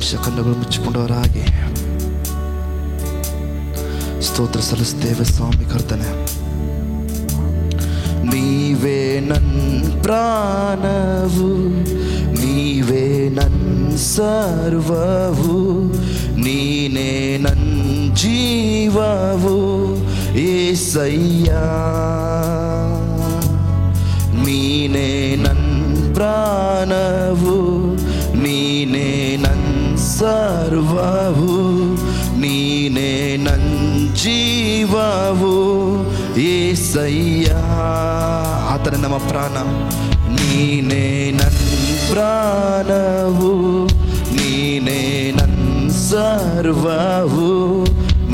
ನಿಮಿಷ ಕಣ್ಣುಗಳು ಮುಚ್ಚಿಕೊಂಡವರಾಗಿ ಸ್ತೋತ್ರ ಸಲ್ಲಿಸುತ್ತೇವೆ ಸ್ವಾಮಿ ಕರ್ತನೆ. ನೀವೇ ನನ್ನ ಪ್ರಾಣವು, ನೀವೇ ನನ್ನ ಸರ್ವವು, ನೀನೇ ನನ್ನ ಜೀವವು యేసయ్య. ನೀನೇ ನನ್ನ ಪ್ರಾಣವು, ನೀನೇ ನನ್ನ ಸರ್ವವು, ನೀನೇ ನನ್ನ ಜೀವವು యేసయ్య. ಆತನೇ ನಮ್ಮ ಪ್ರಾಣ. ನೀನೇ ನನ್ನ ಪ್ರಾಣವು, ನೀನೇ ನನ್ನ ಸರ್ವವು,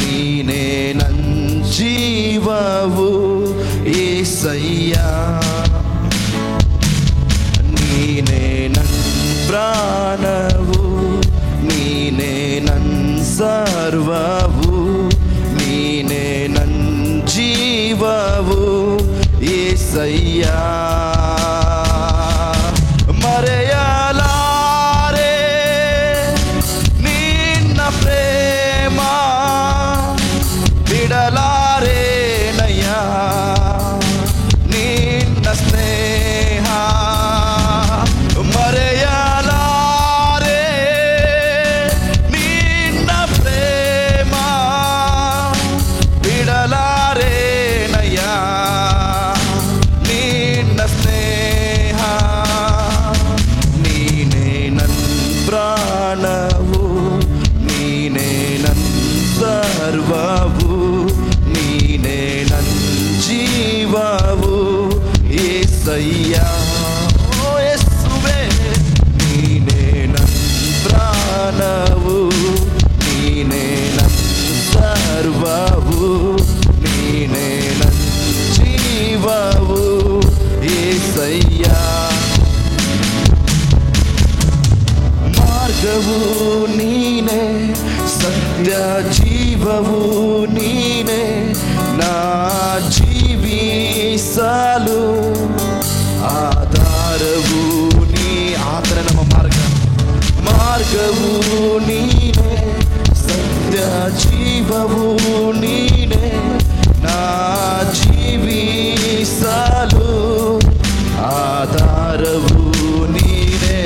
ನೀನೇ ನನ್ನ ಜೀವವು యేసయ్య. ನೀನೇ ನನ್ನ ಪ್ರಾಣವು, ನೀನೇ ನನ್ನ ಸರ್ವವು, ನೀನೇ ನನ್ನ ಜೀವವು యేసయ్య. ಮರೆಯಲಾರೆ ನಿನ್ನ ಪ್ರೇಮ, ಬಿಡಲಾರೆ ನಯ್ಯ ನಿನ್ನ ಸ್ನೇಹ. ಮರೆಯಲಾರೆ ನಿನ್ನ ಪ್ರೇಮ, ಬಿಡಲಾರೆ ನಯ್ಯ ನಿನ್ನ ಸ್ನೇಹ. ನೀನೇ ನನ್ನ ಪ್ರಾಣವು, ನೀನೇ ನನ್ನ ಸರ್ವವು, ನೀನೇ ನನ್ನ ಜೀವವು యేసయ్య. ಓ ಯೇಸುವೇ, ನೀನೇ ನನ್ನ ಪ್ರಾಣವು, ನೀನೇ ನನ್ನ ಸರ್ವವು, ನೀನೇ ನನ್ನ ಜೀವವು యేసయ్య. ಮಾರ್ಗವು ನೀನೇ, ಸತ್ಯ ಜೀವವು ನೀನೇ, ನಾ ಜೀವಿಸಲು ಆಧಾರವು ನೀ. ಆತನೇ ನಮ್ಮ ಮಾರ್ಗ. ಮಾರ್ಗವು ನೀನೇ, ಸತ್ಯ ಜೀವವು ನೀನೇ, ನಾ ಜೀವಿಸಲು ಆಧಾರವು ನೀನೇ.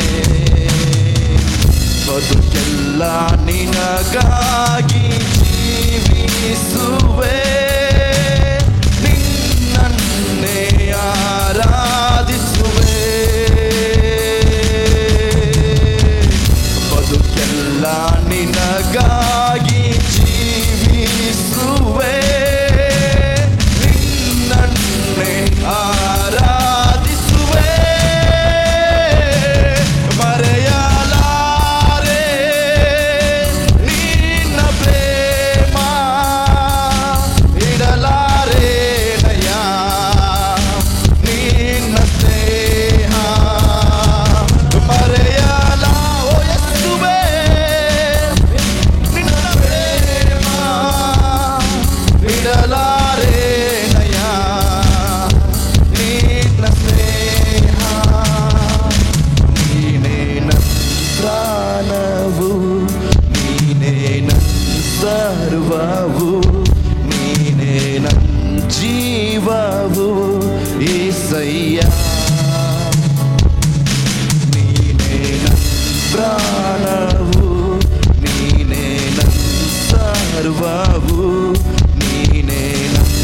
ಬದುಕೆಲ್ಲ ನಿನಗಾಗಿ ಜೀವಿಸುವೆ, ನಿನ್ನನ್ನೇ ಆರಾಧಿಸುವೆ. ಬದುಕೆಲ್ಲ ನಿನಗಾಗಿ ಜೀವಿಸುವೆ, ನಿನ್ನನ್ನೇ ಆರಾಧಿಸುವೆ. ಮರೆಯಲಾರೆ ನಿನ್ನ ಪ್ರೇಮ, ಬಿಡಲಾರೆ ನಯ್ಯ ನಿನ್ನ ಸ್ನೇಹ. ಮರೆಯಲ ಓ ಯೇಸುವೇ ನಿನ್ನ ಪ್ರೇಮ, ಬಿಡಲಾರೆ ನಯ್ಯ ನಿನ್ನ ಸ್ನೇಹ. ನೀನೇ ನನ್ನ ಪ್ರಾಣವು, ನೀನೇ ನನ್ನ ಸರ್ವವು, ನೀನೇ ನನ್ನ ಜೀವವು యేసయ్య. ನೀನೇ ನನ್ನ ಪ್ರಾಣವು, ನೀನೇ ನನ್ನ ಸರ್ವವು, ನೀನೇ ನನ್ನ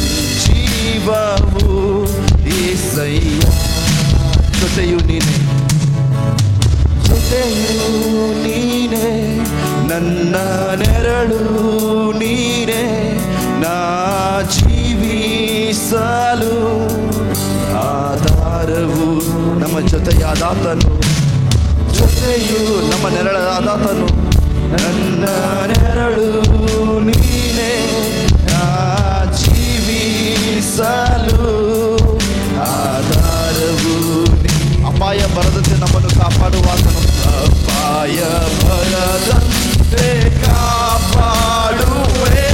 ಜೀವವು యేసయ్య. ಜೊತೆಯು ನೀನೇ, ಜೊತೆಯು ನೀನೇ, ನನ್ನ ನೆರಳು ನೀನೇ, ನಾ ಜೀವಿಸಲು ಆಧಾರವು. ನಮ್ಮ ಜೊತೆಯಾದಾತನು, ಜೊತೆಯು ನಮ್ಮ ನೆರಳಾದಾತನು, ನನ್ನ ನೆರಳು ನೀನೇ, ನಾ ಜೀವಿಸಲು ಆಧಾರವು ನೀ. ಅಪಾಯ ಬರದಂತೆ ನಮ್ಮನ್ನು ಕಾಪಾಡುವಾತನು, ಅಪಾಯ ಬರದಂತೆ ಕಾಪಾಡುವೆ,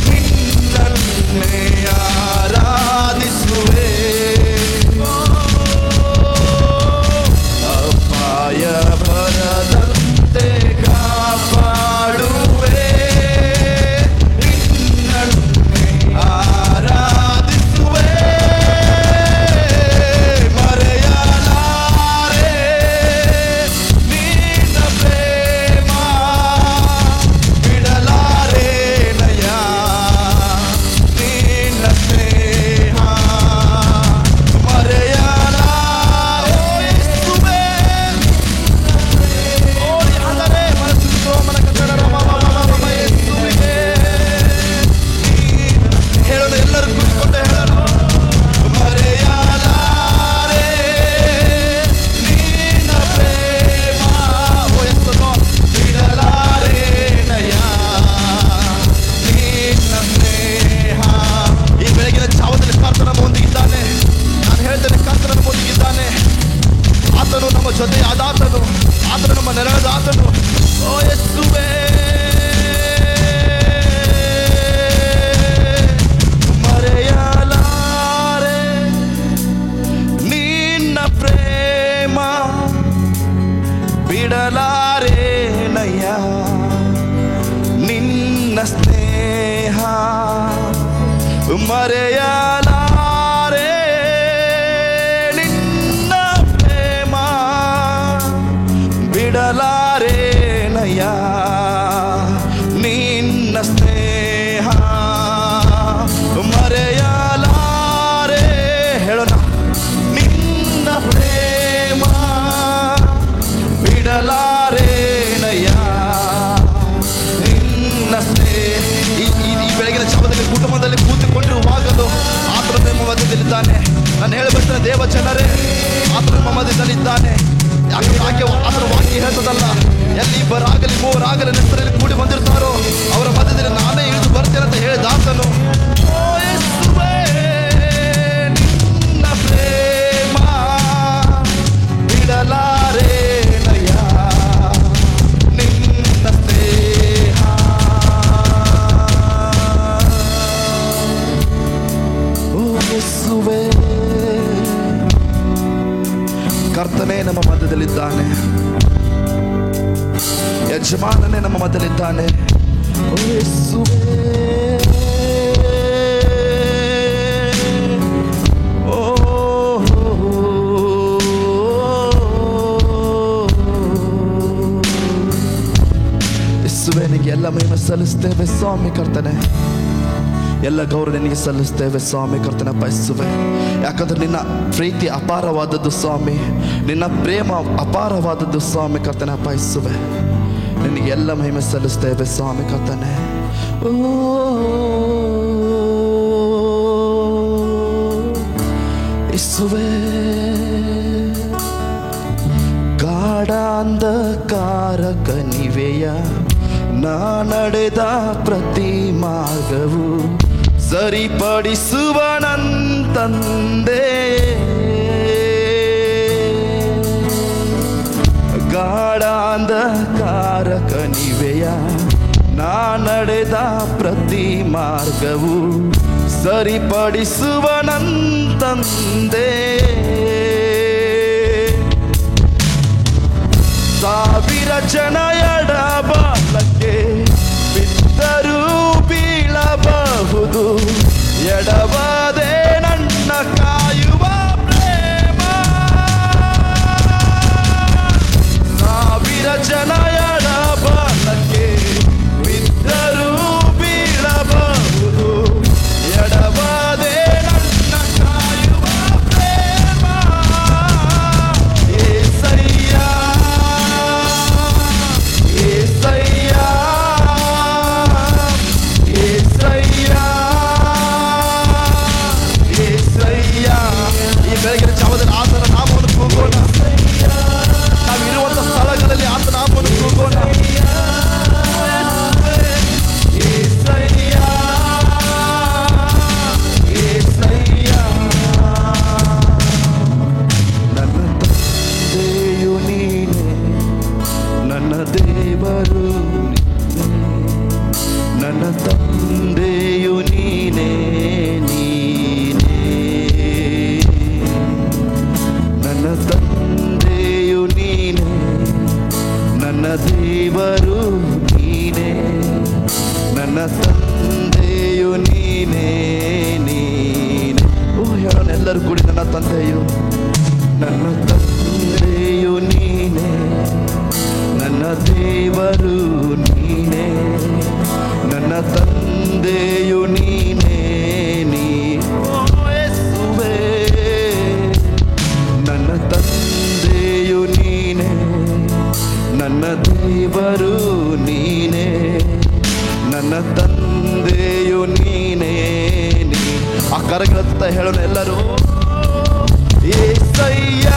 ನಿನ್ನನ್ನೇ ಆರಾಧಿಸುವೆ. ಅಪಾಯ ಬರದಂತೆ ಜೊತೆಯಾದಾತನು, ಆತನು ನಮ್ಮ ನೆರಳಾದಾತನು. ಓ ಯೇಸುವೇ, ಮರೆಯಲಾರೆ ನಿನ್ನ ಪ್ರೇಮ, ಬಿಡಲಾರೇನಯ್ಯ ನಿನ್ನ ಸ್ನೇಹ, ಮರೆಯಲಾರೆ ನಿನ್ನ ಪ್ರೇಮ, ಬಿಡಲಾರೇನಯ್ಯ ನಿನ್ನ ಸ್ನೇಹ, ಮರೆಯಲಾರೆ. ಹೇಳೋಣ, ನಿನ್ನ ಪ್ರೇಮ ಬಿಡಲಾರೇನಯ್ಯ ನಿನ್ನ ಸ್ನೇಹ. ಈ ಬೆಳಗಿನ ಜಾವದಲ್ಲಿ ಕುಟುಂಬದಲ್ಲಿ ಕೂತುಕೊಂಡಿರುವಾಗಲೂ ಆತನು ನಿಮ್ಮ ಮಧ್ಯದಲ್ಲಿದ್ದಾನೆ. ನಾನು ಹೇಳಬೇಕಂದ್ರೆ ದೇವ ಜನರೇ, ಆತನು ನಿಮ್ಮ ಮಧ್ಯದಲ್ಲಿದ್ದಾನೆ. ಯಾಕೆ ಆತನ ವಾಕ್ಯ ಹೇಳ್ತದಲ್ಲ, ಎಲ್ಲಿ ಇಬ್ಬರಾಗಲಿ ಮೂವರಾಗಲಿ ಹೆಸರಲ್ಲಿ ಕೂಡಿ ಬಂದಿರ್ತಾರೋ ಅವರ ಮಧ್ಯದಲ್ಲಿ ನಾನೇ ಇಳಿದು ಬರ್ತೇನೆ ಅಂತ ಹೇಳಿದ ಆತನು. ಓ ಯೇಸುವೇ, ನಿನ್ನ ಪ್ರೇಮ ಬಿಡಲಾರೇನಯ್ಯ ನಿನ್ನ ಸ್ನೇಹ. ಓ ಯೇಸುವೇ, ಕರ್ತನೇ ನಮ್ಮ ಮಧ್ಯದಲ್ಲಿದ್ದಾನೆ, ಯಜಮಾನನೇ ನಮ್ಮ ಮಧ್ಯದಲ್ಲಿದ್ದಾನೆ. ಓ ಯೇಸುವೇ, ಓ ಯೇಸುವೇ, ನಿನಗೆ ಎಲ್ಲ ಮಹಿಮೆ ಸಲ್ಲಿಸ್ತೇವೆ ಸ್ವಾಮಿ ಕರ್ತನೆ. ಎಲ್ಲ ಗೌರವ ನಿನಗೆ ಸಲ್ಲಿಸ್ತೇವೆ ಸ್ವಾಮಿ ಕರ್ತನಪ್ಪ ಯೇಸುವೇ. ಯಾಕಂದ್ರೆ ನಿನ್ನ ಪ್ರೀತಿ ಅಪಾರವಾದದ್ದು ಸ್ವಾಮಿ, ನಿನ್ನ ಪ್ರೇಮ ಅಪಾರವಾದದ್ದು ಸ್ವಾಮಿ ಕರ್ತನಪ್ಪ ಯೇಸುವೇ. ನಿನಗೆ ಎಲ್ಲ ಮಹಿಮೆ ಸಲ್ಲಿಸ್ತೇವೆ ಸ್ವಾಮಿ ಕರ್ತನೆ. ಓ ಯೇಸುವೇ, ಗಾಢಾಂಧಕಾರ ಕಣಿವೆಯ ನಾ ನಡೆದ ಪ್ರತಿ ಮಾರ್ಗವು ಸರಿಪಡಿಸುವ ನನ್ನ ತಂದೆ. ಗಾಢಾಂಧಕಾರ ಕಣಿವೆಯ ನಾ ನಡೆದ ಪ್ರತಿ ಮಾರ್ಗವು ಸರಿಪಡಿಸುವ ನನ್ನ ತಂದೆ. ಸಾವಿರ ಜನ ಎಡಬಲಕ್ಕೆ ಬಿದ್ದರೂ ಬೀಳಬಹುದು, ಎಡವದೆ ನನ್ನ ಕಾಯುವ ಪ್ರೇಮ. ಸಾವಿರ ಜನ ಎಡಬಲಕ್ಕೆ ಬಿದ್ದರೂ ಬೀಳಬಹುದು, ಎಡವದೆ ನನ್ನ ಕಾಯುವ ಪ್ರೇಮ. ಏಸಯ್ಯ, ಏಸಯ್ಯ, ಏಸಯ್ಯ, ಏಸಯ್ಯ. ಈ ಬೆಳಗಿನ ಜಾವದಲ್ಲಿ ಆತನ ನಾಮವನ್ನು ಕೂಗೋಣ. ನಾವಿರುವಂತ ಸ್ಥಳಗಳಲ್ಲಿ ಆತನ ನಾಮವನ್ನು ಕೂಗೋಣ. ಏಸಯ್ಯ, ಏಸಯ್ಯ. ನನ್ನ ತಂದೆಯು ನೀನೆ, ನನ್ನ ದೇವರು ನೀನೆ, ನನ್ನ ತಂದೆಯು ನೀನೆ, ನೀನೆ ನನ್ನ ತಂದೆಯು ನೀನೆ, ನನ್ನ ದೇವರು ನೀನೆ, ನನ್ನ ತಂದೆಯು ನೀನೆ, ನೀನೆ. ಓ ಹೇಳೋಣ ಎಲ್ಲರೂ ಕೂಡಿ, ನನ್ನ ತಂದೆಯು, ನನ್ನ ತಂದೆಯು ನೀನೆ, ನನ್ನ ದೇವರು ನೀನೆ, ನನ್ನ ತಂದೆಯು ನೀನೆ, ನೀ. ಓ ಯೇಸುವೇ, ನನ್ನ ತಂದೆಯು ನೀನೆ, ನನ್ನ ದೇವರು ನೀನೆ, ನನ್ನ ತಂದೆಯು ನೀನೆ, ನೀ. ಆ ಕರಗಳ ಹೇಳೋಣ ಎಲ್ಲರೂ. ಏಸಯ್ಯ.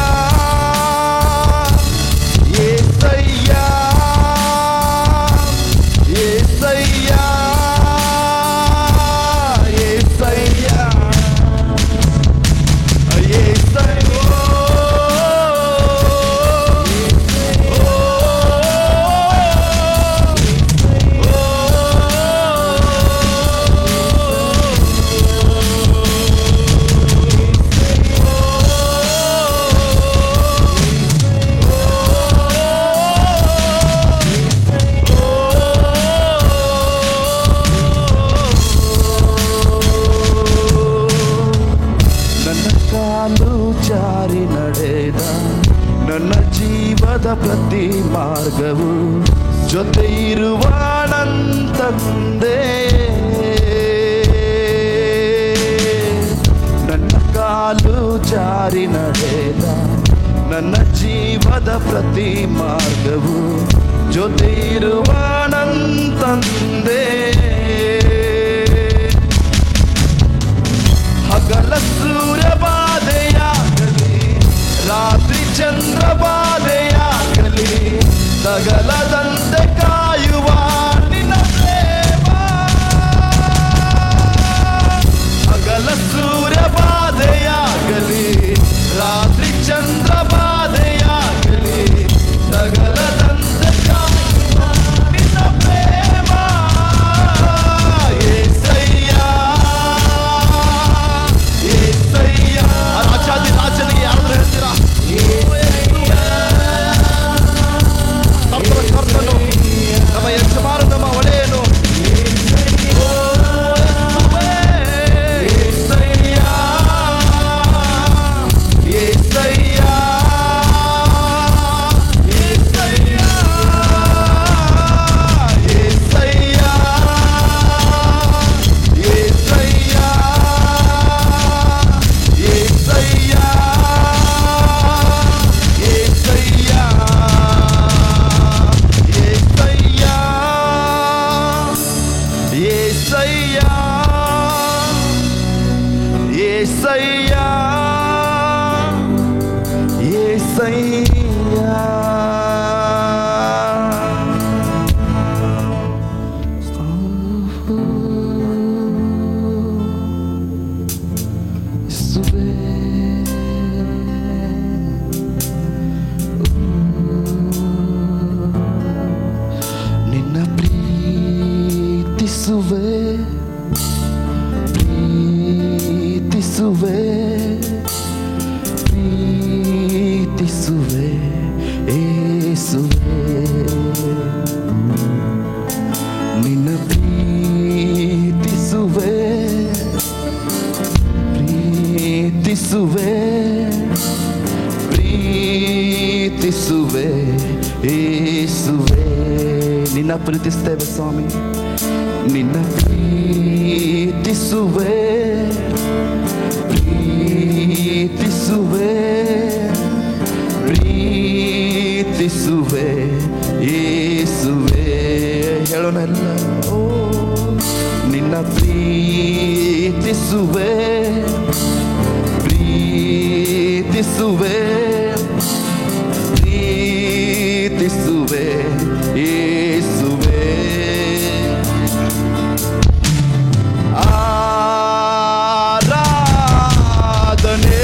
ಜೀವದ ಪ್ರತಿ ಮಾರ್ಗವು ಜೊತೆ ಇರುವ ನನ್ನ ತಂದೆ. ನನ್ನ ಕಾಲು ಜಾರಿ ನಡೆದ ನನ್ನ ಜೀವದ ಪ್ರತಿ ಮಾರ್ಗವು ಜೊತೆ ಇರುವ ನನ್ನ ತಂದೆ. ಹಗಲ ಸೂರ್ಯ ಬಾಧೆಯಾಗಲಿ ರಾತ್ರಿ ಚಂದ್ರ ಬಾಧೆಯಾಗಲಿ ತಗಲದಂತೆ ಕಾಯುವ ನಿನ್ನ ಪ್ರೇಮ. ಹಗಲ ಸೂರ್ಯ ಬಾಧೆಯಾಗಲಿ ರಾತ್ರಿ ಚಂದ್ರ ಬಾಧೆಯಾಗಲಿ ತಗಲದಂತೆ ಕಾಯುವ ನಿನ್ನ ಪ್ರೇಮ. యేసయ్య యేసయ్ಯ ರಾಜಾದಿ ರಾಜನಿಗೆ ಯಾರು ಹೇಳ್ತೀರಾ? ಕರ್ತನು ನಮ್ಮ ಯಜಮಾನ ನಮ್ಮ ಒಡೆಯನು. ನಿನ್ನ ಪ್ರೀತಿಸುವೆ ಪ್ರೀತಿಸುವೆ ಪ್ರೀತಿಸುವೆ ಯೇಸುವೆ. ನಿನ್ನ ಪ್ರೀತಿಸುವೆ ಪ್ರೀತಿಸುವೆ ಪ್ರೀತಿಸುವೆ ಯೇಸುವೆ. ನಿನ್ನ ಪ್ರೀತಿಸ್ತೇವೆ ಸ್ವಾಮಿ, ನಿನ್ನ ಪ್ರೀತಿಸುವೆ ಪ್ರೀತಿಸುವೆ ಪ್ರೀತಿಸುವೆ ಯೇಸುವೆ. ಹೇಳೋಣಲ್ಲ, ಓ ನಿನ್ನ ಪ್ರೀತಿಸುವೆ ಪ್ರೀತಿಸುವೆ ಪ್ರೀತಿಸುವೆ ಯೇಸುವೆ. ಆರಾಧನೆ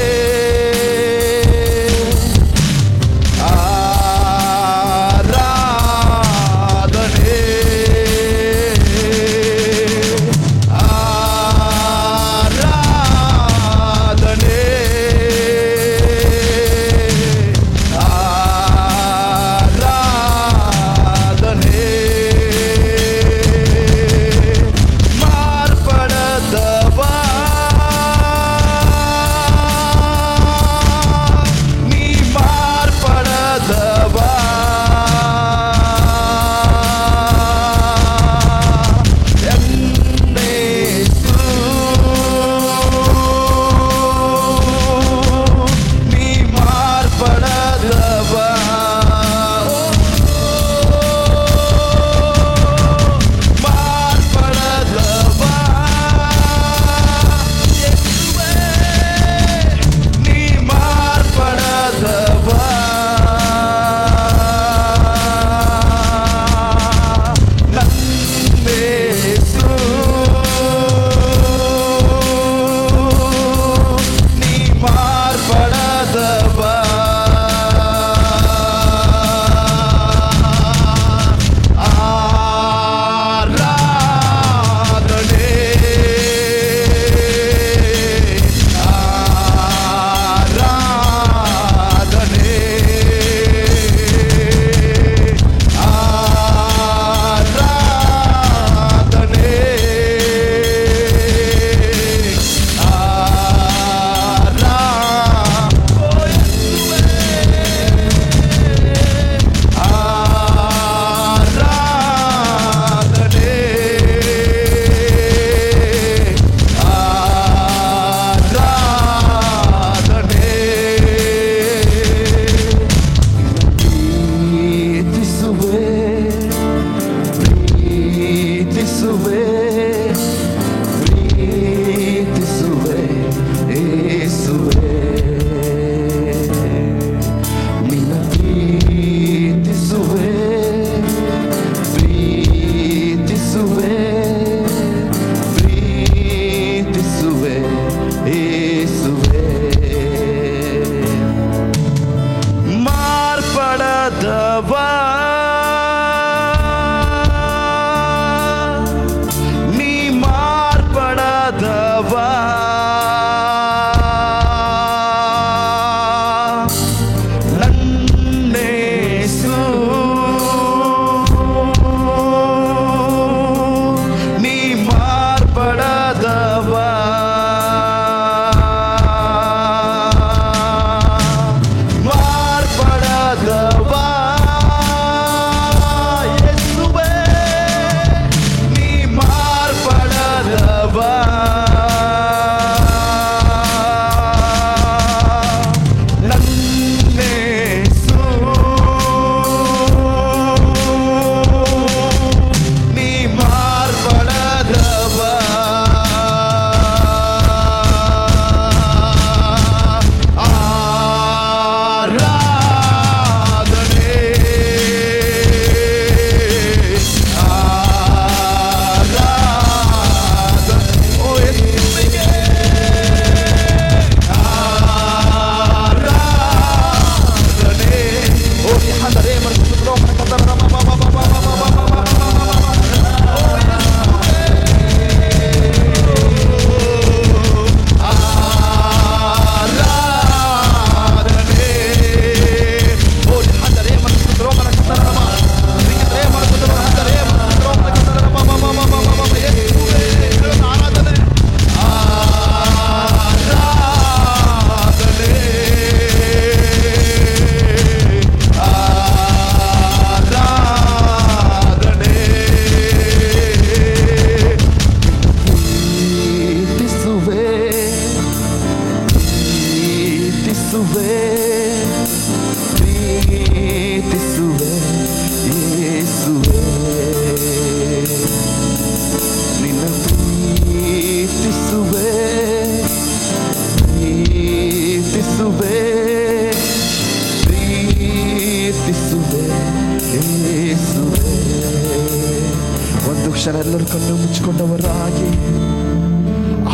ಕಣ್ಣು ಮುಚ್ಚಿಕೊಂಡವರಾಗಿ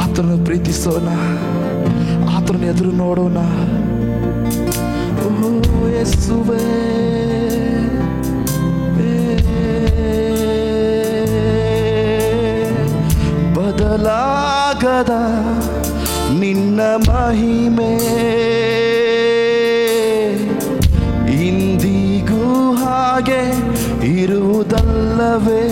ಆತನನ್ನು ಪ್ರೀತಿಸೋಣ, ಆತನ ಎದುರು ನೋಡೋಣ. ಓ ಯೇಸುವೇ, ಬದಲಾಗದ ನಿನ್ನ ಮಹಿಮೆ ಇಂದಿಗೂ ಹಾಗೆ ಇರುವುದಲ್ಲವೇ?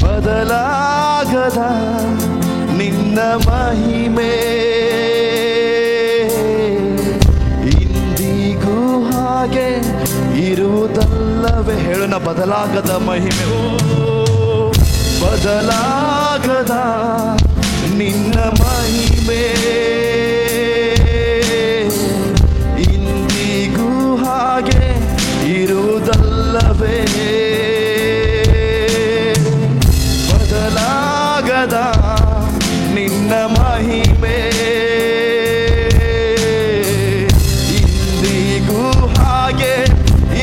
ಬದಲಾಗದ ನಿನ್ನ ಮಹಿಮೆ ಇಂದಿಗೂ ಹಾಗೆ ಇರುವುದಲ್ಲವೇ? ಹೇಳೋಣ, ಬದಲಾಗದ ಮಹಿಮೆ, ಬದಲಾಗದ ನಿನ್ನ ಮಹಿಮೆ ಇಂದಿಗೂ ಹಾಗೆ ಇರುವುದಲ್ಲವೇ? ಬದಲಾಗದ ನಿನ್ನ ಮಹಿಮೆ ಇಂದಿಗೂ ಹಾಗೆ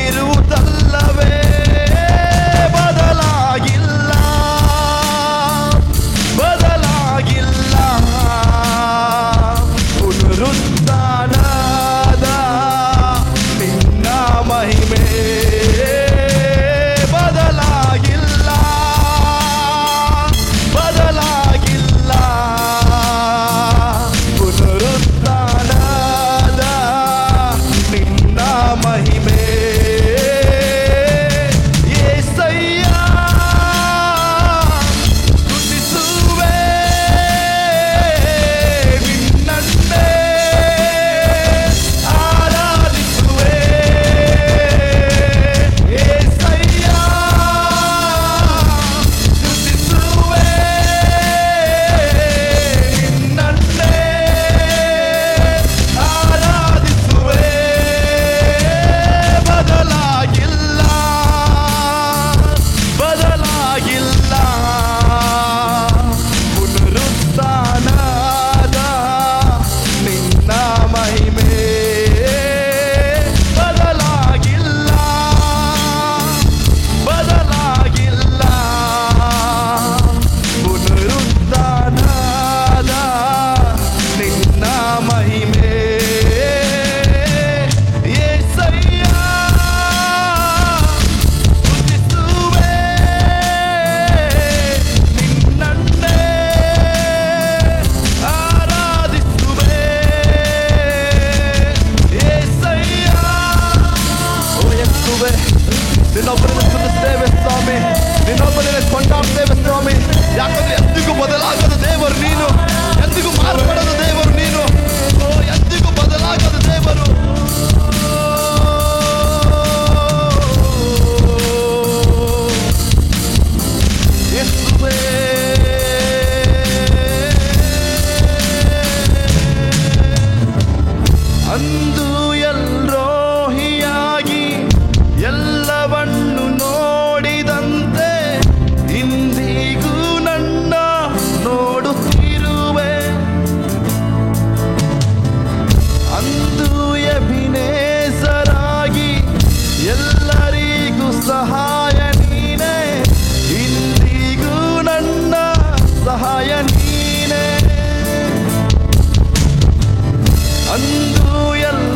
ಇರುವುದಲ್ಲವೇ? ಬದಲಾಗಿಲ್ಲ, ಬದಲಾಗಿಲ್ಲ. ಪುನರುತ್ಥಾನದ ನಿನ್ನ ಮಹಿಮೆ ಬದಲಾಗಿಲ್ಲ, ಬದಲಾಗಿಲ್ಲ. ಪುನರುತ್ಥಾನದ ನಿನ್ನ ಮಹಿಮೆ యేసయ్య స్తుతిಸುವೆ ನಿನ್ನನ್ನೇ ಆರಾಧಿಸುವೆ. యేసయ్య స్తుತಿಸುವೆ ನಿನ್ನನ್ನೇ ಆರಾಧಿಸುವೆ. ಬದಲಾಗಿಲ್ಲ, ಬದಲಾಗಿಲ್ಲ. ಪುನರುತ್ಥಾನದ ನಿನ್ನ ಮಹಿಮೆ ಬದಲಾಗಿಲ್ಲ, ಬದಲಾಗಿಲ್ಲ. ಪುನರುತ್ಥಾನದ ನಿನ್ನ ಮಹಿಮೆ యేసయ్య స్తుತಿಸುವೆ ನಿನ್ನನ್ನೇ ಆರಾಧಿಸುವೆ. యేసయ్య ಓ ಯೇಸುವೆ, ನಿನ್ನೊಬ್ಬರನ್ನು ಸ್ತುತಿಸ್ತೇವೆ ಸ್ವಾಮಿ, ನಿನ್ನೊಬ್ಬರನ್ನು ಕೊಂಡಾಡ್ತೇವೆ ಸ್ವಾಮಿ. ಯಾಕಂದ್ರೆ ಎಂದಿಗೂ ಬದಲಾಗದ ದೇವರು ನೀನು, ಎಂದಿಗೂ ಮಾರ್ಪಡದ ದೇವರು ನೀನು, ಓ ಎಂದಿಗೂ ಬದಲಾಗದ ದೇವರು. ಯೇಸುವೇ, ಅಂದು ಎಲ್ರೋಹಿಯಾಗಿ ಎಲ್ಲವನ್ನು ನೋಡಿದಂತೆ ಇಂದಿಗೂ ನನ್ನ ನೋಡುತ್ತಿರುವೆ. ಅಂದು ಎಬಿನೇಸರಾಗಿ ಎಲ್ಲರಿಗೂ ಸಹಾಯ ನೀನೇ, ಇಂದಿಗೂ ನನ್ನ ಸಹಾಯ ನೀನೇ. ಅಂದು ಎಲ್ಲ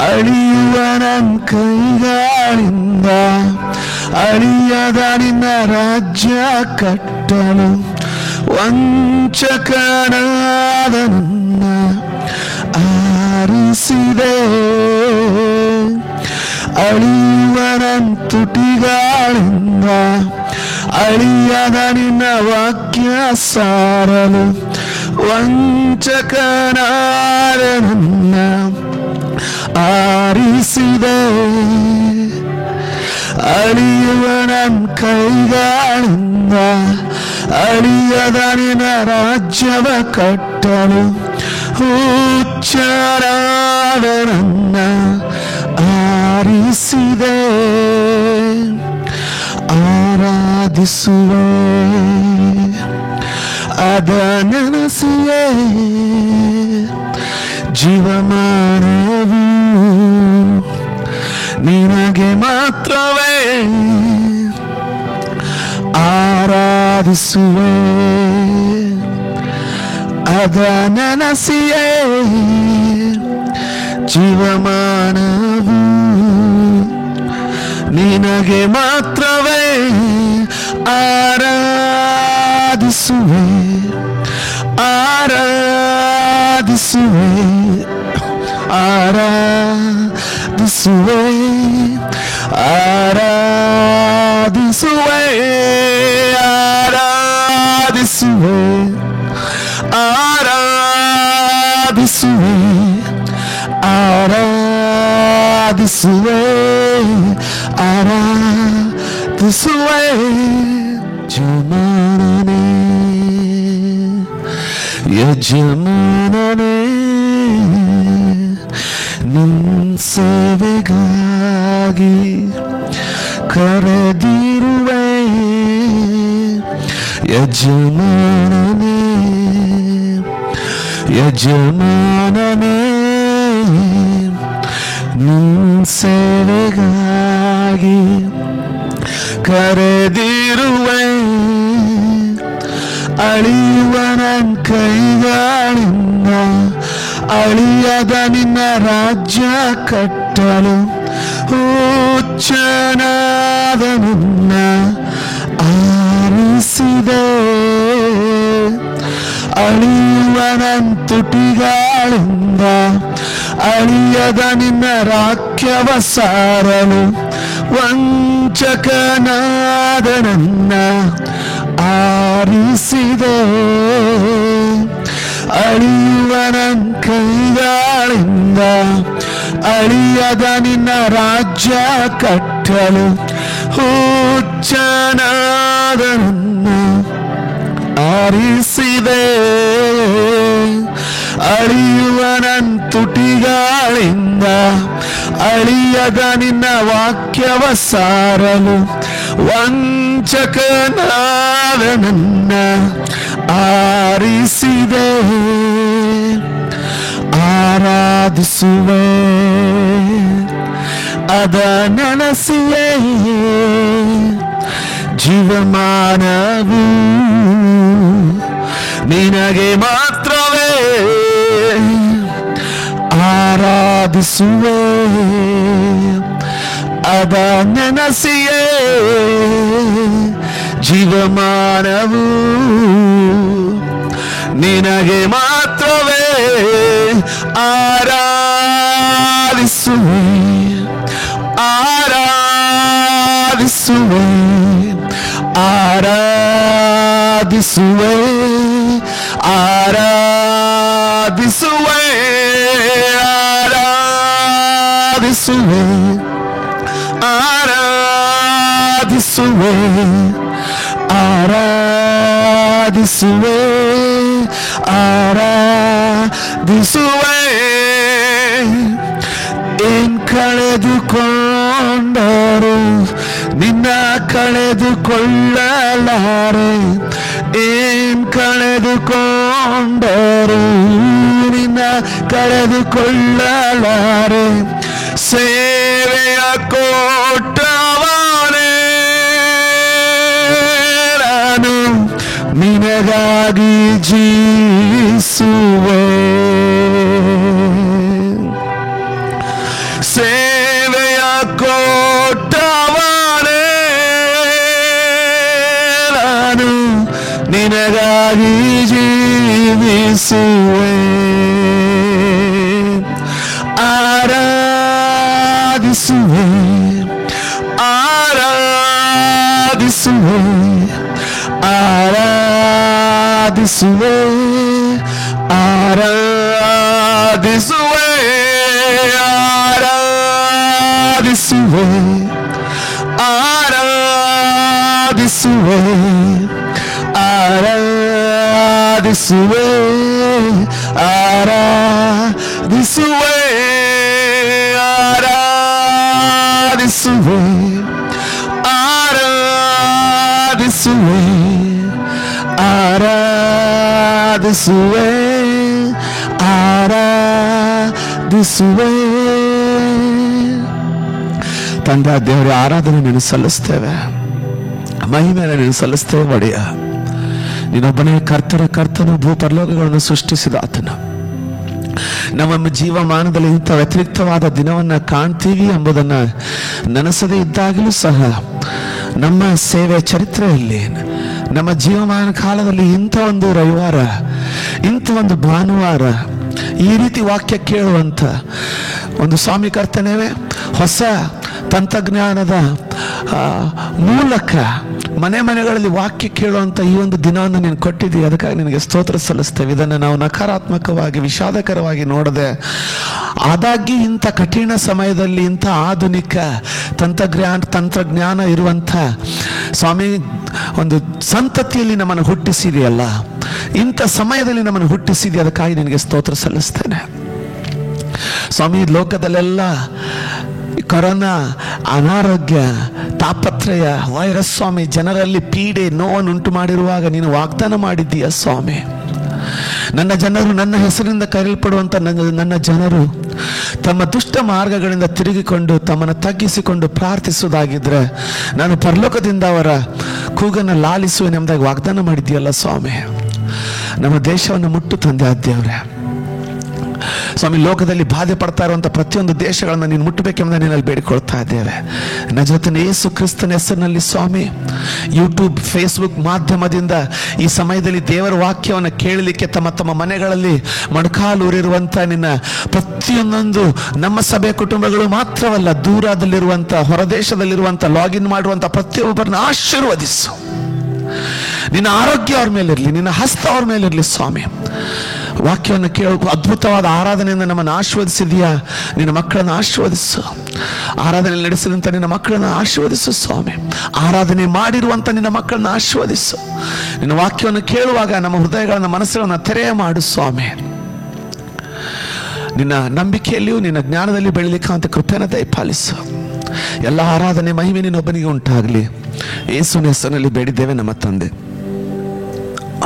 ಅಳಿಯುವ ನನ್ನ ಕೈಗಳಿಂದ ಅಳಿಯದ ನಿನ್ನ ರಾಜ್ಯ ಕಟ್ಟಲು ವಂಚಕನಾದ ನನ್ನ ಆರಿಸಿದೆ. ಅಳಿಯುವ ನನ್ನ ತುಟಿಗಳಿಂದ ಅಳಿಯದ ನಿನ್ನ ವಾಕ್ಯ ಸಾರಲು ವಂಚಕನಾದ ನನ್ನ ಆರಿಸಿದೆ. ಅಳಿಯುವ ನನ್ನ ಕೈಗಳಿಂದ ಅಳಿಯದ ನಿನ್ನ ರಾಜ್ಯವ ಕಟ್ಟಲು ಹುಚ್ಚರಾದ ನನ್ನ ಆರಿಸಿದೆ. ಆರಾಧಿಸುವೆ ಅದ ನೆನಸಿಯೇ ಜೀವಮಾನವು ನಿನಗೆ ಮಾತ್ರವೇ. ಆರಾಧಿಸುವೆ ಅದ ನೆನಸಿಯೇ ಜೀವಮಾನವು ನಿನಗೆ ಮಾತ್ರವೇ. ಆರಾಧಿಸುವೆ ಆರಾಧಿಸುವೆ ಆರಾಧಿಸುವೆ ಆರಾಧಿಸುವೆ ಆರಾಧಿಸುವೆ ಆರಾಧಿಸುವೆ ಆರಾಧಿಸುವೆ ಆರಾಧಿಸುವೆ. ಯಜಮಾನನೇ ಯಜಮಾನನೇ ನಿನ್ನ ಸೇವೆಗಾಗಿ ಕರೆದಿರುವೆ. ಯಜಮಾನನೇ ಯಜಮಾನನೇ ನಿನ್ನ ಸೇವೆಗಾಗಿ ಕರೆದಿರುವೆ. ಅಳಿಯುವ ನನ್ನ ಕೈಗಳಿಂದ ಅಳಿಯದ ನಿನ್ನ ರಾಜ್ಯ ಕಟ್ಟಲು ಹುಚ್ಚನಾದ ನಿನ್ನ ಆರಿಸಿದೆ. ಅಳಿಯುವ ನನ್ನ ತುಟಿಗಳಿಂದ ಅಳಿಯದ ನಿನ್ನ ರಾಕ್ಯವ ಸಾರಲು ವಂಚಕನಾದ ನನ್ನ ಆರಿಸಿದೆ. ಅಳಿಯುವ ನನ್ನ ಕೈಗಳಿಂದ ಅಳಿಯದ ನಿನ್ನ ರಾಜ್ಯ ಕಟ್ಟಲು ಹುಚ್ಚನಾದ ನನ್ನ ಆರಿಸಿದೆ. ಅಳಿಯುವ ನನ್ನ ತುಟಿಗಳಿಂದ ಅಳಿಯದ ನಿನ್ನ ವಾಕ್ಯವ ಸಾರಲು ವಂಚಕನಾದ ನನ್ನ ಆರಿಸಿದೆ. ಆರಾಧಿಸುವೆ ಅದ ನೆನಸಿಯೇ ಜೀವಮಾನವು ನಿನಗೆ ಮಾತ್ರವೇ. ಆರಾಧಿಸುವೆ ಅದ ನೆನಸಿಯೇ ಜೀವಮಾನವು ನಿನಗೆ ಮಾತ್ರವೇ. ಆರಾಧಿಸುವೆ ಆರಾಧಿಸುವೆ ಆರಾಧಿಸುವೆ ಆರಾಧಿಸುವೆ ಆರಾಧಿಸುವೆ ಆರಾಧಿಸುವೆ ಆರಾಧಿಸುವೆ ಆರಾಧಿಸುವೆ. ಏನ್ ಕಳೆದುಕೊಂಡರು ನಿನ್ನ ಕಳೆದುಕೊಳ್ಳಲಾರೆ. ಏನ್ ಕಳೆದುಕೊಂಡರು ನಿನ್ನ ಕಳೆದುಕೊಳ್ಳಲಾರೆ. ಸೇವೆಯ ಕೊಟ್ಟವನೇ ನಾನು ನಿನಗಾಗಿ ಜೀವಿಸುವೆ. ನಾನು ನಿನಗಾಗಿ ಜೀವಿಸುವೆ, ಆರಾಧಿಸುವೆ, ಆರಾಧಿಸುವೆ, ಆರಾಧಿಸುವೆ, ಆರಾಧಿಸುವೆ, ಆರಾಧಿಸುವೆ, ಆರಾಧಿಸುವೆ, ಆರಾಧಿಸುವೆ, ಆರಾಧಿಸುವೆ, ಆರಾಧಿಸುವೆ, ಆರಾಧಿಸುವೆ, ಆರಾಧಿಸುವೆ, ಆರಾಧಿಸುವೆ. ತಂದೆ ದೇವರ ಆರಾಧನೆ ನೀನು ಸಲ್ಲಿಸ್ತೇವೆ, ಮಹಿಮೆಯನ್ನು ನೀನು ಸಲ್ಲಿಸ್ತೇವೆ ಒಡೆಯ. ನೀನೊಬ್ಬನೇ ಕರ್ತನು, ಭೂ ಪರಲೋಕಗಳನ್ನು ಸೃಷ್ಟಿಸಿದ ಆತನು. ನಮ್ಮ ಜೀವಮಾನದಲ್ಲಿ ಇಂಥ ವ್ಯತಿರಿಕ್ತವಾದ ದಿನವನ್ನು ಕಾಣ್ತೀವಿ ಎಂಬುದನ್ನು ನೆನೆಸದೇ ಇದ್ದಾಗಲೂ ಸಹ ನಮ್ಮ ಸೇವೆ ಚರಿತ್ರೆಯಲ್ಲಿ, ನಮ್ಮ ಜೀವಮಾನ ಕಾಲದಲ್ಲಿ ಇಂಥ ಒಂದು ರವಿವಾರ, ಇಂಥ ಒಂದು ಭಾನುವಾರ ಈ ರೀತಿ ವಾಕ್ಯ ಕೇಳುವಂಥ ಒಂದು ಸ್ವಾಮಿ ಕರ್ತನೇವೆ ಹೊಸ ತಂತ್ರಜ್ಞಾನದ ಮೂಲಕ ಮನೆಗಳಲ್ಲಿ ವಾಕ್ಯ ಕೇಳುವಂಥ ಈ ಒಂದು ದಿನವನ್ನು ನೀನು ಕೊಟ್ಟಿದ್ದೀವಿ. ಅದಕ್ಕಾಗಿ ನಿನಗೆ ಸ್ತೋತ್ರ ಸಲ್ಲಿಸ್ತೇವೆ. ಇದನ್ನು ನಾವು ನಕಾರಾತ್ಮಕವಾಗಿ ವಿಷಾದಕರವಾಗಿ ನೋಡದೆ, ಆದಾಗ್ಯೂ ಇಂಥ ಕಠಿಣ ಸಮಯದಲ್ಲಿ ಇಂಥ ಆಧುನಿಕ ತಂತ್ರಜ್ಞಾನ ಇರುವಂಥ ಸ್ವಾಮಿ ಒಂದು ಸಂತತಿಯಲ್ಲಿ ನಮ್ಮನ್ನು ಹುಟ್ಟಿಸಿದೆಯಲ್ಲ, ಇಂಥ ಸಮಯದಲ್ಲಿ ನಮ್ಮನ್ನು ಹುಟ್ಟಿಸಿದೆ. ಅದಕ್ಕಾಗಿ ನಿನಗೆ ಸ್ತೋತ್ರ ಸಲ್ಲಿಸ್ತೇನೆ ಸ್ವಾಮಿ. ಲೋಕದಲ್ಲೆಲ್ಲ ಕೊರೋನಾ, ಅನಾರೋಗ್ಯ, ತಾಪತ್ರಯ, ವೈರಸ್ ಸ್ವಾಮಿ ಜನರಲ್ಲಿ ಪೀಡೆ, ನೋವನ್ನು ಉಂಟು ಮಾಡಿರುವಾಗ ನೀನು ವಾಗ್ದಾನ ಮಾಡಿದ್ದೀಯ ಸ್ವಾಮಿ. ನನ್ನ ಜನರು, ನನ್ನ ಹೆಸರಿನಿಂದ ಕರೆಯಲ್ಪಡುವಂಥ ನನ್ನ ಜನರು ತಮ್ಮ ದುಷ್ಟ ಮಾರ್ಗಗಳಿಂದ ತಿರುಗಿಕೊಂಡು ತಮ್ಮನ್ನು ತಗ್ಗಿಸಿಕೊಂಡು ಪ್ರಾರ್ಥಿಸುವುದಾಗಿದ್ರೆ ನಾನು ಪರಲೋಕದಿಂದ ಅವರ ಕೂಗನ್ನು ಲಾಲಿಸುವೆನೆಂಬುದಾಗಿ ವಾಗ್ದಾನ ಮಾಡಿದ್ದೀಯಲ್ಲ ಸ್ವಾಮಿ. ನಮ್ಮ ದೇಶವನ್ನು ಮುಟ್ಟು ತಂದೆ ದೇವರೇ ಸ್ವಾಮಿ. ಲೋಕದಲ್ಲಿ ಬಾಧೆ ಪಡ್ತಾ ಇರುವಂಥ ಪ್ರತಿಯೊಂದು ದೇಶಗಳನ್ನು ನೀನು ಮುಟ್ಟಬೇಕೆಂಬುದನ್ನು ನಿನ್ನಲ್ಲಿ ಬೇಡಿಕೊಳ್ತಾ ಇದ್ದೇವೆ. ನಜರೇತಿನ ಯೇಸು ಕ್ರಿಸ್ತನ ಹೆಸರಿನಲ್ಲಿ ಸ್ವಾಮಿ, ಯೂಟ್ಯೂಬ್, ಫೇಸ್ಬುಕ್ ಮಾಧ್ಯಮದಿಂದ ಈ ಸಮಯದಲ್ಲಿ ದೇವರ ವಾಕ್ಯವನ್ನು ಕೇಳಲಿಕ್ಕೆ ತಮ್ಮ ತಮ್ಮ ಮನೆಗಳಲ್ಲಿ ಮೊಣಕಾಲೂರಿರುವಂಥ ನಿನ್ನ ಪ್ರತಿಯೊಂದೊಂದು ನಮ್ಮ ಸಭೆ ಕುಟುಂಬಗಳು ಮಾತ್ರವಲ್ಲ, ದೂರದಲ್ಲಿರುವಂಥ, ಹೊರದೇಶದಲ್ಲಿರುವಂಥ, ಲಾಗಿನ್ ಮಾಡುವಂಥ ಪ್ರತಿಯೊಬ್ಬರನ್ನ ಆಶೀರ್ವದಿಸು. ನಿನ್ನ ಆರೋಗ್ಯ ಅವ್ರ ಮೇಲಿರಲಿ, ನಿನ್ನ ಹಸ್ತ ಅವ್ರ ಮೇಲಿರಲಿ ಸ್ವಾಮಿ. ವಾಕ್ಯವನ್ನು ಕೇಳ ಅದ್ಭುತವಾದ ಆರಾಧನೆಯಿಂದ ನಮ್ಮನ್ನು ಆಶೀರ್ವದಿಸಿದೆಯಾ, ನಿನ್ನ ಮಕ್ಕಳನ್ನು ಆಶೀರ್ವದಿಸು. ಆರಾಧನೆ ನಡೆಸಿದಂಥ ನಿನ್ನ ಮಕ್ಕಳನ್ನು ಆಶೀರ್ವದಿಸು ಸ್ವಾಮಿ. ಆರಾಧನೆ ಮಾಡಿರುವಂಥ ನಿನ್ನ ಮಕ್ಕಳನ್ನು ಆಶೀರ್ವದಿಸು. ನಿನ್ನ ವಾಕ್ಯವನ್ನು ಕೇಳುವಾಗ ನಮ್ಮ ಹೃದಯಗಳನ್ನು, ಮನಸ್ಸುಗಳನ್ನು ತೆರೆಯ ಮಾಡು ಸ್ವಾಮಿ. ನಿನ್ನ ನಂಬಿಕೆಯಲ್ಲಿಯೂ ನಿನ್ನ ಜ್ಞಾನದಲ್ಲಿ ಬೆಳೀಲಿಕ್ಕಂತ ಕೃಪೆಯನ್ನು ದಯಪಾಲಿಸು. ಎಲ್ಲ ಆರಾಧನೆ ಮಹಿಮೆ ನಿನ್ನೊಬ್ಬನಿಗೆ ಉಂಟಾಗಲಿ. ಯೇಸುವಿನ ಹೆಸರಿನಲ್ಲಿ ಬೇಡಿದ್ದೇವೆ ನಮ್ಮ ತಂದೆ,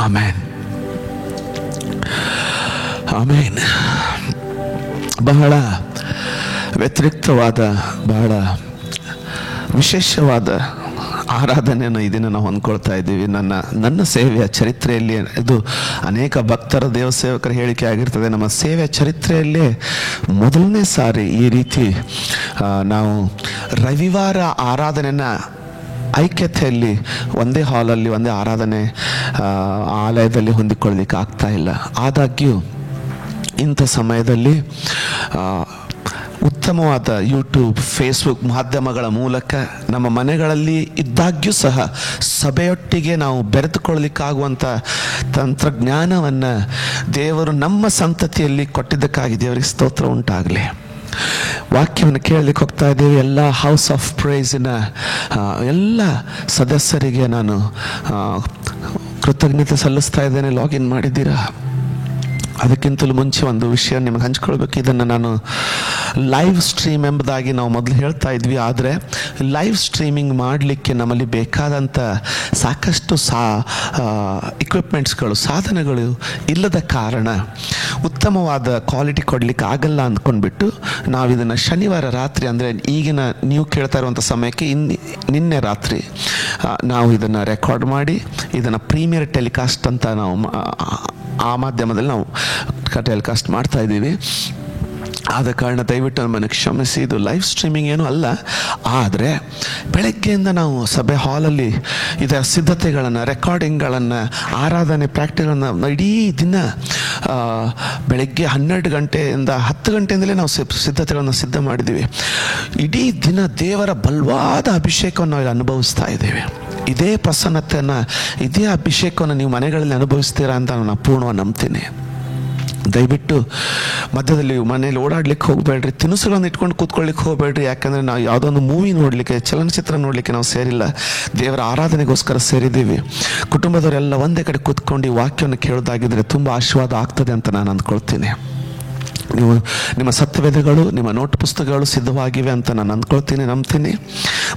ಆಮೇನ್, ಆಮೇನ್. ಬಹಳ ವ್ಯತಿರಿಕ್ತವಾದ, ಬಹಳ ವಿಶೇಷವಾದ ಆರಾಧನೆಯನ್ನು ಈ ದಿನ ನಾವು ಹೊಂದ್ಕೊಳ್ತಾ ಇದ್ದೀವಿ. ನನ್ನ ಸೇವೆಯ ಚರಿತ್ರೆಯಲ್ಲಿ ಇದು ಅನೇಕ ಭಕ್ತರ, ದೇವಸೇವಕರ ಹೇಳಿಕೆ ಆಗಿರ್ತದೆ. ನಮ್ಮ ಸೇವೆಯ ಚರಿತ್ರೆಯಲ್ಲೇ ಮೊದಲನೇ ಸಾರಿ ಈ ರೀತಿ ನಾವು ರವಿವಾರ ಆರಾಧನೆಯನ್ನು ಐಕ್ಯತೆಯಲ್ಲಿ ಒಂದೇ ಹಾಲಲ್ಲಿ, ಒಂದೇ ಆರಾಧನೆ ಆಲಯದಲ್ಲಿ ಹೊಂದಿಕೊಳ್ಳಲಿಕ್ಕೆ ಆಗ್ತಾ ಇಲ್ಲ. ಆದಾಗ್ಯೂ ಇಂಥ ಸಮಯದಲ್ಲಿ ಉತ್ತಮವಾದ ಯೂಟ್ಯೂಬ್, ಫೇಸ್ಬುಕ್ ಮಾಧ್ಯಮಗಳ ಮೂಲಕ ನಮ್ಮ ಮನೆಗಳಲ್ಲಿ ಇದ್ದಾಗ್ಯೂ ಸಹ ಸಭೆಯೊಟ್ಟಿಗೆ ನಾವು ಬೆರೆತುಕೊಳ್ಳಲಿಕ್ಕಾಗುವಂಥ ತಂತ್ರಜ್ಞಾನವನ್ನು ದೇವರು ನಮ್ಮ ಸಂತತಿಯಲ್ಲಿ ಕೊಟ್ಟಿದ್ದಕ್ಕಾಗಿ ದೇವರಿಗೆ ಸ್ತೋತ್ರ ಉಂಟಾಗಲಿ. ವಾಕ್ಯವನ್ನು ಕೇಳಲಿಕ್ಕೆ ಹೋಗ್ತಾ ಇದ್ದೇವೆ. ಎಲ್ಲ ಹೌಸ್ ಆಫ್ ಪ್ರೈಸಿನ ಎಲ್ಲ ಸದಸ್ಯರಿಗೆ ನಾನು ಕೃತಜ್ಞತೆ ಸಲ್ಲಿಸ್ತಾ ಇದ್ದೇನೆ. ಲಾಗಿನ್ ಮಾಡಿದ್ದೀರಾ? ಅದಕ್ಕಿಂತಲೂ ಮುಂಚೆ ಒಂದು ವಿಷಯ ನಿಮಗೆ ಹಂಚ್ಕೊಳ್ಬೇಕು. ಇದನ್ನು ನಾನು ಲೈವ್ ಸ್ಟ್ರೀಮ್ ಎಂಬುದಾಗಿ ನಾವು ಮೊದಲು ಹೇಳ್ತಾ ಇದ್ವಿ. ಆದರೆ ಲೈವ್ ಸ್ಟ್ರೀಮಿಂಗ್ ಮಾಡಲಿಕ್ಕೆ ನಮ್ಮಲ್ಲಿ ಬೇಕಾದಂಥ ಸಾಕಷ್ಟು ಇಕ್ವಿಪ್ಮೆಂಟ್ಸ್ಗಳು, ಸಾಧನಗಳು ಇಲ್ಲದ ಕಾರಣ ಉತ್ತಮವಾದ ಕ್ವಾಲಿಟಿ ಕೊಡಲಿಕ್ಕೆ ಆಗಲ್ಲ ಅಂದ್ಕೊಂಡ್ಬಿಟ್ಟು ನಾವು ಇದನ್ನು ಶನಿವಾರ ರಾತ್ರಿ, ಅಂದರೆ ಈಗಿನ ನೀವು ಕೇಳ್ತಾ ಇರುವಂಥ ಸಮಯಕ್ಕೆ ನಿನ್ನೆ ರಾತ್ರಿ ನಾವು ಇದನ್ನು ರೆಕಾರ್ಡ್ ಮಾಡಿ ಇದನ್ನು ಪ್ರೀಮಿಯರ್ ಟೆಲಿಕಾಸ್ಟ್ ಅಂತ ನಾವು ಆ ಮಾಧ್ಯಮದಲ್ಲಿ ನಾವು ಟೆಲಿಕಾಸ್ಟ್ ಮಾಡ್ತಾ ಇದ್ದೀವಿ. ಆದ ಕಾರಣ ದಯವಿಟ್ಟು ನಮ್ಮನ್ನು ಕ್ಷಮಿಸಿ. ಇದು ಲೈವ್ ಸ್ಟ್ರೀಮಿಂಗ್ ಏನೂ ಅಲ್ಲ, ಆದರೆ ಬೆಳಗ್ಗೆಯಿಂದ ನಾವು ಸಭೆ ಹಾಲಲ್ಲಿ ಇದರ ಸಿದ್ಧತೆಗಳನ್ನು, ರೆಕಾರ್ಡಿಂಗ್ಗಳನ್ನು, ಆರಾಧನೆ ಪ್ರಾಕ್ಟಿಗಳನ್ನು ಇಡೀ ದಿನ ಬೆಳಗ್ಗೆ 12 ಗಂಟೆಯಿಂದ 10 ಗಂಟೆಯಿಂದಲೇ ನಾವು ಸಿದ್ಧತೆಗಳನ್ನು ಸಿದ್ಧ ಮಾಡಿದ್ದೀವಿ. ಇಡೀ ದಿನ ದೇವರ ಬಲವಾದ ಅಭಿಷೇಕವನ್ನು ನಾವು ಅನುಭವಿಸ್ತಾ ಇದ್ದೇವೆ. ಇದೇ ಪ್ರಸನ್ನತೆಯನ್ನು, ಇದೇ ಅಭಿಷೇಕವನ್ನು ನೀವು ಮನೆಗಳಲ್ಲಿ ಅನುಭವಿಸ್ತೀರಾ ಅಂತ ನಾನು ಪೂರ್ಣವಾಗಿ ನಂಬ್ತೀನಿ. ದಯವಿಟ್ಟು ಮಧ್ಯದಲ್ಲಿ ಮನೇಲಿ ಓಡಾಡ್ಲಿಕ್ಕೆ ಹೋಗಬೇಡ್ರಿ, ತಿನಿಸುಗಳನ್ನು ಇಟ್ಕೊಂಡು ಕೂತ್ಕೊಳ್ಳಿಕ್ಕೆ ಹೋಗಬೇಡ್ರಿ. ಯಾಕಂದರೆ ನಾವು ಯಾವುದೋ ಒಂದು ಮೂವಿ ನೋಡಲಿಕ್ಕೆ, ಚಲನಚಿತ್ರ ನೋಡಲಿಕ್ಕೆ ನಾವು ಸೇರಿಲ್ಲ, ದೇವರ ಆರಾಧನೆಗೋಸ್ಕರ ಸೇರಿದ್ದೀವಿ. ಕುಟುಂಬದವರೆಲ್ಲ ಒಂದೇ ಕಡೆ ಕೂತ್ಕೊಂಡು ಈ ವಾಕ್ಯವನ್ನು ಕೇಳೋದಾಗಿದ್ದರೆ ತುಂಬ ಆಶೀರ್ವಾದ ಆಗ್ತದೆ ಅಂತ ನಾನು ಅಂದ್ಕೊಳ್ತೀನಿ. ನೀವು ನಿಮ್ಮ ಸತ್ಯವೇದಗಳು, ನಿಮ್ಮ ನೋಟ್ ಪುಸ್ತಕಗಳು ಸಿದ್ಧವಾಗಿವೆ ಅಂತ ನಾನು ಅಂದ್ಕೊಳ್ತೀನಿ, ನಂಬ್ತೀನಿ.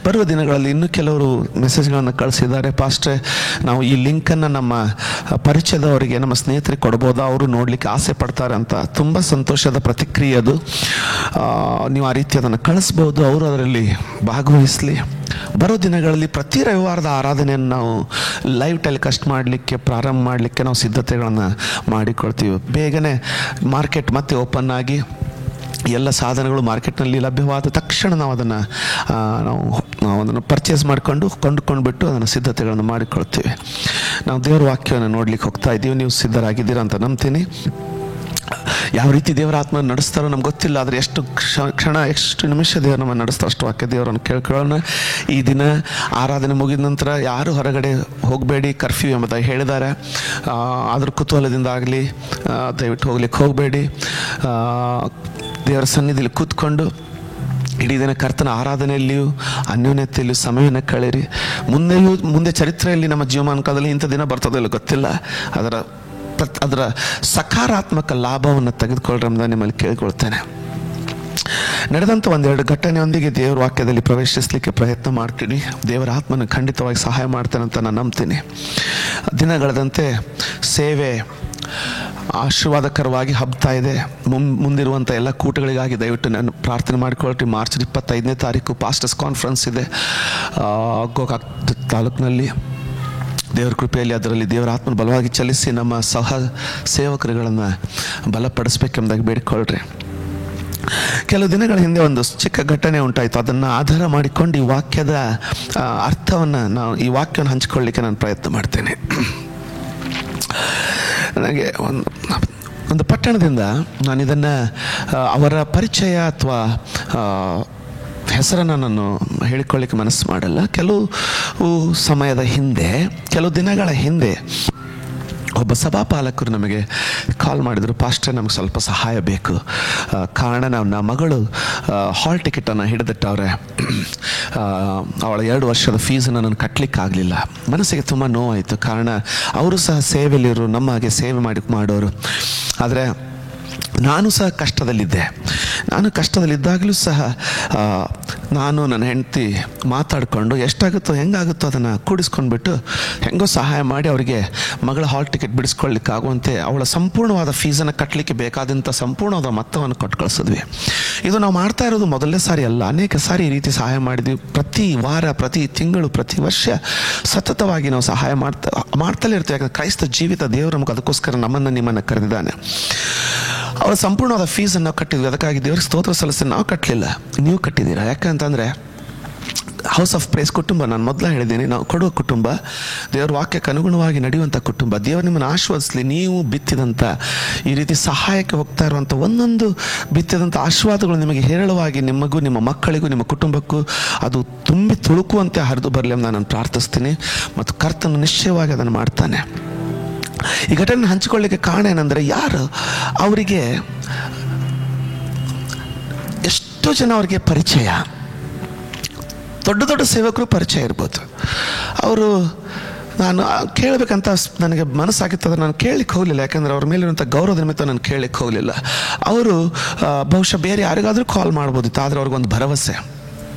ಬರುವ ದಿನಗಳಲ್ಲಿ ಇನ್ನೂ ಕೆಲವರು ಮೆಸೇಜ್ಗಳನ್ನು ಕಳಿಸಿದ್ದಾರೆ, ಪಾಸ್ಟ್ರೆ ನಾವು ಈ ಲಿಂಕನ್ನು ನಮ್ಮ ಪರಿಚಯದವರಿಗೆ, ನಮ್ಮ ಸ್ನೇಹಿತರಿಗೆ ಕೊಡ್ಬೋದಾ, ಅವರು ನೋಡಲಿಕ್ಕೆ ಆಸೆ ಪಡ್ತಾರೆ ಅಂತ. ತುಂಬ ಸಂತೋಷದ ಪ್ರತಿಕ್ರಿಯೆ ಅದು. ನೀವು ಆ ರೀತಿ ಅದನ್ನು ಕಳಿಸ್ಬೋದು, ಅವರು ಅದರಲ್ಲಿ ಭಾಗವಹಿಸಲಿ. ಬರೋ ದಿನಗಳಲ್ಲಿ ಪ್ರತಿ ರವಿವಾರದ ಆರಾಧನೆಯನ್ನು ನಾವು ಲೈವ್ ಟೆಲಿಕಾಸ್ಟ್ ಮಾಡಲಿಕ್ಕೆ, ಪ್ರಾರಂಭ ಮಾಡಲಿಕ್ಕೆ ನಾವು ಸಿದ್ಧತೆಗಳನ್ನು ಮಾಡಿಕೊಳ್ತೀವಿ. ಬೇಗನೆ ಮಾರ್ಕೆಟ್ ಮತ್ತೆ ಓಪನ್ ಆಗಿ ಎಲ್ಲ ಸಾಧನಗಳು ಮಾರ್ಕೆಟ್ನಲ್ಲಿ ಲಭ್ಯವಾದ ತಕ್ಷಣ ನಾವು ಅದನ್ನು ಪರ್ಚೇಸ್ ಕೊಂಡುಕೊಂಡ್ಬಿಟ್ಟು ಅದನ್ನು ಸಿದ್ಧತೆಗಳನ್ನು ಮಾಡಿಕೊಳ್ತೀವಿ. ನಾವು ದೇವರ ವಾಕ್ಯವನ್ನು ನೋಡ್ಲಿಕ್ಕೆ ಹೋಗ್ತಾ ಇದ್ದೀವಿ. ನೀವು ಸಿದ್ಧರಾಗಿದ್ದೀರಾ ಅಂತ ನಂಬ್ತೀನಿ. ಯಾವ ರೀತಿ ದೇವರ ಆತ್ಮ ನಡೆಸ್ತಾರೋ ನಮ್ಗೆ ಗೊತ್ತಿಲ್ಲ, ಆದರೆ ಎಷ್ಟು ಕ್ಷಣ, ಎಷ್ಟು ನಿಮಿಷ ದೇವರು ನಮ್ಮನ್ನು ನಡೆಸ್ತಾರೋ ಅಷ್ಟು ವಾಕ್ಯ ದೇವರನ್ನು ಕೇಳ್ಕೊಳ್ಳೋಣ. ಈ ದಿನ ಆರಾಧನೆ ಮುಗಿದ ನಂತರ ಯಾರು ಹೊರಗಡೆ ಹೋಗಬೇಡಿ, ಕರ್ಫ್ಯೂ ಎಂಬುದಾಗಿ ಹೇಳಿದ್ದಾರೆ. ಅದ್ರ ಕುತೂಹಲದಿಂದ ಆಗಲಿ ದಯವಿಟ್ಟು ಹೋಗ್ಲಿಕ್ಕೆ ಹೋಗಬೇಡಿ. ದೇವರ ಸನ್ನಿಧಿಯಲ್ಲಿ ಕೂತ್ಕೊಂಡು ಇಡೀ ದಿನ ಕರ್ತನ ಆರಾಧನೆಯಲ್ಲಿಯೂ ಅನ್ಯೋನ್ಯತೆಯಲ್ಲಿಯೂ ಸಮಯವನ್ನು ಕಳೆಯಿರಿ. ಮುಂದೆ ಚರಿತ್ರೆಯಲ್ಲಿ ನಮ್ಮ ಜೀವಮಾನ ಕಾಲದಲ್ಲಿ ಇಂಥ ದಿನ ಬರ್ತದಲ್ಲ ಗೊತ್ತಿಲ್ಲ, ಅದರ ಸಕಾರಾತ್ಮಕ ಲಾಭವನ್ನು ತೆಗೆದುಕೊಳ್ಳ್ರಿ ಎಂಬುದನ್ನು ನಿಮ್ಮಲ್ಲಿ ಕೇಳಿಕೊಳ್ತೇನೆ. ನಡೆದಂಥ ಒಂದೆರಡು ಘಟನೆಯೊಂದಿಗೆ ದೇವರ ವಾಕ್ಯದಲ್ಲಿ ಪ್ರವೇಶಿಸಲಿಕ್ಕೆ ಪ್ರಯತ್ನ ಮಾಡ್ತೀನಿ. ದೇವರ ಆತ್ಮನ ಖಂಡಿತವಾಗಿ ಸಹಾಯ ಮಾಡ್ತೇನೆ ಅಂತ ನಾನು ನಂಬ್ತೀನಿ. ದಿನಗಳದಂತೆ ಸೇವೆ ಆಶೀರ್ವಾದಕರವಾಗಿ ಹಬ್ತಾ ಇದೆ. ಮುಂದಿರುವಂಥ ಎಲ್ಲ ಕೂಟಗಳಿಗಾಗಿ ದಯವಿಟ್ಟು ನಾನು ಪ್ರಾರ್ಥನೆ ಮಾಡಿಕೊಳ್ರಿ. ಮಾರ್ಚ್ 25ನೇ ತಾರೀಕು ಪಾಸ್ಟರ್ಸ್ ಕಾನ್ಫರೆನ್ಸ್ ಇದೆ ಗೋಕಾಕ್ ತಾಲೂಕಿನಲ್ಲಿ. ದೇವರ ಕೃಪೆಯಲ್ಲಿ ಅದರಲ್ಲಿ ದೇವರ ಆತ್ಮನ ಬಲವಾಗಿ ಚಲಿಸಿ ನಮ್ಮ ಸಹ ಸೇವಕರುಗಳನ್ನು ಬಲಪಡಿಸ್ಬೇಕೆಂಬುದಾಗಿ ಬೇಡಿಕೊಳ್ಳ್ರಿ. ಕೆಲವು ದಿನಗಳ ಹಿಂದೆ ಒಂದು ಚಿಕ್ಕ ಘಟನೆ ಉಂಟಾಯಿತು. ಅದನ್ನು ಆಧಾರ ಮಾಡಿಕೊಂಡು ಈ ವಾಕ್ಯದ ಅರ್ಥವನ್ನು ಈ ವಾಕ್ಯವನ್ನು ಹಂಚಿಕೊಳ್ಳಲಿಕ್ಕೆ ನಾನು ಪ್ರಯತ್ನ ಮಾಡ್ತೇನೆ. ನನಗೆ ಒಂದು ಪಟ್ಟಣದಿಂದ ನಾನು ಇದನ್ನು ಅವರ ಪರಿಚಯ ಅಥವಾ ಹೆಸರನ್ನು ನಾನು ಹೇಳಿಕೊಳ್ಳಿಕ್ಕೆ ಮನಸ್ಸು ಮಾಡಲ್ಲ. ಕೆಲವು ಸಮಯದ ಹಿಂದೆ, ಕೆಲವು ದಿನಗಳ ಹಿಂದೆ ಒಬ್ಬ ಸಭಾಪಾಲಕರು ನಮಗೆ ಕಾಲ್ ಮಾಡಿದರು, ಪಾಸ್ಟರ್ ನಮಗೆ ಸ್ವಲ್ಪ ಸಹಾಯ ಬೇಕು. ಕಾರಣ ನನ್ನ ಮಗಳು ಹಾಲ್ ಟಿಕೆಟನ್ನು ಹಿಡಿದಿಟ್ಟವ್ರೆ. ಅವಳ 2 ವರ್ಷದ ಫೀಸನ್ನು ನಾನು ಕಟ್ಟಲಿಕ್ಕಾಗಲಿಲ್ಲ. ಮನಸ್ಸಿಗೆ ತುಂಬ ನೋವಾಯಿತು. ಕಾರಣ ಅವರು ಸಹ ಸೇವೆಯಲ್ಲಿರು, ನಮ್ಮ ಹಾಗೆ ಸೇವೆ ಮಾಡೋರು. ಆದರೆ ನಾನು ಸಹ ಕಷ್ಟದಲ್ಲಿದ್ದೆ. ನಾನು ಕಷ್ಟದಲ್ಲಿದ್ದಾಗಲೂ ಸಹ ನಾನು ನನ್ನ ಹೆಂಡತಿ ಮಾತಾಡಿಕೊಂಡು ಎಷ್ಟಾಗುತ್ತೋ ಹೆಂಗಾಗುತ್ತೋ ಅದನ್ನು ಕೂಡಿಸ್ಕೊಂಡ್ಬಿಟ್ಟು ಹೆಂಗೋ ಸಹಾಯ ಮಾಡಿ ಅವರಿಗೆ ಮಗಳ ಹಾಲ್ ಟಿಕೆಟ್ ಬಿಡಿಸ್ಕೊಳ್ಳಿಕ್ಕಾಗುವಂತೆ ಅವಳ ಸಂಪೂರ್ಣವಾದ ಫೀಸನ್ನು ಕಟ್ಟಲಿಕ್ಕೆ ಬೇಕಾದಂಥ ಸಂಪೂರ್ಣವಾದ ಮೊತ್ತವನ್ನು ಕೊಟ್ಟು ಕಳಿಸಿದ್ವಿ. ಇದು ನಾವು ಮಾಡ್ತಾ ಇರೋದು ಮೊದಲನೇ ಸಾರಿ ಅಲ್ಲ, ಅನೇಕ ಸಾರಿ ಈ ರೀತಿ ಸಹಾಯ ಮಾಡಿದ್ವಿ. ಪ್ರತಿ ವಾರ, ಪ್ರತಿ ತಿಂಗಳು, ಪ್ರತಿ ವರ್ಷ ಸತತವಾಗಿ ನಾವು ಸಹಾಯ ಮಾಡ್ತಲೇ ಇರ್ತೀವಿ. ಯಾಕಂದರೆ ಕ್ರೈಸ್ತ ಜೀವಿತ ದೇವರು ನಮಗೆ ಅದಕ್ಕೋಸ್ಕರ ನಿಮ್ಮನ್ನು ಕರೆದಿದ್ದಾನೆ. ಅವರ ಸಂಪೂರ್ಣವಾದ ಫೀಸನ್ನು ನಾವು ಕಟ್ಟಿದ್ವಿ. ಅದಕ್ಕಾಗಿ ದೇವರಿಗೆ ಸ್ತೋತ್ರ ಸಲ್ಲಿಸಿ. ನಾವು ಕಟ್ಟಲಿಲ್ಲ, ನೀವು ಕಟ್ಟಿದ್ದೀರಾ. ಯಾಕಂತಂದರೆ ಹೌಸ್ ಆಫ್ ಪ್ರೈಸ್ ಕುಟುಂಬ, ನಾನು ಮೊದಲೇ ಹೇಳಿದ್ದೀನಿ, ನಾವು ಕೊಡುವ ಕುಟುಂಬ, ದೇವರ ವಾಕ್ಯಕ್ಕೆ ಅನುಗುಣವಾಗಿ ನಡೆಯುವಂಥ ಕುಟುಂಬ. ದೇವರು ನಿಮ್ಮನ್ನು ಆಶೀರ್ವದಿಸಲಿ. ನೀವು ಬಿತ್ತಿದಂಥ ಈ ರೀತಿ ಸಹಾಯಕ್ಕೆ ಹೋಗ್ತಾ ಇರುವಂಥ ಒಂದೊಂದು ಬಿತ್ತಿದಂಥ ಆಶೀರ್ವಾದಗಳು ನಿಮಗೆ ಹೇರಳವಾಗಿ ನಿಮಗೂ, ನಿಮ್ಮ ಮಕ್ಕಳಿಗೂ, ನಿಮ್ಮ ಕುಟುಂಬಕ್ಕೂ ಅದು ತುಂಬಿ ತುಳುಕುವಂತೆ ಹರಿದು ಬರಲಿ ಎಂದು ನಾನು ಪ್ರಾರ್ಥಿಸ್ತೀನಿ. ಮತ್ತು ಕರ್ತನು ನಿಶ್ಚಯವಾಗಿ ಅದನ್ನು ಮಾಡ್ತಾನೆ. ಈ ಘಟನೆ ಹಂಚಿಕೊಳ್ಳಿಕ್ಕೆ ಕಾರಣ ಏನಂದರೆ, ಯಾರು ಅವರಿಗೆ ಎಷ್ಟೋ ಜನ ಅವರಿಗೆ ಪರಿಚಯ, ದೊಡ್ಡ ದೊಡ್ಡ ಸೇವಕರು ಪರಿಚಯ ಇರ್ಬೋದು. ಅವರು ನಾನು ಕೇಳಬೇಕಂತ ನನಗೆ ಮನಸ್ಸಾಗಿತ್ತು, ನಾನು ಕೇಳಲಿಕ್ಕೆ ಹೋಗಲಿಲ್ಲ. ಯಾಕಂದರೆ ಅವ್ರ ಮೇಲಿರುವಂಥ ಗೌರವದ ನಿಮಿತ್ತ ನಾನು ಕೇಳಲಿಕ್ಕೆ ಹೋಗಲಿಲ್ಲ. ಅವರು ಬಹುಶಃ ಬೇರೆ ಯಾರಿಗಾದರೂ ಕಾಲ್ ಮಾಡ್ಬೋದಿತ್ತು. ಆದರೆ ಅವ್ರಿಗೊಂದು ಭರವಸೆ,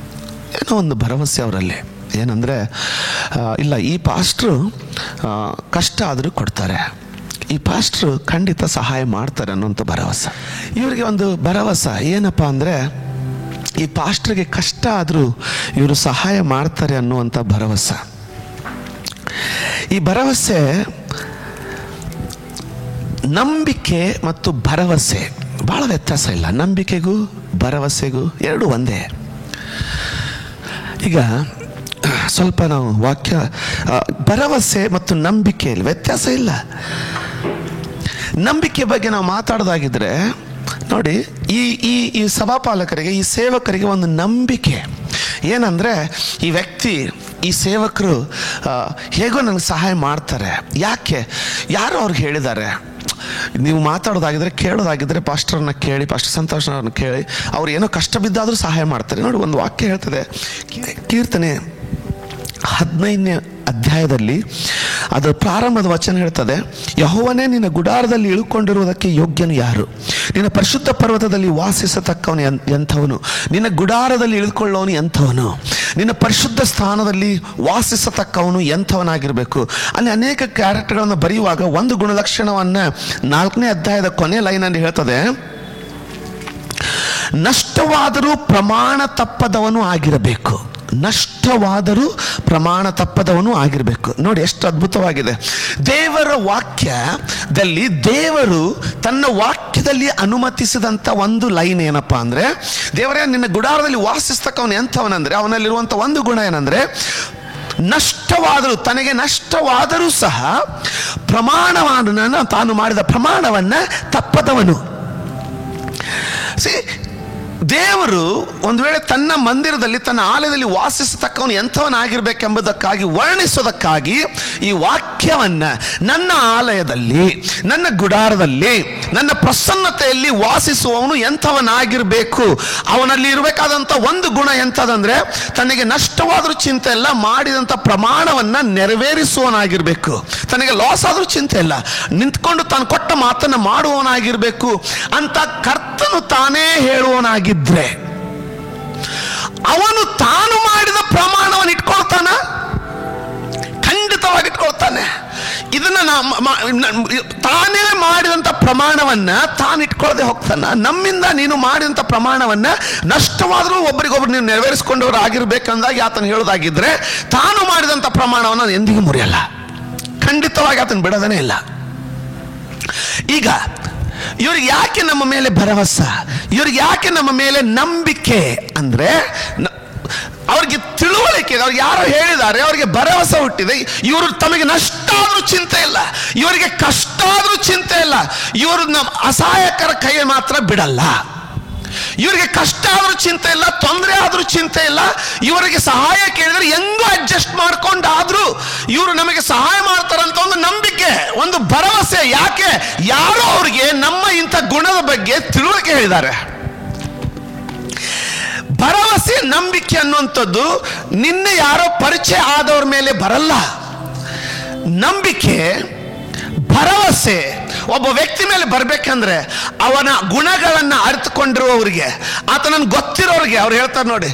ಏನೋ ಒಂದು ಭರವಸೆ ಅವರಲ್ಲಿ. ಏನಂದರೆ, ಇಲ್ಲ, ಈ ಪಾಸ್ಟ್ರು ಕಷ್ಟ ಆದರೂ ಕೊಡ್ತಾರೆ, ಈ ಪಾಸ್ಟ್ರು ಖಂಡಿತ ಸಹಾಯ ಮಾಡ್ತಾರೆ ಅನ್ನೋಂಥ ಭರವಸೆ. ಇವರಿಗೆ ಒಂದು ಭರವಸೆ ಏನಪ್ಪ ಅಂದರೆ, ಈ ಪಾಸ್ಟ್ರಿಗೆ ಕಷ್ಟ ಆದರೂ ಇವರು ಸಹಾಯ ಮಾಡ್ತಾರೆ ಅನ್ನುವಂಥ ಭರವಸೆ. ಈ ಭರವಸೆ, ನಂಬಿಕೆ ಮತ್ತು ಭರವಸೆ ಬಹಳ ವ್ಯತ್ಯಾಸ ಇಲ್ಲ. ನಂಬಿಕೆಗೂ ಭರವಸೆಗೂ ಎರಡು ಒಂದೇ. ಈಗ ಸ್ವಲ್ಪ ನಾವು ವಾಕ್ಯ, ಭರವಸೆ ಮತ್ತು ನಂಬಿಕೆಯಲ್ಲಿ ವ್ಯತ್ಯಾಸ ಇಲ್ಲ. ನಂಬಿಕೆ ಬಗ್ಗೆ ನಾವು ಮಾತಾಡೋದಾಗಿದ್ರೆ ನೋಡಿ, ಈ ಸಭಾಪಾಲಕರಿಗೆ, ಈ ಸೇವಕರಿಗೆ ಒಂದು ನಂಬಿಕೆ ಏನಂದರೆ, ಈ ವ್ಯಕ್ತಿ, ಈ ಸೇವಕರು ಹೇಗೋ ನನಗೆ ಸಹಾಯ ಮಾಡ್ತಾರೆ. ಯಾಕೆ? ಯಾರು ಅವ್ರಿಗೆ ಹೇಳಿದ್ದಾರೆ. ನೀವು ಮಾತಾಡೋದಾಗಿದ್ರೆ, ಕೇಳೋದಾಗಿದ್ರೆ ಪಾಸ್ಟರ್ನ ಕೇಳಿ, ಪಾಸ್ಟರ್ ಸಂತೋಷನವ್ರನ್ನ ಕೇಳಿ, ಅವ್ರು ಏನೋ ಕಷ್ಟ ಬಿದ್ದಾದರೂ ಸಹಾಯ ಮಾಡ್ತಾರೆ. ನೋಡಿ, ಒಂದು ವಾಕ್ಯ ಹೇಳ್ತದೆ, ಕೀರ್ತನೆ 15ನೇ ಅಧ್ಯಾಯದಲ್ಲಿ ಅದರ ಪ್ರಾರಂಭದ ವಚನ ಹೇಳ್ತದೆ, ಯೆಹೋವನೇ ನಿನ್ನ ಗುಡಾರದಲ್ಲಿ ಇಳುಕೊಂಡಿರುವುದಕ್ಕೆ ಯೋಗ್ಯನು ಯಾರು? ನಿನ್ನ ಪರಿಶುದ್ಧ ಪರ್ವತದಲ್ಲಿ ವಾಸಿಸತಕ್ಕವನು ಎಂಥವನು? ನಿನ್ನ ಗುಡಾರದಲ್ಲಿ ಇಳಿದುಕೊಳ್ಳೋನು ಎಂಥವನು? ನಿನ್ನ ಪರಿಶುದ್ಧ ಸ್ಥಾನದಲ್ಲಿ ವಾಸಿಸತಕ್ಕವನು ಎಂಥವನಾಗಿರಬೇಕು? ಅಲ್ಲಿ ಅನೇಕ ಕ್ಯಾರೆಕ್ಟರ್ಗಳನ್ನು ಬರೆಯುವಾಗ ಒಂದು ಗುಣಲಕ್ಷಣವನ್ನು 4ನೇ ಅಧ್ಯಾಯದ ಕೊನೆ ಲೈನಲ್ಲಿ ಹೇಳ್ತದೆ, ನಷ್ಟವಾದರೂ ಪ್ರಮಾಣ ತಪ್ಪದವನು ಆಗಿರಬೇಕು. ನಷ್ಟವಾದರೂ ಪ್ರಮಾಣ ತಪ್ಪದವನು ಆಗಿರಬೇಕು. ನೋಡಿ ಎಷ್ಟು ಅದ್ಭುತವಾಗಿದೆ. ದೇವರ ವಾಕ್ಯದಲ್ಲಿ ದೇವರು ತನ್ನ ವಾಕ್ಯದಲ್ಲಿ ಅನುಮತಿಸಿದಂಥ ಒಂದು ಲೈನ್ ಏನಪ್ಪ ಅಂದರೆ, ದೇವರೇ ನಿನ್ನ ಗುಡಾರದಲ್ಲಿ ವಾಸಿಸ್ತಕ್ಕವನು ಎಂಥವನಂದರೆ, ಅವನಲ್ಲಿರುವಂಥ ಒಂದು ಗುಣ ಏನಂದರೆ, ನಷ್ಟವಾದರೂ, ತನಗೆ ನಷ್ಟವಾದರೂ ಸಹ ಪ್ರಮಾಣವನ್ನು, ತಾನು ಮಾಡಿದ ಪ್ರಮಾಣವನ್ನು ತಪ್ಪದವನು. ದೇವರು ಒಂದು ವೇಳೆ ತನ್ನ ಮಂದಿರದಲ್ಲಿ, ತನ್ನ ಆಲಯದಲ್ಲಿ ವಾಸಿಸತಕ್ಕವನು ಎಂಥವನಾಗಿರ್ಬೇಕೆಂಬುದಕ್ಕಾಗಿ ವರ್ಣಿಸೋದಕ್ಕಾಗಿ ಈ ವಾಕ್ಯವನ್ನು ನನ್ನ ಆಲಯದಲ್ಲಿ, ನನ್ನ ಗುಡಾರದಲ್ಲಿ, ನನ್ನ ಪ್ರಸನ್ನತೆಯಲ್ಲಿ ವಾಸಿಸುವವನು ಎಂಥವನಾಗಿರಬೇಕು, ಅವನಲ್ಲಿ ಇರಬೇಕಾದಂಥ ಒಂದು ಗುಣ ಎಂಥದಂದ್ರೆ, ತನಗೆ ನಷ್ಟವಾದರೂ ಚಿಂತೆ ಇಲ್ಲ, ಮಾಡಿದಂಥ ಪ್ರಮಾಣವನ್ನು ನೆರವೇರಿಸುವವನಾಗಿರಬೇಕು. ತನಗೆ ಲಾಸ್ ಆದರೂ ಚಿಂತೆ ಇಲ್ಲ, ನಿಂತ್ಕೊಂಡು ತಾನು ಕೊಟ್ಟ ಮಾತನ್ನು ಮಾಡುವವನಾಗಿರಬೇಕು ಅಂತ ಕರ್ತನು ತಾನೇ ಹೇಳುವವನಾಗಿದ್ದರೆ, ಅವನು ತಾನು ಮಾಡಿದ ಪ್ರಮಾಣವನ್ನು ಇಟ್ಕೊಳ್ತಾನ? ಖಂಡಿತವಾಗಿ ಇಟ್ಕೊಳ್ತಾನೆ. ಇದನ್ನ ತಾನೇ ಮಾಡಿದಂಥ ಪ್ರಮಾಣವನ್ನ ತಾನು ಇಟ್ಕೊಳ್ಳದೆ ಹೋಗ್ತಾನ. ನಮ್ಮಿಂದ ನೀನು ಮಾಡಿದಂಥ ಪ್ರಮಾಣವನ್ನ ನಷ್ಟವಾದರೂ ಒಬ್ಬರಿಗೊಬ್ರು ನೀವು ನೆರವೇರಿಸಿಕೊಂಡವರು ಆಗಿರ್ಬೇಕಂದಾಗಿ ಆತನು ಹೇಳೋದಾಗಿದ್ರೆ, ತಾನು ಮಾಡಿದಂಥ ಪ್ರಮಾಣವನ್ನು ಎಂದಿಗೂ ಮುರಿಯಲ್ಲ. ಖಂಡಿತವಾಗಿ ಆತನು ಬಿಡೋದನೇ ಇಲ್ಲ. ಈಗ ಇವ್ರಿಗೆ ಯಾಕೆ ನಮ್ಮ ಮೇಲೆ ಭರವಸೆ, ಇವ್ರಿಗೆ ಯಾಕೆ ನಮ್ಮ ಮೇಲೆ ನಂಬಿಕೆ ಅಂದ್ರೆ, ಅವ್ರಿಗೆ ತಿಳುವಳಿಕೆ, ಅವ್ರಿಗೆ ಯಾರೋ ಹೇಳಿದ್ದಾರೆ, ಅವರಿಗೆ ಭರವಸೆ ಹುಟ್ಟಿದೆ. ಇವರು ತಮಗೆ ನಷ್ಟ ಆದ್ರೂ ಚಿಂತೆ ಇಲ್ಲ, ಇವರಿಗೆ ಕಷ್ಟ ಆದ್ರೂ ಚಿಂತೆ ಇಲ್ಲ, ಇವರು ನಮ್ಮ ಅಸಹಾಯಕರ ಕೈ ಮಾತ್ರ ಬಿಡಲ್ಲ. ಇವರಿಗೆ ಕಷ್ಟ ಆದ್ರೂ ಚಿಂತೆ ಇಲ್ಲ, ತೊಂದರೆ ಆದ್ರೂ ಚಿಂತೆ ಇಲ್ಲ. ಇವರಿಗೆ ಸಹಾಯ ಕೇಳಿದ್ರೆ ಹೆಂಗೋ ಅಡ್ಜಸ್ಟ್ ಮಾಡ್ಕೊಂಡಾದ್ರೂ ಇವರು ನಮಗೆ ಸಹಾಯ ಮಾಡ್ತಾರಂತ ಒಂದು ನಂಬಿಕೆ, ಒಂದು ಭರವಸೆ. ಯಾಕೆ? ಯಾರೋ ಅವ್ರಿಗೆ ನಮ್ಮ ಇಂಥ ಗುಣದ ಬಗ್ಗೆ ತಿಳುವಳಿಕೆ ಹೇಳಿದ್ದಾರೆ. ಭರವಸೆ, ನಂಬಿಕೆ ಅನ್ನುವಂಥದ್ದು ನಿನ್ನೆ ಯಾರೋ ಪರಿಚಯ ಆದವ್ರ ಮೇಲೆ ಬರಲ್ಲ. ನಂಬಿಕೆ, ಭರವಸೆ ಒಬ್ಬ ವ್ಯಕ್ತಿ ಮೇಲೆ ಬರ್ಬೇಕಂದ್ರೆ ಅವನ ಗುಣಗಳನ್ನ ಅರಿತುಕೊಂಡಿರುವವರಿಗೆ, ಆತನನ್ನು ಗೊತ್ತಿರೋರಿಗೆ, ಅವ್ರು ಹೇಳ್ತಾರೆ ನೋಡಿ,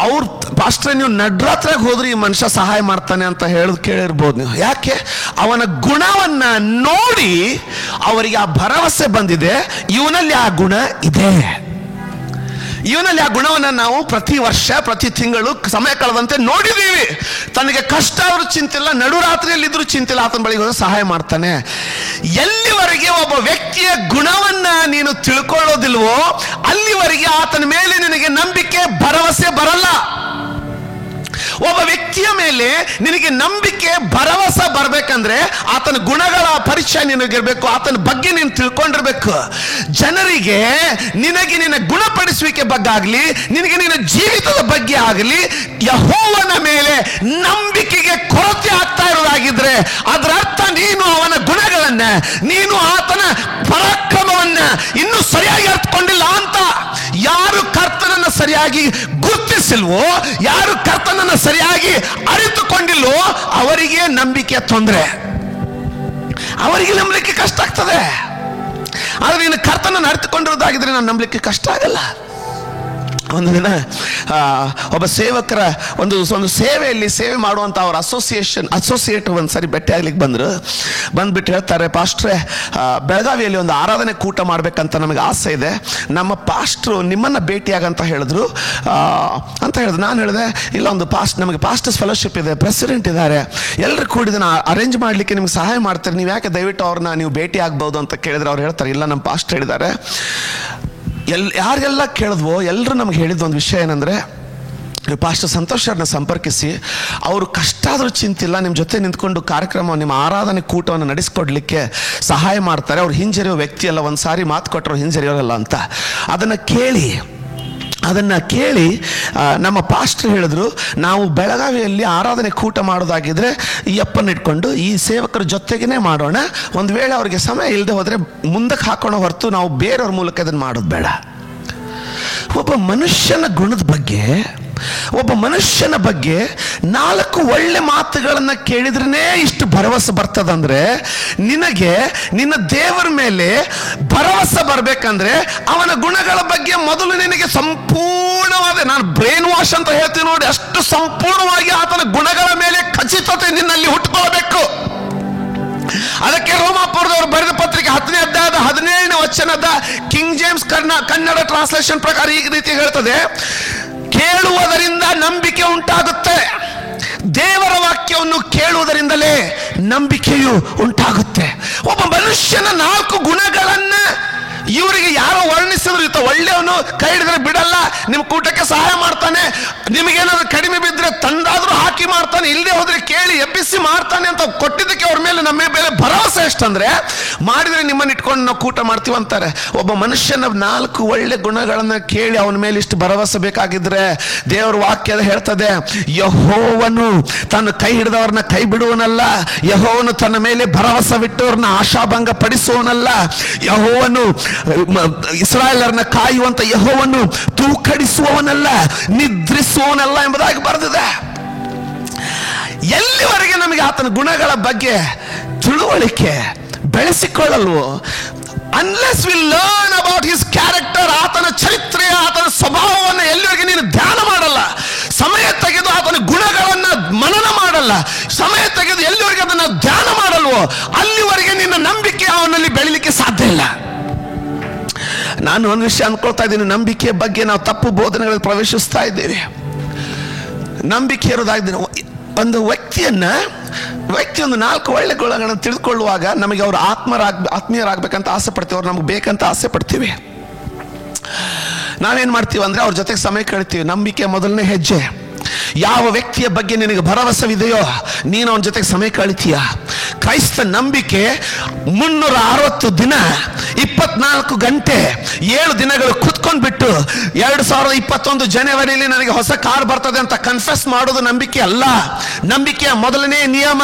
ಅವ್ರು ಪಾಸ್ಟ್ರೆ ನೀವು ನಡ್ರಾತ್ರಾಗ ಹೋದ್ರೆ ಈ ಮನುಷ್ಯ ಸಹಾಯ ಮಾಡ್ತಾನೆ ಅಂತ ಹೇಳೋದು ಕೇಳಿರ್ಬೋದು ನೀವು. ಯಾಕೆ? ಅವನ ಗುಣವನ್ನ ನೋಡಿ ಅವರಿಗೆ ಆ ಭರವಸೆ ಬಂದಿದೆ, ಇವನಲ್ಲಿ ಆ ಗುಣ ಇದೆ. ಇವನಲ್ಲಿ ಆ ಗುಣವನ್ನು ನಾವು ಪ್ರತಿ ವರ್ಷ, ಪ್ರತಿ ತಿಂಗಳು ಸಮಯ ಕಳೆದಂತೆ ನೋಡಿದ್ದೀವಿ. ತನಗೆ ಕಷ್ಟ ಆದ್ರೂ ಚಿಂತಿಲ್ಲ, ನಡುರಾತ್ರಿಯಲ್ಲಿ ಇದ್ರೂ ಚಿಂತಿಲ್ಲ, ಆತನ ಬಳಿಗೆ ಹೋಗಿ ಸಹಾಯ ಮಾಡ್ತಾನೆ. ಎಲ್ಲಿವರೆಗೆ ಒಬ್ಬ ವ್ಯಕ್ತಿಯ ಗುಣವನ್ನ ನೀನು ತಿಳ್ಕೊಳ್ಳೋದಿಲ್ವೋ ಅಲ್ಲಿವರೆಗೆ ಆತನ ಮೇಲೆ ನಿನಗೆ ನಂಬಿಕೆ, ಭರವಸೆ ಬರಲ್ಲ. ಒಬ್ಬ ವ್ಯಕ್ತಿಯ ಮೇಲೆ ನಿನಗೆ ನಂಬಿಕೆ, ಭರವಸೆ ಬರ್ಬೇಕಂದ್ರೆ ಆತನ ಗುಣಗಳ ಪರಿಚಯ ನಿನಗಿರ್ಬೇಕು, ಆತನ ಬಗ್ಗೆ ನೀನು ತಿಳ್ಕೊಂಡಿರ್ಬೇಕು. ಜನರಿಗೆ ನಿನಗೆ ನಿನ್ನ ಗುಣಪಡಿಸುವಿಕೆ ಬಗ್ಗೆ ಆಗಲಿ, ನಿನಗೆ ನಿನ್ನ ಜೀವಿತದ ಬಗ್ಗೆ ಆಗಲಿ, ಯೆಹೋವನ ಮೇಲೆ ನಂಬಿಕೆಗೆ ಕೊರತೆ ಆಗ್ತಾ ಇರೋದಾಗಿದ್ರೆ ಅದರ ಅರ್ಥ ನೀನು ಅವನ ಗುಣಗಳನ್ನ, ನೀನು ಆತನ ಪರಾಕ್ರಮವನ್ನ ಇನ್ನೂ ಸರಿಯಾಗಿ ಅರ್ಥಕೊಂಡಿಲ್ಲ ಅಂತ. ಯಾರು ಕರ್ತನನ್ನು ಸರಿಯಾಗಿ ಗುರುತಿಸಿಲ್ವೋ, ಯಾರು ಕರ್ತನನ್ನು ಸರಿಯಾಗಿ ಅರಿತುಕೊಂಡಿಲ್ವೋ ಅವರಿಗೆ ನಂಬಿಕೆ ತೊಂದರೆ, ಅವರಿಗೆ ನಂಬಲಿಕ್ಕೆ ಕಷ್ಟ ಆಗ್ತದೆ. ಆದ್ರೆ ನೀನು ಕರ್ತನನ್ನು ಅರಿತುಕೊಂಡಿರೋದಾಗಿದ್ರೆ ನಾನು ನಂಬಲಿಕ್ಕೆ ಕಷ್ಟ ಆಗಲ್ಲ. ಒಂದು ದಿನ ಒಬ್ಬ ಸೇವಕರ ಒಂದು ಸೇವೆಯಲ್ಲಿ ಸೇವೆ ಮಾಡುವಂಥ ಅವ್ರ ಅಸೋಸಿಯೇಟ್ ಒಂದು ಸರಿ ಭೇಟಿ ಆಗ್ಲಿಕ್ಕೆ ಬಂದ್ಬಿಟ್ಟು ಹೇಳ್ತಾರೆ, ಪಾಸ್ಟ್ರೆ ಬೆಳಗಾವಿಯಲ್ಲಿ ಒಂದು ಆರಾಧನೆ ಕೂಟ ಮಾಡ್ಬೇಕಂತ ನಮಗೆ ಆಸೆ ಇದೆ, ನಮ್ಮ ಪಾಸ್ಟ್ರು ನಿಮ್ಮನ್ನು ಭೇಟಿಯಾಗಂತ ಹೇಳಿದ್ರು ಅಂತ ಹೇಳಿದ್ರು. ನಾನು ಹೇಳಿದೆ, ಇಲ್ಲ, ಒಂದು ನಮಗೆ ಪಾಸ್ಟರ್ಸ್ ಫೆಲೋಶಿಪ್ ಇದೆ, ಪ್ರೆಸಿಡೆಂಟ್ ಇದ್ದಾರೆ, ಎಲ್ಲರೂ ಕೂಡಿದನ್ನು ಅರೇಂಜ್ ಮಾಡಲಿಕ್ಕೆ ನಿಮ್ಗೆ ಸಹಾಯ ಮಾಡ್ತಾರೆ, ನೀವು ಯಾಕೆ ದಯವಿಟ್ಟು ಅವ್ರನ್ನ ನೀವು ಭೇಟಿ ಆಗ್ಬೋದು ಅಂತ ಕೇಳಿದ್ರೆ ಅವ್ರು ಹೇಳ್ತಾರೆ, ಇಲ್ಲ ನಮ್ಮ ಪಾಸ್ಟರ್ ಹೇಳಿದ್ದಾರೆ. ಯಾರಿಗೆಲ್ಲ ಕೇಳಿದ್ವೋ ಎಲ್ಲರೂ ನಮ್ಗೆ ಹೇಳಿದ ಒಂದು ವಿಷಯ ಏನಂದರೆ, ಪಾಸ್ಟರ್ ಸಂತೋಷ್ ಅವ್ರನ್ನ ಸಂಪರ್ಕಿಸಿ, ಅವರು ಕಷ್ಟ ಆದರೂ ಚಿಂತಿಲ್ಲ, ನಿಮ್ಮ ಜೊತೆ ನಿಂತ್ಕೊಂಡು ಕಾರ್ಯಕ್ರಮ ನಿಮ್ಮ ಆರಾಧನೆ ಕೂಟವನ್ನು ನಡೆಸ್ಕೊಡ್ಲಿಕ್ಕೆ ಸಹಾಯ ಮಾಡ್ತಾರೆ, ಅವ್ರು ಹಿಂಜರಿಯೋ ವ್ಯಕ್ತಿ ಅಲ್ಲ, ಒಂದು ಸಾರಿ ಮಾತು ಕೊಟ್ಟರು ಹಿಂಜರಿಯೋರಲ್ಲ ಅಂತ. ಅದನ್ನು ಕೇಳಿ ನಮ್ಮ ಪಾಸ್ಟರ್ ಹೇಳಿದ್ರು, ನಾವು ಬೆಳಗಾವಿಯಲ್ಲಿ ಆರಾಧನೆ ಕೂಟ ಮಾಡೋದಾಗಿದ್ರೆ ಈ ಅಪ್ಪನ ಇಟ್ಕೊಂಡು ಈ ಸೇವಕರ ಜೊತೆಗೇ ಮಾಡೋಣ, ಒಂದು ವೇಳೆ ಅವ್ರಿಗೆ ಸಮಯ ಇಲ್ಲದೆ ಹೋದರೆ ಮುಂದಕ್ಕೆ ಹಾಕೋಣ ಹೊರತು ನಾವು ಬೇರೆಯವ್ರ ಮೂಲಕ ಇದನ್ನು ಮಾಡೋದು ಬೇಡ. ಒಬ್ಬ ಮನುಷ್ಯನ ಗುಣದ ಬಗ್ಗೆ, ಒಬ್ಬ ಮನುಷ್ಯನ ಬಗ್ಗೆ 4 ಒಳ್ಳೆ ಮಾತುಗಳನ್ನು ಕೇಳಿದ್ರೇ ಇಷ್ಟು ಭರವಸೆ ಬರ್ತದಂದ್ರೆ, ನಿನಗೆ ನಿನ್ನ ದೇವರ ಮೇಲೆ ಭರವಸೆ ಬರಬೇಕಂದ್ರೆ ಅವನ ಗುಣಗಳ ಬಗ್ಗೆ ಮೊದಲು ನಿನಗೆ ಸಂಪೂರ್ಣವಾದ, ನಾನು ಬ್ರೈನ್ ವಾಶ್ ಅಂತ ಹೇಳ್ತೀನಿ ನೋಡಿ, ಅಷ್ಟು ಸಂಪೂರ್ಣವಾಗಿ ಆತನ ಗುಣಗಳ ಮೇಲೆ ಖಚಿತತೆ ನಿನ್ನಲ್ಲಿ ಹುಟ್ಟುಕೊಳ್ಬೇಕು. ಅದಕ್ಕೆ ರೋಮಾಪುರದವರು ಬರೆದ ಪತ್ರಿಕೆ 10ನೇ ಅಧ್ಯಾಯದ 17ನೇ ವಚನದ ಕಿಂಗ್ ಜೇಮ್ಸ್ ಕನ್ನಡ ಟ್ರಾನ್ಸ್ಲೇಷನ್ ಪ್ರಕಾರ ಈ ರೀತಿ ಹೇಳ್ತದೆ, ಕೇಳುವುದರಿಂದ ನಂಬಿಕೆ ಉಂಟಾಗುತ್ತೆ, ದೇವರ ವಾಕ್ಯವನ್ನು ಕೇಳುವುದರಿಂದಲೇ ನಂಬಿಕೆಯು ಉಂಟಾಗುತ್ತೆ. ಒಬ್ಬ ಮನುಷ್ಯನ 4 ಗುಣಗಳನ್ನ ಇವರಿಗೆ ಯಾರೋ ವರ್ಣಿಸಿದ್ರು, ಈತ ಒಳ್ಳೆಯವನು, ಕೈ ಹಿಡಿದ್ರೆ ಬಿಡಲ್ಲ, ನಿಮ್ಮ ಕೂಟಕ್ಕೆ ಸಹಾಯ ಮಾಡ್ತಾನೆ, ನಿಮಗೇನಾದ್ರೂ ಕಡಿಮೆ ಬಿದ್ದರೆ ತಂದಾದ್ರೂ ಹಾಕಿ ಮಾಡ್ತಾನೆ, ಇಲ್ಲದೆ ಹೋದ್ರೆ ಕೇಳಿ ಎಬ್ಬಿಸಿ ಮಾಡ್ತಾನೆ ಅಂತ ಕೊಟ್ಟಿದ್ದಕ್ಕೆ ಅವ್ರ ಮೇಲೆ ನಮ್ಮ ಮೇಲೆ ಭರವಸೆ ಎಷ್ಟಂದ್ರೆ, ಮಾಡಿದ್ರೆ ನಿಮ್ಮನ್ನು ಇಟ್ಕೊಂಡು ನಾವು ಕೂಟ ಮಾಡ್ತೀವಿ ಅಂತಾರೆ. ಒಬ್ಬ ಮನುಷ್ಯನ 4 ಒಳ್ಳೆ ಗುಣಗಳನ್ನ ಕೇಳಿ ಅವನ ಮೇಲೆ ಇಷ್ಟು ಭರವಸೆ ಬೇಕಾಗಿದ್ರೆ, ದೇವರ ವಾಕ್ಯದ ಹೇಳ್ತದೆ, ಯೆಹೋವನು ತನ್ನ ಕೈ ಹಿಡಿದವ್ರನ್ನ ಕೈ ಬಿಡುವನಲ್ಲ, ಯೆಹೋವನು ತನ್ನ ಮೇಲೆ ಭರವಸೆ ಬಿಟ್ಟವ್ರನ್ನ ಆಶಾಭಂಗ ಪಡಿಸುವನಲ್ಲ, ಯೆಹೋವನು ಇಸ್ರಾಯೇಲರನ್ನ ಕಾಯುವಂತ ಯೆಹೋವನು ತೂಕಡಿಸುವವನಲ್ಲ, ನಿದ್ರಿಸುವವನಲ್ಲ ಎಂಬುದಾಗಿ ಬರೆದಿದೆ. ಎಲ್ಲಿವರೆಗೆ ನಮಗೆ ಆತನ ಗುಣಗಳ ಬಗ್ಗೆ ತಿಳುವಳಿಕೆ ಬೆಳೆಸಿಕೊಳ್ಳಲ್ವೋ, unless we learn about his character, ಆತನ ಚರಿತ್ರೆ, ಆತನ ಸ್ವಭಾವವನ್ನು ಎಲ್ಲಿವರೆಗೆ ನೀನು ಧ್ಯಾನ ಮಾಡಲ್ಲ, ಸಮಯ ತೆಗೆದು ಆತನ ಗುಣಗಳನ್ನ ಮನನ ಮಾಡಲ್ಲ, ಸಮಯ ತೆಗೆದು ಎಲ್ಲಿವರೆಗೆ ಅದನ್ನು ಧ್ಯಾನ ಮಾಡಲ್ವೋ ಅಲ್ಲಿವರೆಗೆ ನಿನ್ನ ನಂಬಿಕೆ ಅವನಲ್ಲಿ ಬೆಳಿಲಿಕ್ಕೆ ಸಾಧ್ಯ ಇಲ್ಲ. ನಾನು ಒಂದು ವಿಷಯ ಅನ್ಕೊಳ್ತಾ ಇದ್ದೀನಿ, ನಂಬಿಕೆಯ ಬಗ್ಗೆ ನಾವು ತಪ್ಪು ಬೋಧನೆಗಳಲ್ಲಿ ಪ್ರವೇಶಿಸ್ತಾ ಇದ್ದೇವೆ. ನಂಬಿಕೆ ಇರೋದಾಗಿದ್ದೀನಿ, ಒಂದು ವ್ಯಕ್ತಿ ಒಂದು 4 ಒಳ್ಳೆ ಗುಣಗಳನ್ನು ತಿಳಿದುಕೊಳ್ಳುವಾಗ ನಮಗೆ ಅವರು ಆತ್ಮೀಯರಾಗಬೇಕಂತ ಆಸೆ ಪಡ್ತೀವಿ, ಅವ್ರು ನಮ್ಗೆ ಬೇಕಂತ ಆಸೆ ಪಡ್ತೀವಿ. ನಾವೇನ್ ಮಾಡ್ತೀವಿ ಅಂದ್ರೆ ಅವ್ರ ಜೊತೆಗೆ ಸಮಯ ಕಳಿತೀವಿ. ನಂಬಿಕೆ ಮೊದಲನೇ ಹೆಜ್ಜೆ. ಯಾವ ವ್ಯಕ್ತಿಯ ಬಗ್ಗೆ ನಿನಗೆ ಭರವಸವಿದೆಯೋ ನೀನು ಅವನ ಜೊತೆಗೆ ಸಮಯ ಕಳಿತೀಯ. ಕ್ರೈಸ್ತ ನಂಬಿಕೆ 360 ದಿನ 24 ಗಂಟೆ 7 ದಿನಗಳು ಕುತ್ಕೊಂಡ್ಬಿಟ್ಟು 2021 ಜನವರಿಯಲ್ಲಿ ನನಗೆ ಹೊಸ ಕಾರ್ ಬರ್ತದೆ ಅಂತ ಕನ್ಫೆಸ್ ಮಾಡೋದು ನಂಬಿಕೆ ಅಲ್ಲ. ನಂಬಿಕೆಯ ಮೊದಲನೇ ನಿಯಮ,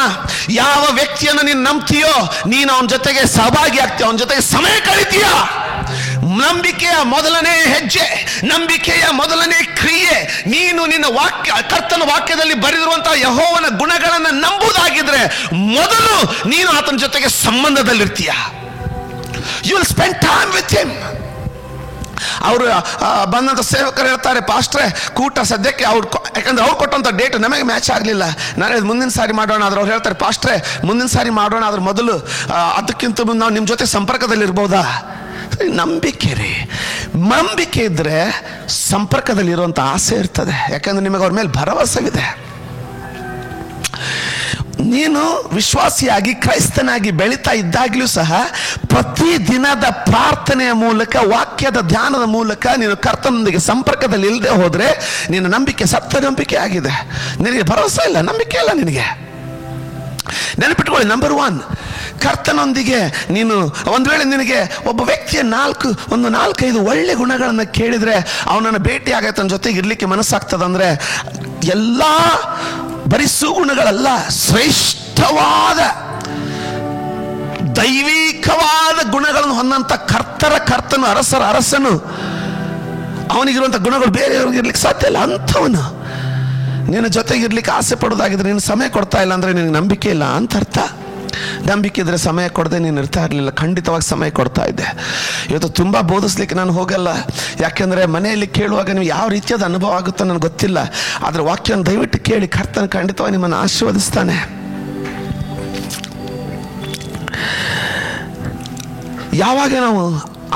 ಯಾವ ವ್ಯಕ್ತಿಯನ್ನು ನೀನು ನಂಬ್ತೀಯೋ ನೀನು ಅವನ ಜೊತೆಗೆ ಸಹಭಾಗಿ ಆಗ್ತೀಯ, ಅವನ ಜೊತೆಗೆ ಸಮಯ ಕಳಿತೀಯ. ನಂಬಿಕೆಯ ಮೊದಲನೇ ಹೆಜ್ಜೆ, ನಂಬಿಕೆಯ ಮೊದಲನೇ ಕ್ರಿಯೆ, ನೀನು ನಿನ್ನ ಕರ್ತನ ವಾಕ್ಯದಲ್ಲಿ ಬರೆದಿರುವಂತಹ ಯೆಹೋವನ ಗುಣಗಳನ್ನು ನಂಬುವುದಾಗಿದ್ರೆ ಮೊದಲು ನೀನು ಆತನ ಜೊತೆಗೆ ಸಂಬಂಧದಲ್ಲಿರ್ತೀಯ. You will spend time with him. ಅವರು ಬಂದಂತ ಸೇವಕರು ಹೇಳ್ತಾರೆ, ಪಾಸ್ಟ್ರೆ ಕೂಟ ಸದ್ಯಕ್ಕೆ ಯಾಕಂದ್ರೆ ಅವ್ರು ಕೊಟ್ಟಂತ ಡೇಟ್ ನಮಗೆ ಮ್ಯಾಚ್ ಆಗಲಿಲ್ಲ, ನಾನು ಮುಂದಿನ ಸಾರಿ ಮಾಡೋಣ ಆದ್ರೆ ಅವ್ರು ಹೇಳ್ತಾರೆ, ಪಾಸ್ಟ್ರೆ ಮುಂದಿನ ಸಾರಿ ಮಾಡೋಣ ಆದ್ರೆ ಮೊದಲು ಅದಕ್ಕಿಂತ ಮುಂದೆ ನಾವು ನಿಮ್ಮ ಜೊತೆ ಸಂಪರ್ಕದಲ್ಲಿ ಇರ್ಬೋದಾ? ನಂಬಿಕೆ ರೀ, ನಂಬಿಕೆ ಇದ್ರೆ ಸಂಪರ್ಕದಲ್ಲಿರುವಂತ ಆಸೆ ಇರ್ತದೆ, ಯಾಕಂದ್ರೆ ನಿಮಗೆ ಅವ್ರ ಮೇಲೆ ಭರವಸೆವಿದೆ. ನೀನು ವಿಶ್ವಾಸಿಯಾಗಿ ಕ್ರೈಸ್ತನಾಗಿ ಬೆಳೀತಾ ಇದ್ದಾಗಲೂ ಸಹ ಪ್ರತಿ ದಿನದ ಪ್ರಾರ್ಥನೆಯ ಮೂಲಕ, ವಾಕ್ಯದ ಧ್ಯಾನದ ಮೂಲಕ ನೀನು ಕರ್ತನೊಂದಿಗೆ ಸಂಪರ್ಕದಲ್ಲಿ ಇಲ್ಲದೆ ಹೋದ್ರೆ ನಿನ್ನ ನಂಬಿಕೆ ಸತ್ತ ನಂಬಿಕೆ ಆಗಿದೆ. ನಿನಗೆ ಭರವಸೆ ಇಲ್ಲ, ನಂಬಿಕೆ ಇಲ್ಲ ನಿನಗೆ. ನೆನಪಿಟ್ಕೊಳ್ಳಿ, ನಂಬರ್ 1, ಕರ್ತನೊಂದಿಗೆ ನೀನು ಒಂದು ವೇಳೆ ನಿನಗೆ ಒಬ್ಬ ವ್ಯಕ್ತಿಯ 4-5 ಒಳ್ಳೆ ಗುಣಗಳನ್ನು ಕೇಳಿದ್ರೆ ಅವನನ್ನು ಭೇಟಿ ಆಗತ್ತೆ, ಅವನ ಜೊತೆಗೆ ಇರ್ಲಿಕ್ಕೆ ಮನಸ್ಸಾಗ್ತದಂದ್ರೆ ಎಲ್ಲ ಬರೀ ಸುಗುಣಗಳಲ್ಲ, ಶ್ರೇಷ್ಠವಾದ ದೈವಿಕವಾದ ಗುಣಗಳನ್ನು ಹೊಂದಂತ ಕರ್ತನು ಅರಸನು, ಅವನಿಗಿರುವಂಥ ಗುಣಗಳು ಬೇರೆಯವ್ರಿಗೆ ಇರ್ಲಿಕ್ಕೆ ಸಾಧ್ಯ ಇಲ್ಲ. ಅಂಥವನು ನಿನ್ನ ಜೊತೆಗೆ ಇರ್ಲಿಕ್ಕೆ ಆಸೆ ಪಡೋದಾಗಿದ್ರೆ ನೀನು ಸಮಯ ಕೊಡ್ತಾ ಇಲ್ಲ ಅಂದ್ರೆ ನಿನಗೆ ನಂಬಿಕೆ ಇಲ್ಲ ಅಂತ ಅರ್ಥ. ನಂಬಿಕೆ ಇದ್ರೆ ಸಮಯ ಕೊಡದೆ ನೀನು ಇರ್ತಾ ಇರಲಿಲ್ಲ. ಖಂಡಿತವಾಗಿ ಸಮಯ ಕೊಡ್ತಾ ಇದ್ದೆ. ಇವತ್ತು ತುಂಬ ಬೋಧಿಸ್ಲಿಕ್ಕೆ ನಾನು ಹೋಗಲ್ಲ, ಯಾಕೆಂದರೆ ಮನೆಯಲ್ಲಿ ಕೇಳುವಾಗ ನೀವು ಯಾವ ರೀತಿಯಾದ ಅನುಭವ ಆಗುತ್ತೋ ನನಗೆ ಗೊತ್ತಿಲ್ಲ. ಆದರೆ ವಾಕ್ಯವನ್ನು ದಯವಿಟ್ಟು ಕೇಳಿ, ಕರ್ತನ ಖಂಡಿತವಾಗಿ ನಿಮ್ಮನ್ನು ಆಶೀರ್ವದಿಸ್ತಾನೆ. ಯಾವಾಗ ನಾವು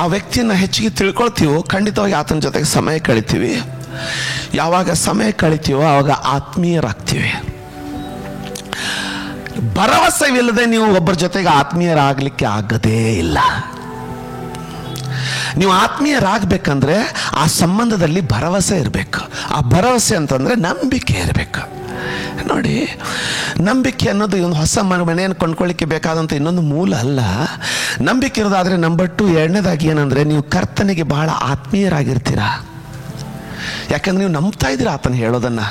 ಆ ವ್ಯಕ್ತಿಯನ್ನು ಹೆಚ್ಚಿಗೆ ತಿಳ್ಕೊಳ್ತೀವೋ ಖಂಡಿತವಾಗಿ ಆತನ ಜೊತೆಗೆ ಸಮಯ ಕಳಿತೀವಿ. ಯಾವಾಗ ಸಮಯ ಕಳಿತೀವೋ ಆವಾಗ ಆತ್ಮೀಯರಾಗ್ತೀವಿ. ಭರವಸೆವಿಲ್ಲದೆ ನೀವು ಒಬ್ಬರ ಜೊತೆಗೆ ಆತ್ಮೀಯರಾಗಲಿಕ್ಕೆ ಆಗದೇ ಇಲ್ಲ. ನೀವು ಆತ್ಮೀಯರಾಗಬೇಕಂದ್ರೆ ಆ ಸಂಬಂಧದಲ್ಲಿ ಭರವಸೆ ಇರಬೇಕು. ಆ ಭರವಸೆ ಅಂತಂದರೆ ನಂಬಿಕೆ ಇರಬೇಕು. ನೋಡಿ, ನಂಬಿಕೆ ಅನ್ನೋದು ಒಂದು ಹೊಸ ಮನೆಯನ್ನು ಕೊಂಡ್ಕೊಳ್ಳಿಕ್ಕೆ ಬೇಕಾದಂಥ ಇನ್ನೊಂದು ಮೂಲ ಅಲ್ಲ. ನಂಬಿಕೆ ಇರೋದಾದರೆ ನಂಬರ್ 2, ಎರಡನೇದಾಗಿ ಏನಂದರೆ ನೀವು ಕರ್ತನಿಗೆ ಬಹಳ ಆತ್ಮೀಯರಾಗಿರ್ತೀರ. ಯಾಕಂದ್ರೆ ನೀವು ನಂಬ್ತಾ ಇದ್ದೀರಾ ಆತನ ಹೇಳೋದನ್ನು.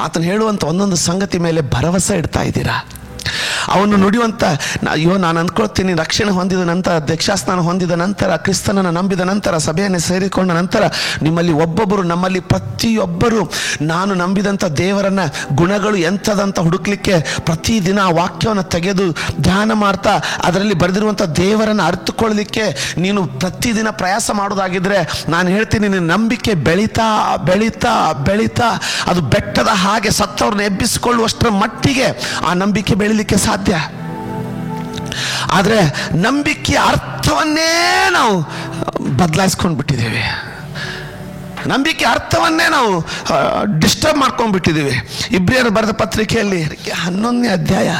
ಆತನ ಹೇಳುವಂಥ ಒಂದೊಂದು ಸಂಗತಿ ಮೇಲೆ ಭರವಸೆ ಇಡ್ತಾ ಇದ್ದೀರಾ. ಅವನು ನುಡಿಯುವಂಥ, ಅಯ್ಯೋ ನಾನು ಅಂದ್ಕೊಳ್ತೀನಿ, ರಕ್ಷಣೆ ಹೊಂದಿದ ನಂತರ, ದೀಕ್ಷಾಸ್ನಾನ ಹೊಂದಿದ ನಂತರ, ಕ್ರಿಸ್ತನನ್ನು ನಂಬಿದ ನಂತರ, ಸಭೆಯನ್ನು ಸೇರಿಕೊಂಡ ನಂತರ ನಿಮ್ಮಲ್ಲಿ ಒಬ್ಬೊಬ್ಬರು, ನಮ್ಮಲ್ಲಿ ಪ್ರತಿಯೊಬ್ಬರು ನಾನು ನಂಬಿದಂಥ ದೇವರನ್ನ ಗುಣಗಳು ಎಂಥದಂತ ಹುಡುಕ್ಲಿಕ್ಕೆ ಪ್ರತಿದಿನ ಆ ವಾಕ್ಯವನ್ನು ತೆಗೆದು ಧ್ಯಾನ ಮಾಡ್ತಾ ಅದರಲ್ಲಿ ಬರೆದಿರುವಂಥ ದೇವರನ್ನು ಅರ್ಥಕೊಳ್ಳಲಿಕ್ಕೆ ನೀನು ಪ್ರತಿದಿನ ಪ್ರಯಾಸ ಮಾಡೋದಾಗಿದ್ರೆ ನಾನು ಹೇಳ್ತೀನಿ, ನಿನ್ನ ನಂಬಿಕೆ ಬೆಳೀತಾ ಬೆಳೀತಾ ಬೆಳೀತಾ ಅದು ಬೆಟ್ಟದ ಹಾಗೆ ಸತ್ತವ್ರನ್ನ ಎಬ್ಬಿಸಿಕೊಳ್ಳುವಷ್ಟರ ಮಟ್ಟಿಗೆ ಆ ನಂಬಿಕೆ ಬೆಳೀಲಿಕ್ಕೆ ಸಾಧ್ಯ. ಆದರೆ ನಂಬಿಕೆಯ ಅರ್ಥವನ್ನೇ ನಾವು ಬದಲಾಯಿಸ್ಕೊಂಡು ಬಿಟ್ಟಿದ್ದೇವೆ. ನಂಬಿಕೆ ಅರ್ಥವನ್ನೇ ನಾವು ಡಿಸ್ಟರ್ಬ್ ಮಾಡ್ಕೊಂಡ್ಬಿಟ್ಟಿದ್ದೀವಿ. ಇಬ್ರಿಯರು ಬರೆದ ಪತ್ರಿಕೆಯಲ್ಲಿ 11ನೇ ಅಧ್ಯಾಯ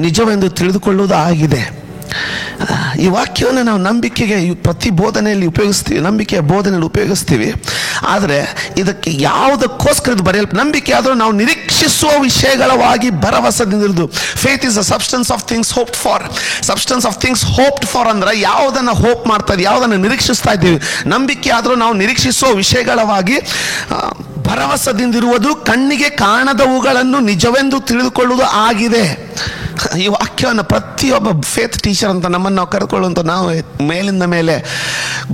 ನಿಜವೆಂದು ತಿಳಿದುಕೊಳ್ಳುವುದು ಆಗಿದೆ. ಈ ವಾಕ್ಯವನ್ನು ನಾವು ನಂಬಿಕೆಗೆ ಪ್ರತಿ ಬೋಧನೆಯಲ್ಲಿ ಉಪಯೋಗಿಸ್ತೀವಿ, ನಂಬಿಕೆಯ ಬೋಧನೆಯಲ್ಲಿ ಉಪಯೋಗಿಸ್ತೀವಿ. ಆದರೆ ಇದಕ್ಕೆ ಯಾವುದಕ್ಕೋಸ್ಕರ ಇದು ಬರೆಯಲ್ಪ, ನಂಬಿಕೆ ಆದರೂ ನಾವು ನಿರೀಕ್ಷಿಸುವ ವಿಷಯಗಳವಾಗಿ ಭರವಸೆದಿಂದಿರುವುದು. Faith is the substance of things hoped for. Substance of things hoped for ಅಂದ್ರೆ ಯಾವುದನ್ನು ಹೋಪ್ ಮಾಡ್ತಾ ಇದ್ದೀವಿ, ಯಾವುದನ್ನು ನಿರೀಕ್ಷಿಸ್ತಾ ಇದ್ದೀವಿ. ನಂಬಿಕೆ ಆದರೂ ನಾವು ನಿರೀಕ್ಷಿಸುವ ವಿಷಯಗಳವಾಗಿ ಭರವಸೆದಿಂದಿರುವುದು, ಕಣ್ಣಿಗೆ ಕಾಣದವುಗಳನ್ನು ನಿಜವೆಂದು ತಿಳಿದುಕೊಳ್ಳುವುದು ಆಗಿದೆ. ಈ ವಾಕ್ಯವನ್ನು ಪ್ರತಿಯೊಬ್ಬ ಫೇತ್ ಟೀಚರ್ ಅಂತ ನಮ್ಮನ್ನು ನಾವು ಕರೆದುಕೊಳ್ಳುವಂಥ ನಾವು ಮೇಲಿಂದ ಮೇಲೆ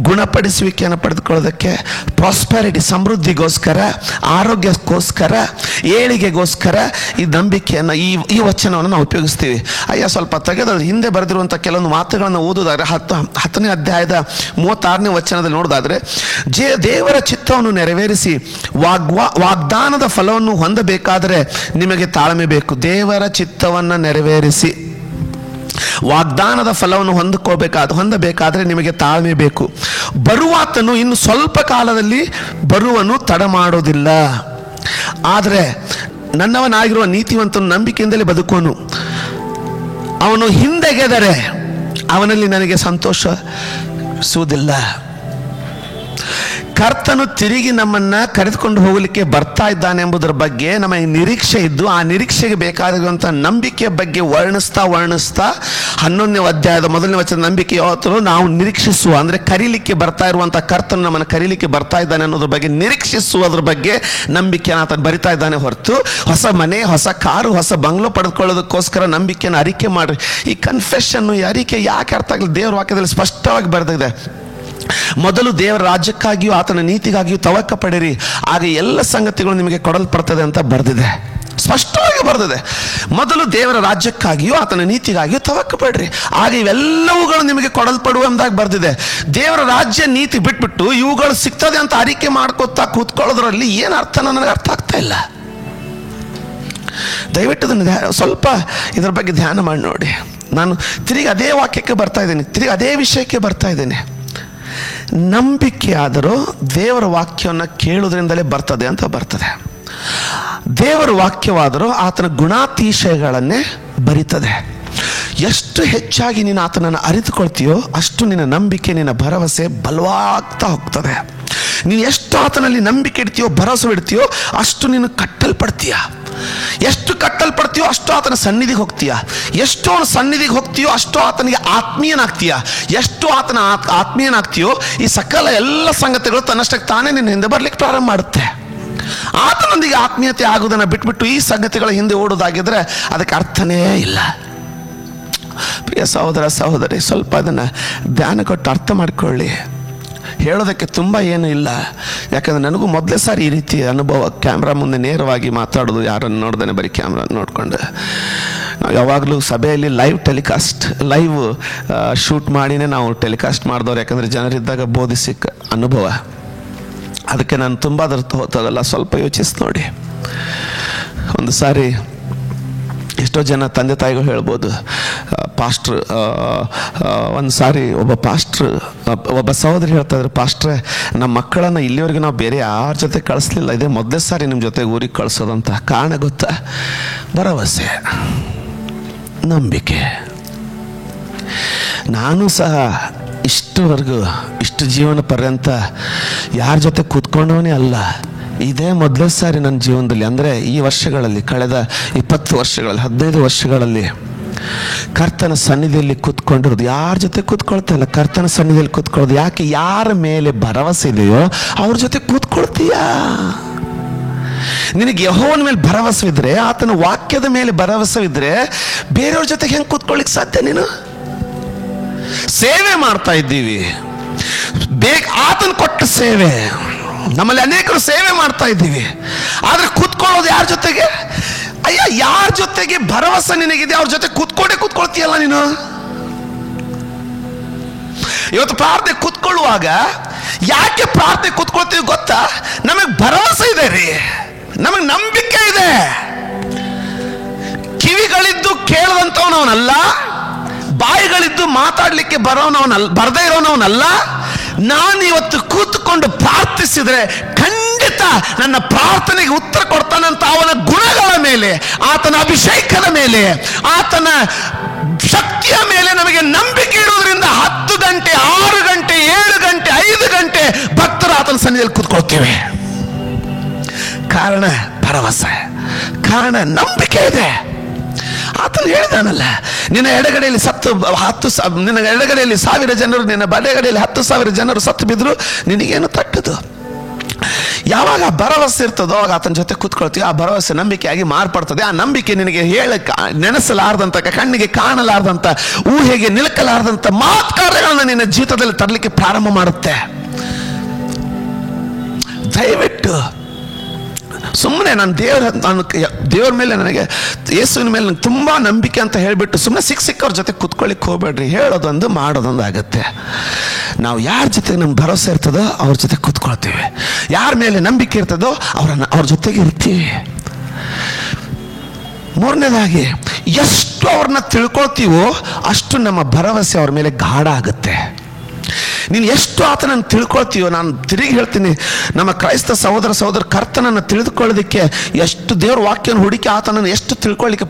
ಗುಣಪಡಿಸುವಿಕೆಯನ್ನು ಪಡೆದುಕೊಳ್ಳೋದಕ್ಕೆ, ಪ್ರಾಸ್ಪೆರಿಟಿ ಸಮೃದ್ಧಿಗೋಸ್ಕರ, ಆರೋಗ್ಯಕ್ಕೋಸ್ಕರ, ಏಳಿಗೆಗೋಸ್ಕರ ಈ ನಂಬಿಕೆಯನ್ನು ಈ ವಚನವನ್ನು ನಾವು ಉಪಯೋಗಿಸ್ತೀವಿ. ಅಯ್ಯ ಸ್ವಲ್ಪ ತೆಗೆದು ಹಿಂದೆ ಬರೆದಿರುವಂಥ ಕೆಲವೊಂದು ಮಾತುಗಳನ್ನು ಓದೋದಾದರೆ 10ನೇ ಅಧ್ಯಾಯದ 36ನೇ ವಚನದಲ್ಲಿ ನೋಡೋದಾದರೆ, ದೇವರ ಚಿತ್ತವನ್ನು ನೆರವೇರಿಸಿ ವಾಗ್ದಾನದ ಫಲವನ್ನು ಹೊಂದಬೇಕಾದರೆ ನಿಮಗೆ ತಾಳ್ಮೆ ಬೇಕು. ದೇವರ ಚಿತ್ತವನ್ನು ನೆರವೇರಿಸಿ ವಾಗ್ದಾನದ ಫಲವನ್ನು ಹೊಂದಬೇಕಾದ್ರೆ ನಿಮಗೆ ತಾಳ್ಮೆ ಬೇಕು. ಬರುವಾತನು ಇನ್ನು ಸ್ವಲ್ಪ ಕಾಲದಲ್ಲಿ ಬರುವನು, ತಡ ಮಾಡೋದಿಲ್ಲ. ಆದರೆ ನನ್ನವನಾಗಿರುವ ನೀತಿವಂತನು ನಂಬಿಕೆಯಿಂದಲೇ ಬದುಕೋನು. ಅವನು ಹಿಂದೆಗೆದರೆ ಅವನಲ್ಲಿ ನನಗೆ ಸಂತೋಷಿಸುವುದಿಲ್ಲ. ಕರ್ತನು ತಿರುಗಿ ನಮ್ಮನ್ನ ಕರೆದುಕೊಂಡು ಹೋಗಲಿಕ್ಕೆ ಬರ್ತಾ ಇದ್ದಾನೆ ಎಂಬುದರ ಬಗ್ಗೆ ನಮಗೆ ನಿರೀಕ್ಷೆ ಇದ್ದು, ಆ ನಿರೀಕ್ಷೆಗೆ ಬೇಕಾಗಿರುವಂಥ ನಂಬಿಕೆಯ ಬಗ್ಗೆ ವರ್ಣಿಸ್ತಾ 11ನೇ ಅಧ್ಯಾಯದ 1ನೇ ವಚನ, ನಂಬಿಕೆ ಯಾವತ್ತೂ ನಾವು ನಿರೀಕ್ಷಿಸುವ, ಅಂದರೆ ಕರೀಲಿಕ್ಕೆ ಬರ್ತಾ ಇರುವಂಥ ಕರ್ತನು ನಮ್ಮನ್ನು ಕರೀಲಿಕ್ಕೆ ಬರ್ತಾ ಇದ್ದಾನೆ ಅನ್ನೋದ್ರ ಬಗ್ಗೆ ನಿರೀಕ್ಷಿಸುವುದ್ರ ಬಗ್ಗೆ ನಂಬಿಕೆಯನ್ನು ಆತ ಬರಿತಾ ಇದ್ದಾನೆ ಹೊರತು ಹೊಸ ಮನೆ, ಹೊಸ ಕಾರು, ಹೊಸ ಬಂಗ್ಲೋ ಪಡೆದುಕೊಳ್ಳೋದಕ್ಕೋಸ್ಕರ ನಂಬಿಕೆಯನ್ನು ಅರಿಕೆ ಮಾಡ್ರಿ. ಈ ಕನ್ಫೆಷನ್ನು, ಈ ಅರಿಕೆ ಯಾಕೆ ಅರ್ಥ ಆಗಲಿ? ದೇವರ ವಾಕ್ಯದಲ್ಲಿ ಸ್ಪಷ್ಟವಾಗಿ ಬರೆದಿದೆ. ಮೊದಲು ದೇವರ ರಾಜ್ಯಕ್ಕಾಗಿಯೂ ಆತನ ನೀತಿಗಾಗಿಯೂ ತವಕ ಪಡಿರಿ, ಆಗ ಎಲ್ಲ ಸಂಗತಿಗಳು ನಿಮಗೆ ಕೊಡಲ್ಪಡ್ತದೆ ಅಂತ ಬರೆದಿದೆ. ಸ್ಪಷ್ಟವಾಗಿ ಬರೆದಿದೆ. ಮೊದಲು ದೇವರ ರಾಜ್ಯಕ್ಕಾಗಿಯೂ ಆತನ ನೀತಿಗಾಗಿಯೂ ತವಕ ಪಡ್ರಿ, ಆಗ ಇವೆಲ್ಲವುಗಳು ನಿಮಗೆ ಕೊಡಲ್ಪಡುವ ಎಂಬುದಾಗಿ ಬರೆದಿದೆ. ದೇವರ ರಾಜ್ಯ ನೀತಿ ಬಿಟ್ಬಿಟ್ಟು ಇವುಗಳು ಸಿಗ್ತದೆ ಅಂತ ಅರಿಕೆ ಮಾಡ್ಕೋತಾ ಕೂತ್ಕೊಳ್ಳೋದ್ರಲ್ಲಿ ಏನು ಅರ್ಥ ನನಗೆ ಅರ್ಥ ಆಗ್ತಾ ಇಲ್ಲ. ದಯವಿಟ್ಟು ಅದನ್ನು ಸ್ವಲ್ಪ ಇದರ ಬಗ್ಗೆ ಧ್ಯಾನ ಮಾಡಿ ನೋಡಿ. ನಾನು ತಿರುಗಿ ಅದೇ ವಾಕ್ಯಕ್ಕೆ ಬರ್ತಾ ಇದ್ದೇನೆ, ತಿರುಗಿ ಅದೇ ವಿಷಯಕ್ಕೆ ಬರ್ತಾ ಇದ್ದೇನೆ. ನಂಬಿಕೆ ಆದರೂ ದೇವರ ವಾಕ್ಯವನ್ನು ಕೇಳುವುದರಿಂದಲೇ ಬರ್ತದೆ ಅಂತ ಬರ್ತದೆ. ದೇವರ ವಾಕ್ಯವಾದರೂ ಆತನ ಗುಣಾತಿಶಯಗಳನ್ನೇ ಬರೀತದೆ. ಎಷ್ಟು ಹೆಚ್ಚಾಗಿ ನೀನು ಆತನನ್ನು ಅರಿತುಕೊಳ್ತೀಯೋ ಅಷ್ಟು ನಿನ್ನ ನಂಬಿಕೆ, ನಿನ್ನ ಭರವಸೆ ಬಲವಾಗ್ತಾ ಹೋಗ್ತದೆ. ನೀನು ಎಷ್ಟು ಆತನಲ್ಲಿ ನಂಬಿಕೆ ಇಡ್ತೀಯೋ, ಭರವಸೆ ಇಡ್ತೀಯೋ ಅಷ್ಟು ನೀನು ಕಟ್ಟಲ್ಪಡ್ತೀಯ. ಎಷ್ಟು ಕಟ್ಟಲ್ಪಡ್ತೀಯೋ ಅಷ್ಟು ಆತನ ಸನ್ನಿಧಿಗೆ ಹೋಗ್ತೀಯ. ಎಷ್ಟು ಅವನ ಸನ್ನಿಧಿಗೆ ಹೋಗ್ತೀಯೋ ಅಷ್ಟು ಆತನಿಗೆ ಆತ್ಮೀಯನಾಗ್ತೀಯ. ಎಷ್ಟು ಆತನ ಆತ್ಮೀಯನಾಗ್ತೀಯೋ ಈ ಸಕಲ ಎಲ್ಲ ಸಂಗತಿಗಳು ತನ್ನಷ್ಟಕ್ಕೆ ತಾನೇ ನಿನ್ನ ಹಿಂದೆ ಬರ್ಲಿಕ್ಕೆ ಪ್ರಾರಂಭ ಮಾಡುತ್ತೆ. ಆತನೊಂದಿಗೆ ಆತ್ಮೀಯತೆ ಆಗುವುದನ್ನು ಬಿಟ್ಬಿಟ್ಟು ಈ ಸಂಗತಿಗಳ ಹಿಂದೆ ಓಡೋದಾಗಿದ್ರೆ ಅದಕ್ಕೆ ಅರ್ಥನೇ ಇಲ್ಲ. ಪ್ರಿಯ ಸಹೋದರ ಸಹೋದರಿ, ಸ್ವಲ್ಪ ಅದನ್ನು ಧ್ಯಾನ ಕೊಟ್ಟು ಅರ್ಥ ಮಾಡಿಕೊಳ್ಳಿ. ಹೇಳೋದಕ್ಕೆ ತುಂಬ ಏನೂ ಇಲ್ಲ, ಯಾಕಂದರೆ ನನಗೂ ಮೊದಲೇ ಸಾರಿ ಈ ರೀತಿ ಅನುಭವ. ಕ್ಯಾಮ್ರಾ ಮುಂದೆ ನೇರವಾಗಿ ಮಾತಾಡೋದು, ಯಾರನ್ನು ನೋಡ್ದೇನೆ ಬರೀ ಕ್ಯಾಮ್ರಾ ನೋಡ್ಕೊಂಡು. ಯಾವಾಗಲೂ ಸಭೆಯಲ್ಲಿ ಲೈವ್ ಶೂಟ್ ಮಾಡಿನೇ ನಾವು ಟೆಲಿಕಾಸ್ಟ್ ಮಾಡಿದವ್ರು, ಯಾಕಂದರೆ ಜನರಿದ್ದಾಗ ಬೋಧಿಸಿ ಅನುಭವ. ಅದಕ್ಕೆ ನಾನು ತುಂಬ ಹೋಗೋಲ್ಲ, ಸ್ವಲ್ಪ ಯೋಚಿಸಿ ನೋಡಿ. ಒಂದು ಸಾರಿ ಎಷ್ಟೋ ಜನ ತಂದೆ ತಾಯಿಗಳು ಹೇಳ್ಬೋದು, ಪಾಸ್ಟ್ರ್ ಒಂದು ಸಾರಿ ಒಬ್ಬ ಸಹೋದರಿ ಹೇಳ್ತಾ ಇದ್ರು, ಪಾಸ್ಟ್ರೆ ನಮ್ಮ ಮಕ್ಕಳನ್ನು ಇಲ್ಲಿವರೆಗೆ ನಾವು ಬೇರೆ ಯಾರ ಜೊತೆ ಕಳಿಸ್ಲಿಲ್ಲ, ಇದೇ ಮೊದಲೇ ಸಾರಿ ನಿಮ್ಮ ಜೊತೆಗೆ ಊರಿಗೆ ಕಳಿಸೋದಂತ. ಕಾರಣ ಗೊತ್ತಾ? ಭರವಸೆ, ನಂಬಿಕೆ. ನಾನು ಸಹ ಇಷ್ಟು ಜೀವನ ಪರ್ಯಂತ ಯಾರ ಜೊತೆ ಕೂತ್ಕೊಂಡವನೇ ಅಲ್ಲ. ಇದೇ ಮೊದಲೇ ಸಾರಿ ನನ್ನ ಜೀವನದಲ್ಲಿ, ಅಂದರೆ ಈ ವರ್ಷಗಳಲ್ಲಿ, ಕಳೆದ 20 ವರ್ಷಗಳಲ್ಲಿ, 15 ವರ್ಷಗಳಲ್ಲಿ ಕರ್ತನ ಸನ್ನಿಧಿಯಲ್ಲಿ ಕೂತ್ಕೊಂಡಿರೋದು. ಯಾರ ಜೊತೆ ಕೂತ್ಕೊಳ್ತಾ ಇಲ್ಲ, ಕರ್ತನ ಸನ್ನಿಧಿಯಲ್ಲಿ ಕೂತ್ಕೊಳ್ಳೋದು. ಯಾಕೆ? ಯಾರ ಮೇಲೆ ಭರವಸೆ ಇದೆಯೋ ಅವ್ರ ಜೊತೆ ಕೂತ್ಕೊಳ್ತೀಯಾ. ನಿನಗೆ ಯೆಹೋವನ ಮೇಲೆ ಭರವಸೆ ಇದ್ರೆ, ಆತನ ವಾಕ್ಯದ ಮೇಲೆ ಭರವಸೆ ಇದ್ರೆ, ಬೇರೆಯವ್ರ ಜೊತೆಗೆ ಹೆಂಗೆ ಕೂತ್ಕೊಳ್ಳಿಕ್ಕೆ ಸಾಧ್ಯ? ನೀನು ಸೇವೆ ಮಾಡ್ತಾ ಇದ್ದೀವಿ, ಆತನ ಕೊಟ್ಟ ಸೇವೆ. ನಮ್ಮಲ್ಲಿ ಅನೇಕರು ಸೇವೆ ಮಾಡ್ತಾ ಇದ್ದೀವಿ, ಆದ್ರೆ ಕೂತ್ಕೊಳ್ಳೋದು ಯಾರ ಜೊತೆಗೆ? ಅಯ್ಯ, ಯಾರ ಜೊತೆಗೆ ಭರವಸೆ ನಿನಗಿದೆ ಅವ್ರ ಜೊತೆ ಕೂತ್ಕೊಳ್ತೀಯಲ್ಲ ನೀನು. ಇವತ್ತು ಪ್ರಾರ್ಥನೆ ಕೂತ್ಕೊಳ್ಳುವಾಗ ಯಾಕೆ ಪ್ರಾರ್ಥನೆ ಕೂತ್ಕೊಳ್ತೀವಿ ಗೊತ್ತಾ? ನಮಗೆ ಭರವಸೆ ಇದೆ ರೀ, ನಮಗೆ ನಂಬಿಕೆ ಇದೆ. ಕಿವಿಗಳಿದ್ದು ಕೇಳದಂತವನವನಲ್ಲ, ಬಾಯಿಗಳಿದ್ದು ಮಾತಾಡ್ಲಿಕ್ಕೆ ಬರದೇ ಇರೋನವನಲ್ಲ. ನಾನು ಇವತ್ತು ಕೂತ್ಕೊಂಡು ಪ್ರಾರ್ಥಿಸಿದ್ರೆ ಖಂಡಿತ ನನ್ನ ಪ್ರಾರ್ಥನೆಗೆ ಉತ್ತರ ಕೊಡ್ತಾನಂತ ಅವನ ಗುಣಗಳ ಮೇಲೆ, ಆತನ ಅಭಿಷೇಕದ ಮೇಲೆ, ಆತನ ಶಕ್ತಿಯ ಮೇಲೆ ನಮಗೆ ನಂಬಿಕೆ ಇರೋದ್ರಿಂದ 10 ಗಂಟೆ, 6 ಗಂಟೆ, 7 ಗಂಟೆ, 5 ಗಂಟೆ ಭಕ್ತರು ಆತನ ಸನ್ನಿಧಿಯಲ್ಲಿ ಕೂತ್ಕೊಳ್ತೇವೆ. ಕಾರಣ ಭರವಸೆ, ಕಾರಣ ನಂಬಿಕೆ ಇದೆ. ಆತನು ಹೇಳಿದಾನಲ್ಲ, ನಿನ್ನ ಎಡಗಡೆಯಲ್ಲಿ ನಿನ್ನ ಎಡಗಡೆಯಲ್ಲಿ 1000 ಜನರು, ನಿನ್ನ ಬಲಗಡೆಯಲ್ಲಿ 10,000 ಜನರು ಸತ್ತು ಬಿದ್ರು ನಿನಗೇನು ತಟ್ಟದು. ಯಾವಾಗ ಭರವಸೆ ಇರ್ತದೋ ಆಗ ಆತನ ಜೊತೆ ಕೂತ್ಕೊಳ್ತೀವಿ. ಆ ಭರವಸೆ ನಂಬಿಕೆಯಾಗಿ ಮಾರ್ಪಡ್ತದೆ. ಆ ನಂಬಿಕೆ ನಿನಗೆ ನೆನೆಸಲಾರ್ದಂತ, ಕಣ್ಣಿಗೆ ಕಾಣಲಾರ್ದಂತ, ಊಹೆಗೆ ನಿಲುಕಲಾರ್ದಂತ ಮಾತುಕತೆಗಳನ್ನ ನಿನ್ನ ಜೀವಿತದಲ್ಲಿ ತರಲಿಕ್ಕೆ ಪ್ರಾರಂಭ ಮಾಡುತ್ತೆ. ದಯವಿಟ್ಟು ಸುಮ್ಮನೆ ನಾನು ದೇವ್ರ ಮೇಲೆ, ನನಗೆ ಯೇಸುವಿನ ಮೇಲೆ ನನಗೆ ತುಂಬ ನಂಬಿಕೆ ಅಂತ ಹೇಳಿಬಿಟ್ಟು ಸುಮ್ಮನೆ ಸಿಕ್ಕವ್ರ ಜೊತೆ ಕೂತ್ಕೊಳ್ಳಿಕ್ಕೆ ಹೋಗ್ಬೇಡ್ರಿ. ಹೇಳೋದೊಂದು ಮಾಡೋದೊಂದು ಆಗುತ್ತೆ. ನಾವು ಯಾರ ಜೊತೆಗೆ ನಮ್ಗೆ ಭರವಸೆ ಇರ್ತದೋ ಅವ್ರ ಜೊತೆ ಕೂತ್ಕೊಳ್ತೀವಿ, ಯಾರ ಮೇಲೆ ನಂಬಿಕೆ ಇರ್ತದೋ ಅವ್ರ ಜೊತೆಗೆ ಇರ್ತೀವಿ. ಮೂರನೇದಾಗಿ, ಎಷ್ಟು ಅವ್ರನ್ನ ತಿಳ್ಕೊಳ್ತೀವೋ ಅಷ್ಟು ನಮ್ಮ ಭರವಸೆ ಅವ್ರ ಮೇಲೆ ಗಾಢ ಆಗುತ್ತೆ. ನೀನು ಎಷ್ಟು ಆತನನ್ನು ತಿಳ್ಕೊಳ್ತೀವೋ, ನಾನು ತಿರುಗಿ ಹೇಳ್ತೀನಿ, ನಮ್ಮ ಕ್ರೈಸ್ತ ಸಹೋದರ ಕರ್ತನನ್ನು ತಿಳಿದುಕೊಳ್ಳೋದಕ್ಕೆ ಎಷ್ಟು ದೇವ್ರ ವಾಕ್ಯನ ಹುಡುಕಿ ಆತನನ್ನು ಎಷ್ಟು ತಿಳ್ಕೊಳ್ಳಿಕ್ಕೆ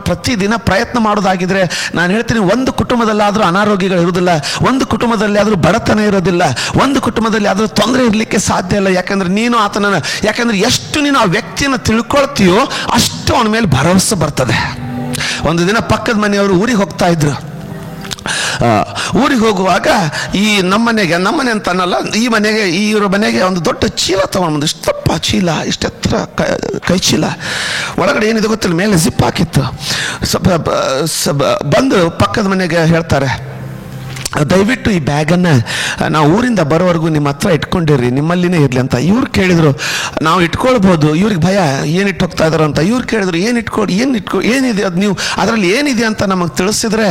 ಪ್ರತಿದಿನ ಪ್ರಯತ್ನ ಮಾಡೋದಾಗಿದ್ರೆ, ನಾನು ಹೇಳ್ತೀನಿ, ಒಂದು ಕುಟುಂಬದಲ್ಲಾದರೂ ಅನಾರೋಗ್ಯಗಳು ಇರೋದಿಲ್ಲ, ಒಂದು ಕುಟುಂಬದಲ್ಲಿ ಆದರೂ ಬಡತನ ಇರೋದಿಲ್ಲ, ಒಂದು ಕುಟುಂಬದಲ್ಲಿ ಆದರೂ ತೊಂದರೆ ಇರಲಿಕ್ಕೆ ಸಾಧ್ಯ ಇಲ್ಲ. ಯಾಕಂದ್ರೆ ಎಷ್ಟು ನೀನು ಆ ವ್ಯಕ್ತಿಯನ್ನು ತಿಳ್ಕೊಳ್ತೀಯೋ ಅಷ್ಟು ಅವನ ಮೇಲೆ ಭರವಸೆ ಬರ್ತದೆ. ಒಂದು ದಿನ ಪಕ್ಕದ ಮನೆಯವರು ಊರಿಗೆ ಹೋಗ್ತಾ ಇದ್ರು. ಊರಿಗೆ ಹೋಗುವಾಗ ಈ ನಮ್ಮನೆ ಅಂತ ಅನ್ನಲ್ಲ, ಇವ್ರ ಮನೆಗೆ ಒಂದು ದೊಡ್ಡ ಚೀಲ ತಗೊಂಡು, ಇಷ್ಟಪ್ಪ ಚೀಲ, ಇಷ್ಟೆತ್ತರ ಕೈ ಚೀಲ, ಒಳಗಡೆ ಏನಿದೆ ಗೊತ್ತಿಲ್ಲ, ಮೇಲೆ ಜಿಪ್ ಹಾಕಿತ್ತು. ಬಂದು ಪಕ್ಕದ ಮನೆಗೆ ಹೇಳ್ತಾರೆ, ದಯವಿಟ್ಟು ಈ ಬ್ಯಾಗನ್ನು ನಾವು ಊರಿಂದ ಬರೋವರೆಗೂ ನಿಮ್ಮ ಹತ್ರ ಇಟ್ಕೊಂಡಿರ್ರಿ, ನಿಮ್ಮಲ್ಲಿನೇ ಇರಲಿ ಅಂತ. ಇವ್ರು ಕೇಳಿದ್ರು, ನಾವು ಇಟ್ಕೊಳ್ಬೋದು, ಇವ್ರಿಗೆ ಭಯ, ಏನಿಟ್ಟು ಹೋಗ್ತಾ ಇದಾರೋ ಅಂತ. ಇವ್ರು ಕೇಳಿದ್ರು, ಏನಿದೆ ಅದು, ನೀವು ಅದರಲ್ಲಿ ಏನಿದೆ ಅಂತ ನಮಗೆ ತಿಳಿಸಿದ್ರೆ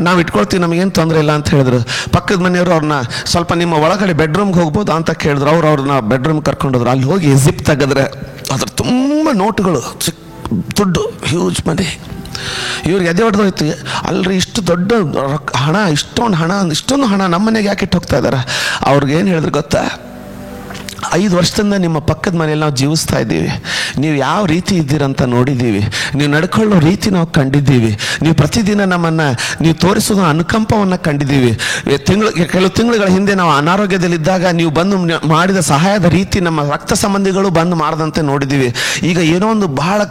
ನಾವು ಇಟ್ಕೊಳ್ತೀವಿ, ನಮಗೇನು ತೊಂದರೆ ಇಲ್ಲ ಅಂತ ಹೇಳಿದ್ರು. ಪಕ್ಕದ ಮನೆಯವರು ಅವ್ರನ್ನ ಸ್ವಲ್ಪ ನಿಮ್ಮ ಒಳಗಡೆ ಬೆಡ್ರೂಮ್ಗೆ ಹೋಗ್ಬೋದು ಅಂತ ಕೇಳಿದ್ರು. ಅವ್ರನ್ನ ಬೆಡ್ರೂಮ್ ಕರ್ಕೊಂಡೋದ್ರು. ಅಲ್ಲಿ ಹೋಗಿ ಜಿಪ್ ತೆಗೆದ್ರೆ ಅದ್ರ ತುಂಬ ನೋಟುಗಳು, ದುಡ್ಡು, ಹ್ಯೂಜ್ ಮನಿ. ಇವ್ರಿಗೆ ಎದೆ ಹೊಡೆದೋಯ್ತು, ಅಲ್ರಿ ಇಷ್ಟು ದೊಡ್ಡ ಹಣ, ಇಷ್ಟೊಂದು ಹಣ ನಮ್ಮನೆಗೆ ಯಾಕೆ ಇಟ್ಟು ಹೋಗ್ತಾ ಇದ್ದಾರೆ. ಅವ್ರಿಗೆ ಏನು ಹೇಳಿದ್ರು ಗೊತ್ತಾ? 5 ವರ್ಷದಿಂದ ನಿಮ್ಮ ಪಕ್ಕದ ಮನೆಯಲ್ಲಿ ನಾವು ಜೀವಿಸ್ತಾ ಇದ್ದೀವಿ, ನೀವು ಯಾವ ರೀತಿ ಇದ್ದೀರಂತ ನೋಡಿದ್ದೀವಿ, ನೀವು ನಡ್ಕೊಳ್ಳೋ ರೀತಿ ನಾವು ಕಂಡಿದ್ದೀವಿ, ನೀವು ಪ್ರತಿದಿನ ನೀವು ತೋರಿಸೋದು ಅನುಕಂಪವನ್ನು ಕಂಡಿದ್ದೀವಿ. ಕೆಲವು ತಿಂಗಳುಗಳ ಹಿಂದೆ ನಾವು ಅನಾರೋಗ್ಯದಲ್ಲಿದ್ದಾಗ ನೀವು ಬಂದು ಮಾಡಿದ ಸಹಾಯದ ರೀತಿ ನಮ್ಮ ರಕ್ತ ಸಂಬಂಧಿಗಳು ಬಂದು ಮಾಡದಂತೆ ನೋಡಿದ್ದೀವಿ. ಈಗ ಏನೋ ಒಂದು ಬಹಳ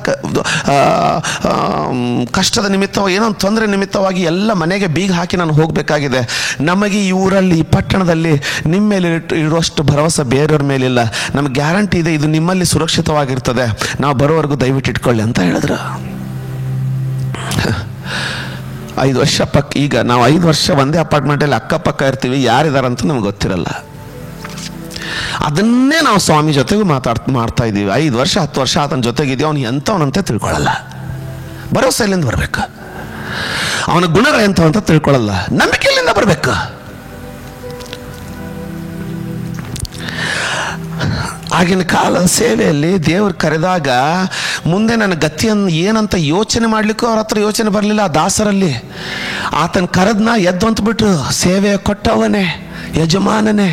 ಕಷ್ಟದ ನಿಮಿತ್ತವಾಗಿ, ಏನೋ ಒಂದು ತೊಂದರೆ ನಿಮಿತ್ತವಾಗಿ ಎಲ್ಲ ಮನೆಗೆ ಬೀಗ ಹಾಕಿ ನಾನು ಹೋಗಬೇಕಾಗಿದೆ. ನಮಗೆ ಈ ಊರಲ್ಲಿ, ಈ ಪಟ್ಟಣದಲ್ಲಿ ನಿಮ್ಮ ಮೇಲೆ ಇರುವಷ್ಟು ಭರವಸೆ ಬೇರೆಯವ್ರ ಮೇಲೆ ಇಲ್ಲ. ನಮ್ಗೆ ಗ್ಯಾರಂಟಿ ಇದೆ, ಇದು ನಿಮ್ಮಲ್ಲಿ ಸುರಕ್ಷಿತವಾಗಿರ್ತದೆ, ನಾವು ಬರೋವರೆಗೂ ದಯವಿಟ್ಟು ಇಟ್ಕೊಳ್ಳಿ ಅಂತ ಹೇಳಿದ್ರು. 5 ವರ್ಷ ಈಗ ನಾವು 5 ವರ್ಷ ಒಂದೇ ಅಪಾರ್ಟ್ಮೆಂಟಲ್ಲಿ ಅಕ್ಕಪಕ್ಕ ಇರ್ತೀವಿ, ಯಾರಿದಾರಂತ ನಮ್ಗೆ ಗೊತ್ತಿರಲ್ಲ. ಅದನ್ನೇ ನಾವು ಸ್ವಾಮಿ ಜೊತೆಗೂ ಮಾಡ್ತಾ ಇದ್ದೀವಿ. 5 ವರ್ಷ 10 ವರ್ಷ ಆತನ ಜೊತೆಗಿದ್ದೀವಿ, ಅವ್ನು ಎಂಥವನಂತೆ ತಿಳ್ಕೊಳ್ಳಲ್ಲ. ಭರವಸೆ ಎಲ್ಲಿಂದ ಬರಬೇಕು? ಅವನ ಗುಣಗಳು ಎಂಥವು ಅಂತ ತಿಳ್ಕೊಳ್ಳಲ್ಲ, ನಂಬಿಕೆಯಲ್ಲಿಂದ ಬರಬೇಕು. ಆಗಿನ ಕಾಲದ ಸೇವೆಯಲ್ಲಿ ದೇವರು ಕರೆದಾಗ ಮುಂದೆ ನನ್ನ ಗತಿಯನ್ನು ಏನಂತ ಯೋಚನೆ ಮಾಡಲಿಕ್ಕೂ ಅವ್ರ ಹತ್ರ ಯೋಚನೆ ಬರಲಿಲ್ಲ. ಆ ದಾಸರಲ್ಲಿ ಆತನ ಕರೆದ್ನ ಎದ್ದು ಹೊಂಟ್ಬಿಟ್ರು, ಸೇವೆ ಕೊಟ್ಟವನೇ, ಯಜಮಾನನೇ,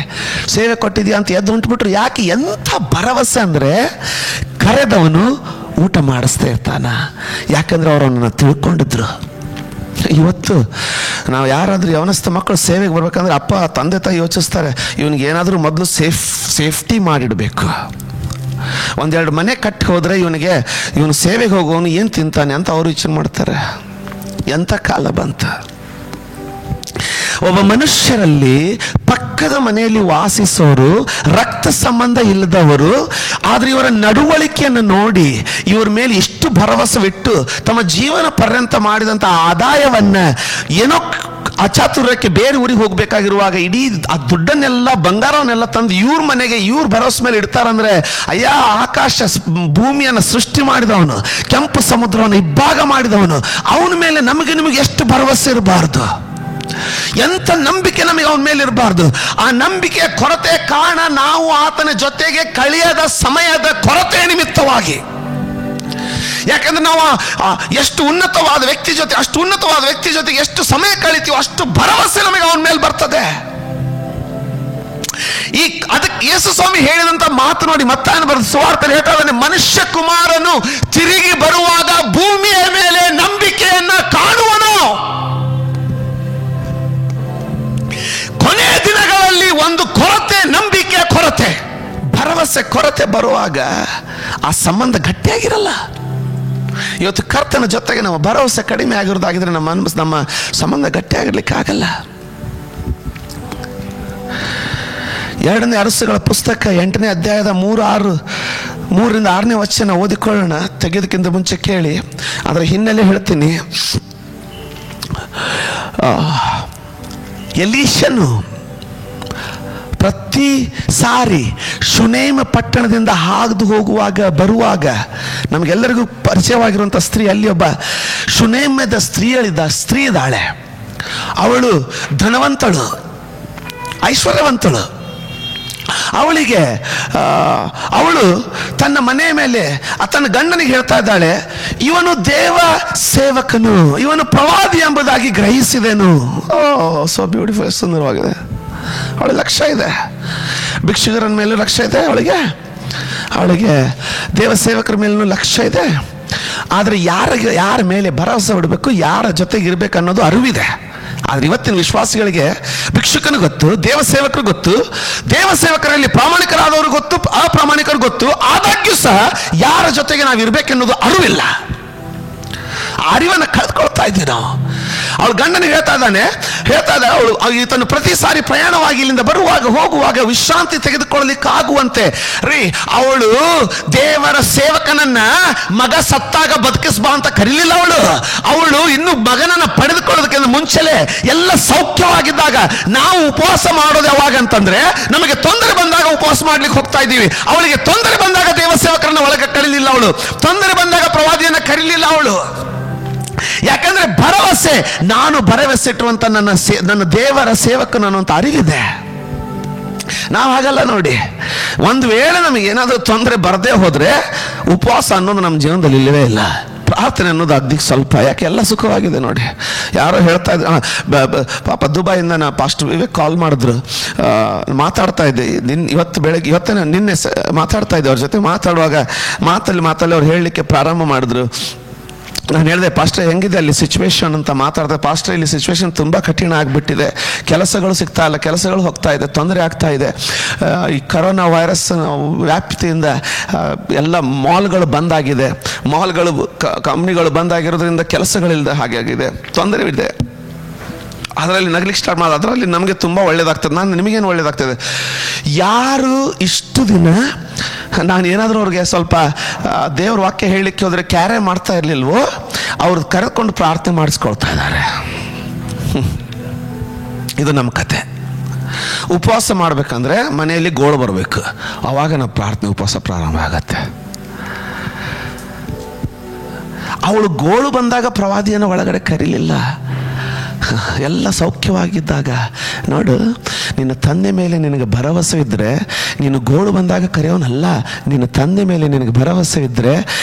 ಸೇವೆ ಕೊಟ್ಟಿದ್ಯಾ ಅಂತ ಎದ್ದು ಹೊಂಟ್ಬಿಟ್ರು. ಯಾಕೆ? ಎಂಥ ಭರವಸೆ ಅಂದರೆ ಕರೆದವನು ಊಟ ಮಾಡಿಸ್ತಾ ಇರ್ತಾನ. ಯಾಕಂದ್ರೆ ಅವರು ಅವನನ್ನು ತಿಳ್ಕೊಂಡಿದ್ರು. ಇವತ್ತು ನಾವು ಯಾರಾದರೂ ಯವನಸ್ಥ ಮಕ್ಕಳು ಸೇವೆಗೆ ಬರ್ಬೇಕಂದ್ರೆ ಅಪ್ಪ ತಂದೆ ತಾಯಿ ಯೋಚಿಸ್ತಾರೆ, ಇವನಿಗೆ ಏನಾದರೂ ಮೊದಲು ಸೇಫ್ಟಿ ಮಾಡಿಡಬೇಕು. ಒಂದೆರಡು ಮನೆ ಕಟ್ಟಿ ಹೋದರೆ ಇವನು ಸೇವೆಗೆ ಹೋಗೋನು ಏನು ತಿಂತಾನೆ ಅಂತ ಅವರು ಯೋಚನೆ ಮಾಡ್ತಾರೆ. ಎಂಥ ಕಾಲ ಬಂತ! ಒಬ್ಬ ಮನುಷ್ಯರಲ್ಲಿ ಪಕ್ಕದ ಮನೆಯಲ್ಲಿ ವಾಸಿಸೋರು, ರಕ್ತ ಸಂಬಂಧ ಇಲ್ಲದವರು, ಆದರೆ ಇವರ ನಡವಳಿಕೆಯನ್ನು ನೋಡಿ ಇವರ ಮೇಲೆ ಇಷ್ಟು ಭರವಸೆವಿಟ್ಟು ತಮ್ಮ ಜೀವನ ಪರ್ಯಂತ ಮಾಡಿದಂಥ ಆದಾಯವನ್ನ ಏನೋ ಅಚಾತುರ್ಯಕ್ಕೆ ಬೇರೆ ಊರಿಗೆ ಹೋಗ್ಬೇಕಾಗಿರುವಾಗ ಇಡೀ ಆ ದುಡ್ಡನ್ನೆಲ್ಲ, ಬಂಗಾರವನ್ನೆಲ್ಲ ತಂದು ಇವ್ರ ಮನೆಗೆ ಇವ್ರ ಭರವಸೆ ಮೇಲೆ ಇಡ್ತಾರಂದ್ರೆ, ಅಯ್ಯ, ಆಕಾಶ ಭೂಮಿಯನ್ನು ಸೃಷ್ಟಿ ಮಾಡಿದವನು, ಕೆಂಪು ಸಮುದ್ರವನ್ನು ಇಬ್ಬಾಗ ಮಾಡಿದವನು, ಅವನ ಮೇಲೆ ನಿಮಗೆ ಎಷ್ಟು ಭರವಸೆ ಇರಬಾರ್ದು? ಎಂಥ ನಂಬಿಕೆ ನಮಗೆ ಅವನ ಮೇಲೆ ಇರಬಾರ್ದು? ಆ ನಂಬಿಕೆಯ ಕೊರತೆ ಕಾರಣ ನಾವು ಆತನ ಜೊತೆಗೆ ಕಳೆಯದ ಸಮಯದ ಕೊರತೆ ನಿಮಿತ್ತವಾಗಿ. ಯಾಕಂದ್ರೆ ನಾವು ಎಷ್ಟು ಉನ್ನತವಾದ ವ್ಯಕ್ತಿ ಜೊತೆಗೆ ಎಷ್ಟು ಸಮಯ ಕಳಿತೀವೋ ಅಷ್ಟು ಭರವಸೆ ನಮಗೆ ಅವನ ಮೇಲೆ ಬರ್ತದೆ. ಅದಕ್ಕೆ ಯೇಸು ಸ್ವಾಮಿ ಹೇಳಿದಂತ ಮಾತು ನೋಡಿ, ಮತ್ತಾಯನ ಬರೆದ ಸುವಾರ್ತೆಯಲ್ಲಿ ಹೇಳ್ತಾ ಇದ್ದಾನೆ, ಮನುಷ್ಯ ಕುಮಾರನು ತಿರುಗಿ ಬರುವಾಗ ಭೂಮಿಯ ಮೇಲೆ ನಂಬಿಕೆಯನ್ನ ಕಾಣುವನು. ಕೊನೆಯ ದಿನಗಳಲ್ಲಿ ಒಂದು ಕೊರತೆ, ನಂಬಿಕೆಯ ಕೊರತೆ, ಭರವಸೆ ಕೊರತೆ ಬರುವಾಗ ಆ ಸಂಬಂಧ ಗಟ್ಟಿಯಾಗಿರಲ್ಲ. ಇವತ್ತು ಕರ್ತನ ಜೊತೆಗೆ ನಮ್ಮ ಭರವಸೆ ಕಡಿಮೆ ಆಗಿರೋದಾಗಿದ್ರೆ ನಮ್ಮ ಸಂಬಂಧ ಗಟ್ಟಿಯಾಗಿರ್ಲಿಕ್ಕೆ ಆಗಲ್ಲ. 2ನೇ ಅರಸುಗಳ ಪುಸ್ತಕ 8ನೇ ಅಧ್ಯಾಯದ 3ರಿಂದ 6ನೇ ವಚನ ಓದಿಕೊಳ್ಳೋಣ. ತೆಗೆಯೋದಕ್ಕಿಂತ ಮುಂಚೆ ಕೇಳಿ, ಅದರ ಹಿನ್ನೆಲೆ ಹೇಳ್ತೀನಿ. ಎಲೀಷನು ಪ್ರತಿ ಸಾರಿ ಶುನೇಮ ಪಟ್ಟಣದಿಂದ ಹಾದು ಬರುವಾಗ ನಮಗೆಲ್ಲರಿಗೂ ಪರಿಚಯವಾಗಿರುವಂಥ ಸ್ತ್ರೀ, ಅಲ್ಲಿ ಒಬ್ಬ ಶುನೇಮದ ಸ್ತ್ರೀ ಇದ್ದಾಳೆ. ಅವಳು ಧನವಂತಳು, ಐಶ್ವರ್ಯವಂತಳು. ಅವಳು ತನ್ನ ಮನೆಯ ಮೇಲೆ ತನ್ನ ಗಂಡನಿಗೆ ಹೇಳ್ತಾ ಇದ್ದಾಳೆ, ಇವನು ದೇವ ಸೇವಕನು, ಇವನು ಪ್ರವಾದಿ ಎಂಬುದಾಗಿ ಗ್ರಹಿಸಿದೆನು. ಸೋ ಬ್ಯೂಟಿಫುಲ್, ಸುಂದರವಾಗಿದೆ. ಅವಳಿಗೆ ಲಕ್ಷ್ಯ ಇದೆ, ಭಿಕ್ಷುಕರ ಮೇಲೂ ಲಕ್ಷ್ಯ ಇದೆ, ಅವಳಿಗೆ ದೇವ ಸೇವಕರ ಮೇಲೂ ಲಕ್ಷ್ಯ ಇದೆ. ಆದರೆ ಯಾರ ಮೇಲೆ ಭರವಸೆ ಬಿಡಬೇಕು, ಯಾರ ಜೊತೆಗೆ ಇರಬೇಕು ಅನ್ನೋದು ಅರಿವಿದೆ. ಆದ್ರೆ ಇವತ್ತಿನ ವಿಶ್ವಾಸಿಗಳಿಗೆ ಭಿಕ್ಷುಕನು ಗೊತ್ತು, ದೇವ ಸೇವಕರು ಗೊತ್ತು, ದೇವ ಸೇವಕರಲ್ಲಿ ಪ್ರಾಮಾಣಿಕರಾದವರು ಗೊತ್ತು, ಅಪ್ರಾಮಾಣಿಕರು ಗೊತ್ತು. ಆದಾಗ್ಯೂ ಸಹ ಯಾರ ಜೊತೆಗೆ ನಾವು ಇರಬೇಕೆನ್ನೋದು ಅರಿವಿಲ್ಲ. ಅರಿವನ್ನು ಕಳೆದುಕೊಳ್ತಾ ಇದ್ದೀವಿ ನಾವು. ಅವಳು ಗಂಡನಿಗೆ ಹೇಳ್ತಾ ಇದ್ದಾಳೆ, ಅವಳು ಈತನು ಪ್ರತಿ ಸಾರಿ ಪ್ರಯಾಣವಾಗಿ ಇಲ್ಲಿಂದ ಬರುವಾಗ ಹೋಗುವಾಗ ವಿಶ್ರಾಂತಿ ತೆಗೆದುಕೊಳ್ಳಲಿಕ್ಕೆ ಆಗುವಂತೆ ಅವಳು ದೇವರ ಸೇವಕನನ್ನ ಮಗ ಸತ್ತಾಗ ಬದುಕಿಸ್ಬಾ ಅಂತ ಕರೀಲಿಲ್ಲ. ಅವಳು ಇನ್ನು ಮಗನನ್ನ ಪಡೆದುಕೊಳ್ಳೋದಕ್ಕೆ ಮುಂಚೆಲೆ ಎಲ್ಲ ಸೌಖ್ಯವಾಗಿದ್ದಾಗ ನಾವು ಉಪವಾಸ ಮಾಡೋದು ಯಾವಾಗ ಅಂತಂದ್ರೆ, ನಮಗೆ ತೊಂದರೆ ಬಂದಾಗ ಉಪವಾಸ ಮಾಡ್ಲಿಕ್ಕೆ ಹೋಗ್ತಾ ಇದ್ದೀವಿ. ಅವಳಿಗೆ ತೊಂದರೆ ಬಂದಾಗ ದೇವ ಸೇವಕರನ್ನ ಒಳಗೆ ಕರೀಲಿಲ್ಲ, ಅವಳು ತೊಂದರೆ ಬಂದಾಗ ಪ್ರವಾದಿಯನ್ನ ಕರೀಲಿಲ್ಲ ಅವಳು. ಯಾಕಂದ್ರೆ ಭರವಸೆ, ನಾನು ಭರವಸೆ ಇಟ್ಟುವಂತ ನನ್ನ ದೇವರ ಸೇವಕನು ಅನ್ನುವಂತ ಅರಿವಿದೆ. ನಾವು ಹಾಗಲ್ಲ ನೋಡಿ. ಒಂದು ವೇಳೆ ನಮಗೆ ಏನಾದರೂ ತೊಂದರೆ ಬರದೇ ಹೋದ್ರೆ ಉಪವಾಸ ಅನ್ನೋದು ನಮ್ಮ ಜೀವನದಲ್ಲಿ ಇಲ್ಲವೇ ಇಲ್ಲ. ಪ್ರಾರ್ಥನೆ ಅನ್ನೋದು ಅಗ್ದಿಗೆ ಸ್ವಲ್ಪ, ಯಾಕೆ ಎಲ್ಲ ಸುಖವಾಗಿದೆ ನೋಡಿ. ಯಾರೋ ಹೇಳ್ತಾ ಇದ್ರು, ಪಾಪ ದುಬೈಯಿಂದ ನಾ ಪಾಸ್ಟರ್ ವಿವೇಕ್ ಕಾಲ್ ಮಾಡಿದ್ರು, ಮಾತಾಡ್ತಾ ಇದ್ದೆ ನಿನ್ನೆ ಮಾತಾಡ್ತಾ ಇದ್ದೆ ಅವ್ರ ಜೊತೆ. ಮಾತಾಡುವಾಗ ಮಾತಲ್ಲಿ ಅವ್ರು ಹೇಳಲಿಕ್ಕೆ ಪ್ರಾರಂಭ ಮಾಡಿದ್ರು. ನಾನು ಹೇಳಿದೆ, ಪಾಸ್ಟರ್ ಹೆಂಗಿದೆ ಅಲ್ಲಿ ಸಿಚುವೇಶನ್ ಅಂತ ಮಾತಾಡಿದೆ. ಪಾಸ್ಟರ್ ಇಲ್ಲಿ ಸಿಚುವೇಶನ್ ತುಂಬ ಕಠಿಣ ಆಗಿಬಿಟ್ಟಿದೆ, ಕೆಲಸಗಳು ಸಿಗ್ತಾ ಇಲ್ಲ, ಕೆಲಸಗಳು ಹೋಗ್ತಾ ಇದೆ, ತೊಂದರೆ ಆಗ್ತಾ ಇದೆ. ಈ ಕರೋನಾ ವೈರಸ್ ವ್ಯಾಪ್ತಿಯಿಂದ ಎಲ್ಲ ಮಾಲ್ಗಳು ಬಂದಾಗಿದೆ, ಕಂಪ್ನಿಗಳು ಬಂದಾಗಿರೋದ್ರಿಂದ ಕೆಲಸಗಳಿಲ್ಲದೆ ಹಾಗೆ ಆಗಿದೆ, ತೊಂದರೆ ಇದೆ. ಅದರಲ್ಲಿ ನಗಲಿಕ್ಕೆ ಸ್ಟಾರ್ಟ್ ಮಾಡೋದು, ಅದರಲ್ಲಿ ನಮಗೆ ತುಂಬ ಒಳ್ಳೇದಾಗ್ತದೆ. ನಿಮಗೇನು ಒಳ್ಳೇದಾಗ್ತದೆ? ಯಾರು ಇಷ್ಟು ದಿನ ನಾನು ಏನಾದರೂ ಅವ್ರಿಗೆ ಸ್ವಲ್ಪ ದೇವ್ರ ವಾಕ್ಯ ಹೇಳಲಿಕ್ಕೆ ಹೋದರೆ ಕ್ಯಾರೆ ಮಾಡ್ತಾ ಇರಲಿಲ್ವೋ, ಅವ್ರದ್ದು ಕರೆದುಕೊಂಡು ಪ್ರಾರ್ಥನೆ ಮಾಡಿಸ್ಕೊಳ್ತಾ ಇದ್ದಾರೆ. ಇದು ನಮ್ಮ ಕತೆ. ಉಪವಾಸ ಮಾಡ್ಬೇಕಂದ್ರೆ ಮನೆಯಲ್ಲಿ ಗೋಳು ಬರಬೇಕು, ಆವಾಗ ನಾವು ಪ್ರಾರ್ಥನೆ ಉಪವಾಸ ಪ್ರಾರಂಭ ಆಗತ್ತೆ. ಅವಳು ಗೋಳು ಬಂದಾಗ ಪ್ರವಾದಿಯನ್ನು ಒಳಗಡೆ ಕರೀಲಿಲ್ಲ. ಎಲ್ಲ ಸೌಖ್ಯವಾಗಿದ್ದಾಗ, ನೋಡು, ನಿನ್ನ ತಂದೆ ಮೇಲೆ ನಿನಗೆ ಭರವಸೆ ಇದ್ದರೆ ನೀನು ಗೋಳು ಬಂದಾಗ ಕರೆಯೋನಲ್ಲ. ನಿನ್ನ ತಂದೆ ಮೇಲೆ ನಿನಗೆ ಭರವಸೆ ಇದ್ದರೆ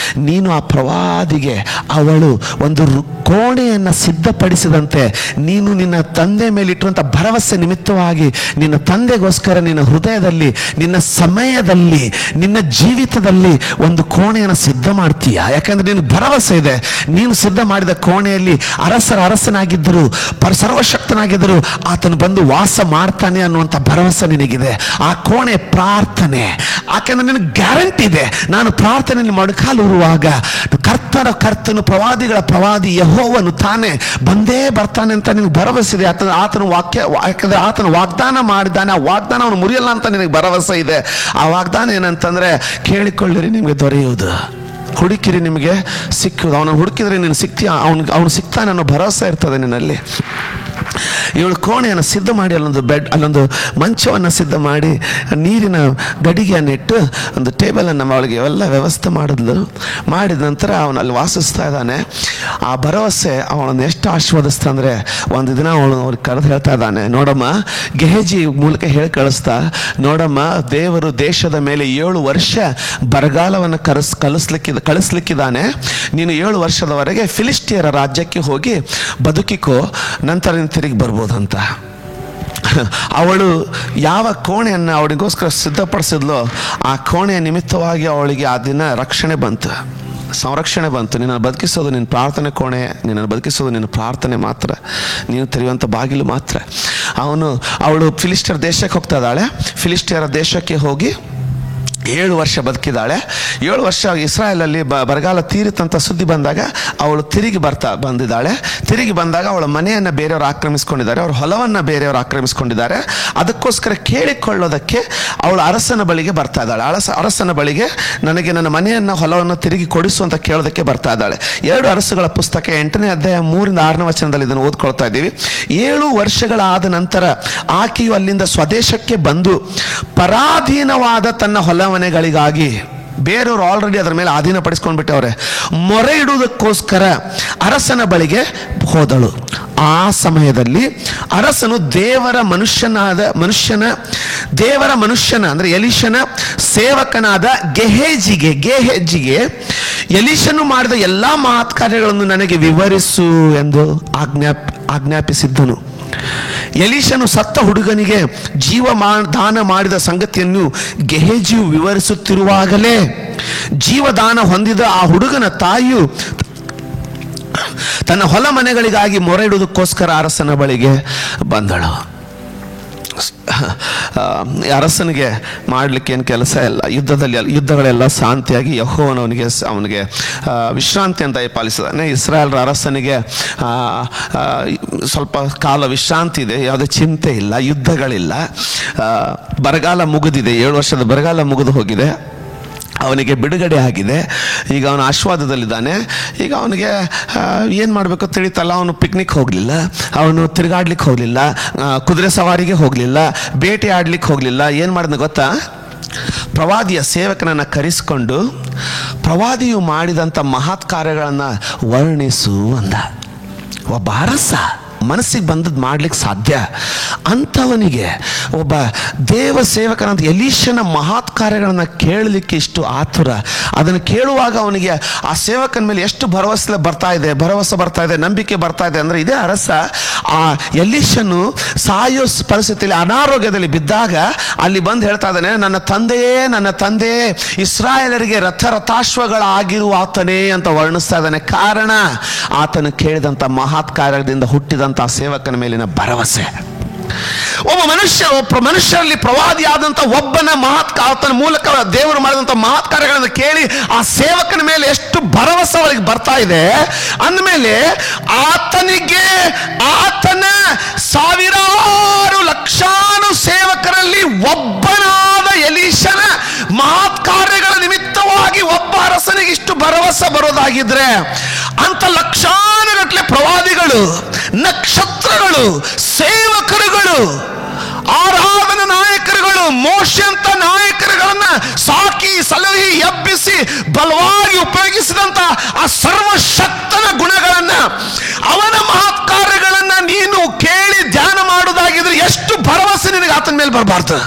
ನೀನು ಆ ಪ್ರವಾದಿಗೆ ಅವಳು ಒಂದು ಕೋಣೆಯನ್ನು ಸಿದ್ಧಪಡಿಸಿದಂತೆ ನೀನು ನಿನ್ನ ತಂದೆ ಮೇಲೆ ಇಟ್ಟುವಂಥ ಭರವಸೆ ನಿಮಿತ್ತವಾಗಿ ನಿನ್ನ ತಂದೆಗೋಸ್ಕರ ನಿನ್ನ ಹೃದಯದಲ್ಲಿ, ನಿನ್ನ ಸಮಯದಲ್ಲಿ, ನಿನ್ನ ಜೀವಿತದಲ್ಲಿ ಒಂದು ಕೋಣೆಯನ್ನು ಸಿದ್ಧ ಮಾಡ್ತೀಯ. ಯಾಕಂದ್ರೆ ನಿನಗೆ ಭರವಸೆ ಇದೆ, ನೀನು ಸಿದ್ಧ ಮಾಡಿದ ಕೋಣೆಯಲ್ಲಿ ಅರಸನಾಗಿದ್ದರು, ಸರ್ವಶಕ್ತನಾಗಿದ್ದರು, ಆತನು ಬಂದು ವಾಸ ಮಾಡ್ತಾನೆ ಅನ್ನುವಂಥ ಭರವಸೆ ನಿನಗಿದೆ. ಆ ಕೋಣೆ ಪ್ರಾರ್ಥನೆ. ಯಾಕೆಂದ್ರೆ ನಿನಗೆ ಗ್ಯಾರಂಟಿ ಇದೆ, ನಾನು ಪ್ರಾರ್ಥನೆಯಲ್ಲಿ ಮೊಣಕಾಲೂರುವಾಗ ಕರ್ತನು ಪ್ರವಾದಿಗಳ ಪ್ರವಾದಿ ಯೆಹೋವನು ತಾನೇ ಬಂದೇ ಬರ್ತಾನೆ ಅಂತ ನಿನಗೆ ಭರವಸೆ ಇದೆ. ಆತನ ವಾಕ್ಯ, ಯಾಕಂದ್ರೆ ಆತನ ವಾಗ್ದಾನ ಮಾಡಿದ್ದಾನೆ, ಆ ವಾಗ್ದಾನ ಅವನು ಮುರಿಯಲ್ಲ ಅಂತ ನಿನಗೆ ಭರವಸೆ ಇದೆ. ಆ ವಾಗ್ದಾನ ಏನಂತಂದ್ರೆ, ಕೇಳಿಕೊಳ್ಳಿರಿ ನಿಮಗೆ ದೊರೆಯುವುದು, ಹುಡುಕಿರಿ ನಿಮಗೆ ಸಿಕ್ಕುವುದು. ಅವನು ಹುಡುಕಿದ್ರೆ ನೀನು ಸಿಗ್ತೀಯ, ಅವನು ಸಿಗ್ತಾನೆ ಅನ್ನೋ ಭರವಸೆ ಇರ್ತದೆ ನಿನ್ನಲ್ಲಿ. ಇವಳು ಕೋಣೆಯನ್ನು ಸಿದ್ಧ ಮಾಡಿ ಅಲ್ಲೊಂದು ಮಂಚವನ್ನು ಸಿದ್ಧ ಮಾಡಿ ನೀರಿನ ಗಡಿಗೆಯನ್ನು ಇಟ್ಟು ಒಂದು ಟೇಬಲನ್ನು ಅವಳಿಗೆ ಎಲ್ಲ ವ್ಯವಸ್ಥೆ ಮಾಡಿದ ನಂತರ ಅವನಲ್ಲಿ ವಾಸಿಸ್ತಾ ಇದ್ದಾನೆ. ಆ ಭರವಸೆ ಅವಳನ್ನು ಎಷ್ಟು ಆಶೀರ್ವದಿಸ್ತಾ ಅಂದರೆ, ಒಂದು ದಿನ ಅವ್ರಿಗೆ ಕರೆದು ಹೇಳ್ತಾ ಇದ್ದಾನೆ, ನೋಡಮ್ಮ, ಗೆಹಜಿ ಮೂಲಕ ಹೇಳಿ ಕಳಿಸ್ತಾ, ನೋಡಮ್ಮ, ದೇವರು ದೇಶದ ಮೇಲೆ 7 ವರ್ಷ ಬರಗಾಲವನ್ನು ಕಳಿಸ್ಲಿಕ್ಕಿದ್ದಾನೆ. ನೀನು 7 ವರ್ಷದವರೆಗೆ ಫಿಲಿಸ್ಟಿಯರ ರಾಜ್ಯಕ್ಕೆ ಹೋಗಿ ಬದುಕಿಕೋ, ನಂತರ ನೀನು ತಿರುಗಿ ಬರ್ಬೋದಂತ. ಅವಳು ಯಾವ ಕೋಣೆಯನ್ನು ಅವಳಿಗೋಸ್ಕರ ಸಿದ್ಧಪಡಿಸಿದ್ಲೋ ಆ ಕೋಣೆಯ ನಿಮಿತ್ತವಾಗಿ ಅವಳಿಗೆ ಆ ದಿನ ರಕ್ಷಣೆ ಬಂತು, ಸಂರಕ್ಷಣೆ ಬಂತು. ನಿನ್ನನ್ನು ಬದುಕಿಸೋದು ನಿನ್ನ ಪ್ರಾರ್ಥನೆ ಕೋಣೆ, ನಿನ್ನನ್ನು ಬದುಕಿಸೋದು ನಿನ್ನ ಪ್ರಾರ್ಥನೆ ಮಾತ್ರ, ನೀನು ತೆರೆಯುವಂಥ ಬಾಗಿಲು ಮಾತ್ರ. ಅವಳು ಫಿಲಿಸ್ಟಿಯರ್ ದೇಶಕ್ಕೆ ಹೋಗ್ತಾ ಇದ್ದಾಳೆ. ಫಿಲಿಸ್ಟಿಯರ ದೇಶಕ್ಕೆ ಹೋಗಿ 7 ವರ್ಷ ಬದುಕಿದ್ದಾಳೆ. 7 ವರ್ಷ ಇಸ್ರಾಯೇಲಲ್ಲಿ ಬರಗಾಲ ತೀರಿತಂತ ಸುದ್ದಿ ಬಂದಾಗ ಅವಳು ಬಂದಿದ್ದಾಳೆ. ತಿರುಗಿ ಬಂದಾಗ ಅವಳ ಮನೆಯನ್ನು ಬೇರೆಯವರು ಆಕ್ರಮಿಸ್ಕೊಂಡಿದ್ದಾರೆ, ಅವ್ರ ಹೊಲವನ್ನು ಬೇರೆಯವರು ಆಕ್ರಮಿಸ್ಕೊಂಡಿದ್ದಾರೆ. ಅದಕ್ಕೋಸ್ಕರ ಕೇಳಿಕೊಳ್ಳೋದಕ್ಕೆ ಅವಳು ಅರಸನ ಬಳಿಗೆ ಬರ್ತಾ ಇದ್ದಾಳೆ. ಅರಸನ ಬಳಿಗೆ ನನಗೆ ನನ್ನ ಮನೆಯನ್ನು, ಹೊಲವನ್ನು ತಿರುಗಿ ಕೊಡಿಸು ಅಂತ ಕೇಳೋದಕ್ಕೆ ಬರ್ತಾ ಇದ್ದಾಳೆ. 2 ಅರಸುಗಳ ಪುಸ್ತಕ 8ನೇ ಅಧ್ಯಾಯ 3-6ನೇ ವಚನದಲ್ಲಿ ಇದನ್ನು ಓದ್ಕೊಳ್ತಾ ಇದ್ದೀವಿ. 7 ವರ್ಷಗಳಾದ ನಂತರ ಆಕೆಯು ಅಲ್ಲಿಂದ ಸ್ವದೇಶಕ್ಕೆ ಬಂದು ಪರಾಧೀನವಾದ ತನ್ನ ಹೊಲಮನೆಗಳಿಗಾಗಿ, ಬೇರೆಯವರು ಆಲ್ರೆಡಿ ಅದರ ಮೇಲೆ ಅಧೀನಪಡಿಸ್ಕೊಂಡ್ಬಿಟ್ಟವ್ರೆ, ಮೊರೆ ಇಡುವುದಕ್ಕೋಸ್ಕರ ಅರಸನ ಬಳಿಗೆ ಹೋದಳು. ಆ ಸಮಯದಲ್ಲಿ ಅರಸನು ದೇವರ ಮನುಷ್ಯನ ಅಂದ್ರೆ ಎಲೀಷನ ಸೇವಕನಾದ ಗೆಹೇಜಿಗೆ ಎಲೀಷನು ಮಾಡಿದ ಎಲ್ಲಾ ಮಹತ್ ಕಾರ್ಯಗಳನ್ನು ನನಗೆ ವಿವರಿಸು ಎಂದು ಆಜ್ಞಾಪಿಸಿದ್ದನು. ಎಲೀಷನು ಸತ್ತ ಹುಡುಗನಿಗೆ ಜೀವದಾನ ಮಾಡಿದ ಸಂಗತಿಯನ್ನು ಗೆಹೇಜಿಯು ವಿವರಿಸುತ್ತಿರುವಾಗಲೇ ಜೀವದಾನ ಹೊಂದಿದ ಆ ಹುಡುಗನ ತಾಯಿಯು ತನ್ನ ಹೊಲ ಮನೆಗಳಿಗಾಗಿ ಮೊರೆ ಇಡುವುದಕ್ಕೋಸ್ಕರ ಅರಸನ ಬಳಿಗೆ ಬಂದಳು. ಅರಸನಿಗೆ ಮಾಡಲಿಕ್ಕೆ ಏನು ಕೆಲಸ ಇಲ್ಲ, ಯುದ್ಧಗಳೆಲ್ಲ ಶಾಂತಿಯಾಗಿ ಅವನಿಗೆ ವಿಶ್ರಾಂತಿ ಅಂತ ಪಾಲಿಸಿದಾನೆ. ಇಸ್ರಾಯೇಲ್ ಅರಸನಿಗೆ ಸ್ವಲ್ಪ ಕಾಲ ವಿಶ್ರಾಂತಿ ಇದೆ, ಯಾವುದೇ ಚಿಂತೆ ಇಲ್ಲ, ಯುದ್ಧಗಳಿಲ್ಲ. ಬರಗಾಲ ಮುಗಿದಿದೆ, 7 ವರ್ಷದ ಬರಗಾಲ ಮುಗಿದು ಹೋಗಿದೆ. ಅವನಿಗೆ ಬಿಡುಗಡೆ ಆಗಿದೆ. ಈಗ ಅವನು ಆಶೀರ್ವಾದದಲ್ಲಿದ್ದಾನೆ. ಈಗ ಅವನಿಗೆ ಏನು ಮಾಡಬೇಕು ತಿಳಿತಲ್ಲ. ಅವನು ಪಿಕ್ನಿಕ್ ಹೋಗಲಿಲ್ಲ, ಅವನು ತಿರುಗಾಡ್ಲಿಕ್ಕೆ ಹೋಗಲಿಲ್ಲ, ಕುದುರೆ ಸವಾರಿಗೆ ಹೋಗಲಿಲ್ಲ, ಬೇಟೆ ಆಡ್ಲಿಕ್ಕೆ ಹೋಗಲಿಲ್ಲ. ಏನು ಮಾಡಿದ ಗೊತ್ತಾ? ಪ್ರವಾದಿಯ ಸೇವಕನನ್ನು ಕರೆಸಿಕೊಂಡು ಪ್ರವಾದಿಯು ಮಾಡಿದಂಥ ಮಹತ್ ಕಾರ್ಯಗಳನ್ನು ವರ್ಣಿಸು ಅಂದ. ಒಬ್ಬ ಅರಸ ಮನಸ್ಸಿಗೆ ಬಂದದ್ದು ಮಾಡ್ಲಿಕ್ಕೆ ಸಾಧ್ಯ ಅಂಥವನಿಗೆ ಒಬ್ಬ ದೇವ ಸೇವಕನಂತ ಎಲೀಷನ ಮಹತ್ ಕಾರ್ಯಗಳನ್ನು ಕೇಳಲಿಕ್ಕೆ ಇಷ್ಟು ಆತುರ. ಅದನ್ನು ಕೇಳುವಾಗ ಅವನಿಗೆ ಆ ಸೇವಕನ ಮೇಲೆ ಎಷ್ಟು ಭರವಸೆ ಬರ್ತಾ ಇದೆ, ನಂಬಿಕೆ ಬರ್ತಾ ಇದೆ. ಅಂದರೆ ಇದೇ ಅರಸ ಆ ಎಲೀಷನು ಸಾಯೋ ಪರಿಸ್ಥಿತಿಯಲ್ಲಿ ಅನಾರೋಗ್ಯದಲ್ಲಿ ಬಿದ್ದಾಗ ಅಲ್ಲಿ ಬಂದು ಹೇಳ್ತಾ ಇದ್ದಾನೆ, ನನ್ನ ತಂದೆಯೇ ಇಸ್ರಾಯೇಲರಿಗೆ ರಥಾಶ್ವಗಳಾಗಿರುವ ಆತನೇ ಅಂತ ವರ್ಣಿಸ್ತಾ ಇದ್ದಾನೆ. ಕಾರಣ ಆತನು ಕೇಳಿದಂಥ ಮಹತ್ ಕಾರ್ಯದಿಂದ ಹುಟ್ಟಿದಂಥ ಸೇವಕನ ಮೇಲಿನ ಭರವಸೆ. ಒಬ್ಬ ಮನುಷ್ಯರಲ್ಲಿ ಪ್ರವಾದಿಯಾದಂಥ ಒಬ್ಬನ ಆತನ ಮೂಲಕ ದೇವರು ಮಾಡಿದಂಥ ಮಹತ್ ಕಾರ್ಯಗಳನ್ನು ಕೇಳಿ ಆ ಸೇವಕನ ಮೇಲೆ ಎಷ್ಟು ಭರವಸೆ ಅವಳಿಗೆ ಬರ್ತಾ ಇದೆ ಅಂದಮೇಲೆ ಆತನ ಸಾವಿರಾರು ಲಕ್ಷಾನು ಸೇವಕರಲ್ಲಿ ಒಬ್ಬನಾದ ಎಲೀಷನ ಮಹತ್ ಕಾರ್ಯಗಳ ನಿಮಿತ್ತವಾಗಿ ಒಬ್ಬ ಅರಸನಿಗೆ ಇಷ್ಟು ಭರವಸೆ ಬರೋದಾಗಿದ್ರೆ ಅಂತ ಲಕ್ಷಾನುಗಟ್ಟಲೆ ಪ್ರವಾದಿಗಳು, ನಕ್ಷತ್ರಗಳು, ಸೇವಕರುಗಳು, ಆರಾಧನಾ ನಾಯಕರುಗಳು ಒಂದು ಮೋಶೆ ಅಂತ ನಾಯಕರುಗಳನ್ನ ಸಾಕಿ ಸಲಹಿ ಎಬ್ಬಿಸಿ ಬಲವಾಗಿ ಉಪಯೋಗಿಸಿದಂತ ಆ ಸರ್ವಶಕ್ತನ ಗುಣಗಳನ್ನ, ಅವನ ಮಹತ್ ಕಾರ್ಯಗಳನ್ನ ನೀನು ಕೇಳಿ ಧ್ಯಾನ ಮಾಡುವುದಾಗಿದ್ರೆ ಎಷ್ಟು ಭರವಸೆ ನಿನಗೆ ಆತನ ಮೇಲೆ ಬರಬಾರ್ದು,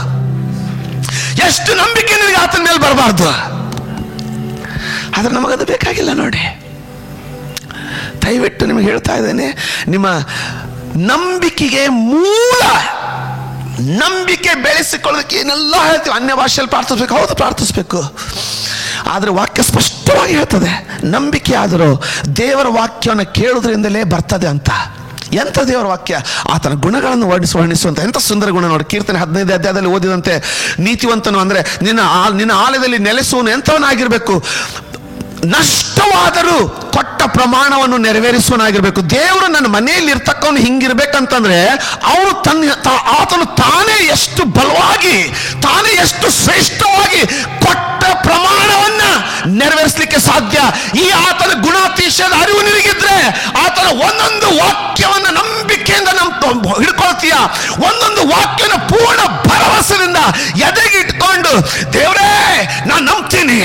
ಎಷ್ಟು ನಂಬಿಕೆ ನಿನಗೆ ಆತನ ಮೇಲೆ ಬರಬಾರ್ದು. ಆದ್ರೆ ನಮಗದು ಬೇಕಾಗಿಲ್ಲ ನೋಡಿ. ದಯವಿಟ್ಟು ನಿಮಗೆ ಹೇಳ್ತಾ ಇದ್ದೇನೆ, ನಿಮ್ಮ ನಂಬಿಕೆಗೆ ಮೂಲ, ನಂಬಿಕೆ ಬೆಳೆಸಿಕೊಳ್ಳೋದಕ್ಕೆ ಏನೆಲ್ಲ ಹೇಳ್ತೀವಿ. ಅನ್ಯ ಭಾಷೆಯಲ್ಲಿ ಪ್ರಾರ್ಥಿಸ್ಬೇಕು, ಹೌದು ಪ್ರಾರ್ಥಿಸ್ಬೇಕು, ಆದರೆ ವಾಕ್ಯ ಸ್ಪಷ್ಟವಾಗಿ ಹೇಳ್ತದೆ ನಂಬಿಕೆ ಆದರೂ ದೇವರ ವಾಕ್ಯವನ್ನು ಕೇಳುವುದರಿಂದಲೇ ಬರ್ತದೆ ಅಂತ. ಎಂಥ ದೇವರ ವಾಕ್ಯ, ಆತನ ಗುಣಗಳನ್ನು ವರ್ಣಿಸುವಂತ ಎಂಥ ಸುಂದರ ಗುಣ ನೋಡಿ. ಕೀರ್ತನೆ 15 ಅಧ್ಯಾಯದಲ್ಲಿ ಓದಿದಂತೆ, ನೀತಿವಂತನು ಅಂದ್ರೆ ನಿನ್ನ ಆಲಯದಲ್ಲಿ ನೆಲೆಸುವನು ಎಂಥವನಾಗಿರ್ಬೇಕು, ನಷ್ಟವಾದರೂ ಕೊಟ್ಟ ಪ್ರಮಾಣವನ್ನು ನೆರವೇರಿಸುವನಾಗಿರ್ಬೇಕು. ದೇವರು ನನ್ನ ಮನೆಯಲ್ಲಿ ಇರ್ತಕ್ಕವನು ಹಿಂಗಿರ್ಬೇಕಂತಂದ್ರೆ ಆತನು ತಾನೇ ಎಷ್ಟು ಬಲವಾಗಿ, ತಾನೇ ಎಷ್ಟು ಶ್ರೇಷ್ಠವಾಗಿ ಕೊಟ್ಟ ಪ್ರಮಾಣವನ್ನ ನೆರವೇರಿಸಲಿಕ್ಕೆ ಸಾಧ್ಯ. ಈ ಆತನ ಗುಣಾತಿಶಯದ ಅರಿವು ನಿನಗಿದ್ರೆ ಆತನ ಒಂದೊಂದು ವಾಕ್ಯವನ್ನ ನಂಬಿಕೆಯಿಂದ ಹಿಡ್ಕೊಳ್ತೀಯ. ಒಂದೊಂದು ವಾಕ್ಯನ ಪೂರ್ಣ ಭರವಸೆಯಿಂದ ಎದೆಗೆ ಇಟ್ಕೊಂಡು, ದೇವರೇ ನಾನು ನಂಬ್ತೀನಿ.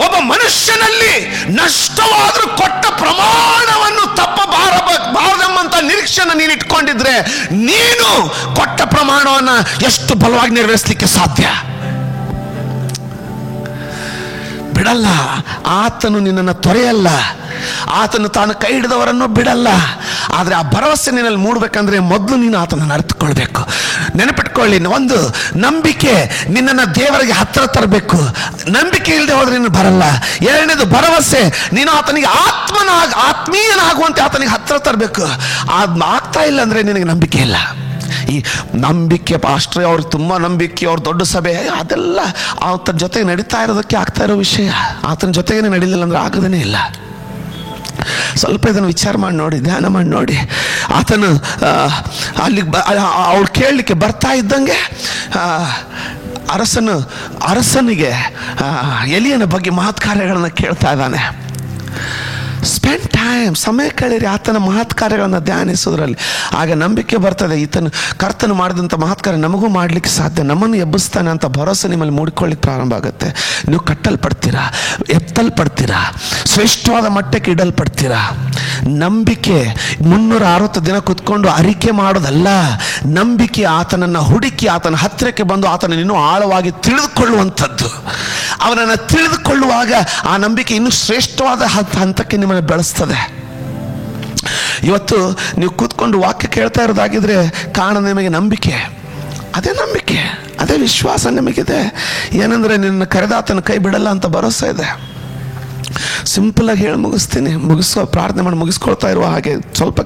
ಒಬ್ಬ ಮನುಷ್ಯನಲ್ಲಿ ನಷ್ಟವಾದರೂ ಕೊಟ್ಟ ಪ್ರಮಾಣವನ್ನು ತಪ್ಪಬಾರದೆಂಬಂತ ನಿರೀಕ್ಷೆನ ನೀನು ಇಟ್ಕೊಂಡಿದ್ರೆ ನೀನು ಕೊಟ್ಟ ಪ್ರಮಾಣವನ್ನ ಎಷ್ಟು ಬಲವಾಗಿ ನೆರವೇರಿಸಲಿಕ್ಕೆ ಸಾಧ್ಯ. ಬಿಡಲ್ಲ ಆತನು, ನಿನ್ನನ್ನು ತೊರೆಯಲ್ಲ ಆತನು, ತಾನು ಕೈ ಹಿಡಿದವರನ್ನು ಬಿಡಲ್ಲ. ಆದ್ರೆ ಆ ಭರವಸೆ ನಿನ್ನಲ್ಲಿ ಮೂಡಬೇಕಂದ್ರೆ ಮೊದಲು ನೀನು ಆತನನ್ನು ಅರ್ಥಕೊಳ್ಬೇಕು. ನೆನಪಿಟ್ಕೊಳ್ಳಿ, ಒಂದು ನಂಬಿಕೆ ನಿನ್ನನ್ನು ದೇವರಿಗೆ ಹತ್ತಿರ ತರಬೇಕು. ನಂಬಿಕೆ ಇಲ್ಲದೆ ಹೋದ್ರೆ ನೀನು ಬರಲ್ಲ. ಎರಡನೇದು ಭರವಸೆ, ನೀನು ಆತನಿಗೆ ಆತ್ಮೀಯನಾಗುವಂತೆ ಆತನಿಗೆ ಹತ್ತಿರ ತರಬೇಕು. ಆಗ್ತಾ ಇಲ್ಲ ಅಂದ್ರೆ ನಿನಗೆ ನಂಬಿಕೆ ಇಲ್ಲ. ಈ ನಂಬಿಕೆ ಪಾಸ್ಟ್ರೆ ಅವ್ರಿಗೆ ತುಂಬಾ ನಂಬಿಕೆ, ಅವ್ರ ದೊಡ್ಡ ಸಭೆ, ಅದೆಲ್ಲ ಆತನ ಜೊತೆಗೆ ನಡೀತಾ ಇರೋದಕ್ಕೆ ಆಗ್ತಾ ಇರೋ ವಿಷಯ. ಆತನ ಜೊತೆಗೇನೆ ನಡೀಲಿಲ್ಲ ಅಂದ್ರೆ ಆಗದೇನೆ ಇಲ್ಲ. ಸ್ವಲ್ಪ ಇದನ್ನು ವಿಚಾರ ಮಾಡಿ ನೋಡಿ, ಧ್ಯಾನ ಮಾಡಿ ನೋಡಿ. ಆತನು ಅಲ್ಲಿಗೆ ಅವ್ರು ಕೇಳಲಿಕ್ಕೆ ಬರ್ತಾ ಇದ್ದಂಗೆ ಅರಸನಿಗೆ ಎಲಿಯನ ಬಗ್ಗೆ ಮಹತ್ ಕಾರ್ಯಗಳನ್ನ ಕೇಳ್ತಾ ಇದ್ದಾನೆ. ಸ್ಪೆಂಡ್ ಟೈಮ್, ಸಮಯ ಕಳೀರಿ ಆತನ ಮಹತ್ ಕಾರ್ಯಗಳನ್ನು ಧ್ಯಾನಿಸೋದ್ರಲ್ಲಿ. ಆಗ ನಂಬಿಕೆ ಬರ್ತದೆ, ಈತನು ಕರ್ತನು ಮಾಡಿದಂಥ ಮಹತ್ ಕಾರ್ಯ ನಮಗೂ ಮಾಡ್ಲಿಕ್ಕೆ ಸಾಧ್ಯ, ನಮ್ಮನ್ನು ಎಬ್ಬಿಸ್ತಾನೆ ಅಂತ ಭರವಸೆ ನಿಮ್ಮಲ್ಲಿ ಮೂಡಿಕೊಳ್ಳಿಕ್ಕೆ ಪ್ರಾರಂಭ ಆಗುತ್ತೆ. ನೀವು ಕಟ್ಟಲ್ಪಡ್ತೀರಾ, ಎತ್ತಲ್ಪಡ್ತೀರಾ, ಶ್ರೇಷ್ಠವಾದ ಮಟ್ಟಕ್ಕೆ ಇಡಲ್ಪಡ್ತೀರಾ. ನಂಬಿಕೆ 360 ದಿನ ಕುತ್ಕೊಂಡು ಅರಿಕೆ ಮಾಡೋದಲ್ಲ. ನಂಬಿಕೆ ಆತನನ್ನು ಹುಡುಕಿ ಆತನ ಹತ್ತಿರಕ್ಕೆ ಬಂದು ಆತನ ಇನ್ನೂ ಆಳವಾಗಿ ತಿಳಿದುಕೊಳ್ಳುವಂಥದ್ದು. ಅವನನ್ನು ತಿಳಿದುಕೊಳ್ಳುವಾಗ ಆ ನಂಬಿಕೆ ಇನ್ನೂ ಶ್ರೇಷ್ಠವಾದ ಹಂತಕ್ಕೆ ನಿಮ್ಮನ್ನು ಬೆಳೆಸ್ತದೆ. ಇವತ್ತು ನೀವು ಕೂತ್ಕೊಂಡು ವಾಕ್ಯ ಕೇಳ್ತಾ ಇರೋದಾಗಿದ್ರೆ ಕಾರಣ ನಿಮಗೆ ನಂಬಿಕೆ, ಅದೇ ನಂಬಿಕೆ, ಅದೇ ವಿಶ್ವಾಸ ನಿಮಗಿದೆ. ಏನಂದ್ರೆ ನಿನ್ನ ಕರೆದಾತನ ಕೈ ಬಿಡಲ್ಲ ಅಂತ ಭರವಸೆ ಇದೆ. ಸಿಂಪಲ್ ಆಗಿ ಹೇಳಿ ಮುಗಿಸ್ತೀನಿ, ಪ್ರಾರ್ಥನೆ ಮಾಡಿ ಮುಗಿಸ್ಕೊಳ್ತಾ ಇರುವ ಹಾಗೆ ಸ್ವಲ್ಪ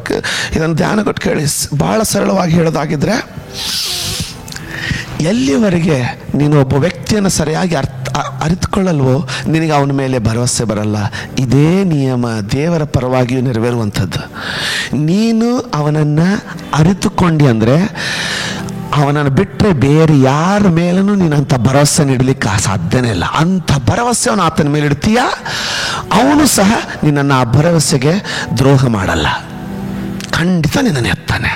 ಇದನ್ನು ಧ್ಯಾನ ಕೊಟ್ಟು ಕೇಳಿ. ಬಹಳ ಸರಳವಾಗಿ ಹೇಳೋದಾಗಿದ್ರೆ, ಎಲ್ಲಿವರೆಗೆ ನೀನು ಒಬ್ಬ ವ್ಯಕ್ತಿಯನ್ನು ಸರಿಯಾಗಿ ಅರಿತುಕೊಳ್ಳಲ್ವೋ ನಿನಗೆ ಅವನ ಮೇಲೆ ಭರವಸೆ ಬರಲ್ಲ. ಇದೇ ನಿಯಮ ದೇವರ ಪರವಾಗಿಯೂ ನೆರವೇರುವಂಥದ್ದು. ನೀನು ಅವನನ್ನು ಅರಿತುಕೊಂಡಿ ಅಂದರೆ ಅವನನ್ನು ಬಿಟ್ಟರೆ ಬೇರೆ ಯಾರ ಮೇಲೂ ನೀನಂಥ ಭರವಸೆ ನೀಡಲಿಕ್ಕೆ ಸಾಧ್ಯನೇ ಇಲ್ಲ. ಅಂಥ ಭರವಸೆ ಅವನು ಆತನ ಮೇಲೆ ಇಡ್ತೀಯ, ಅವನು ಸಹ ನಿನ್ನನ್ನು ಆ ಭರವಸೆಗೆ ದ್ರೋಹ ಮಾಡಲ್ಲ, ಖಂಡಿತ ನಿನ್ನನ್ನು ಎತ್ತಾನೆ.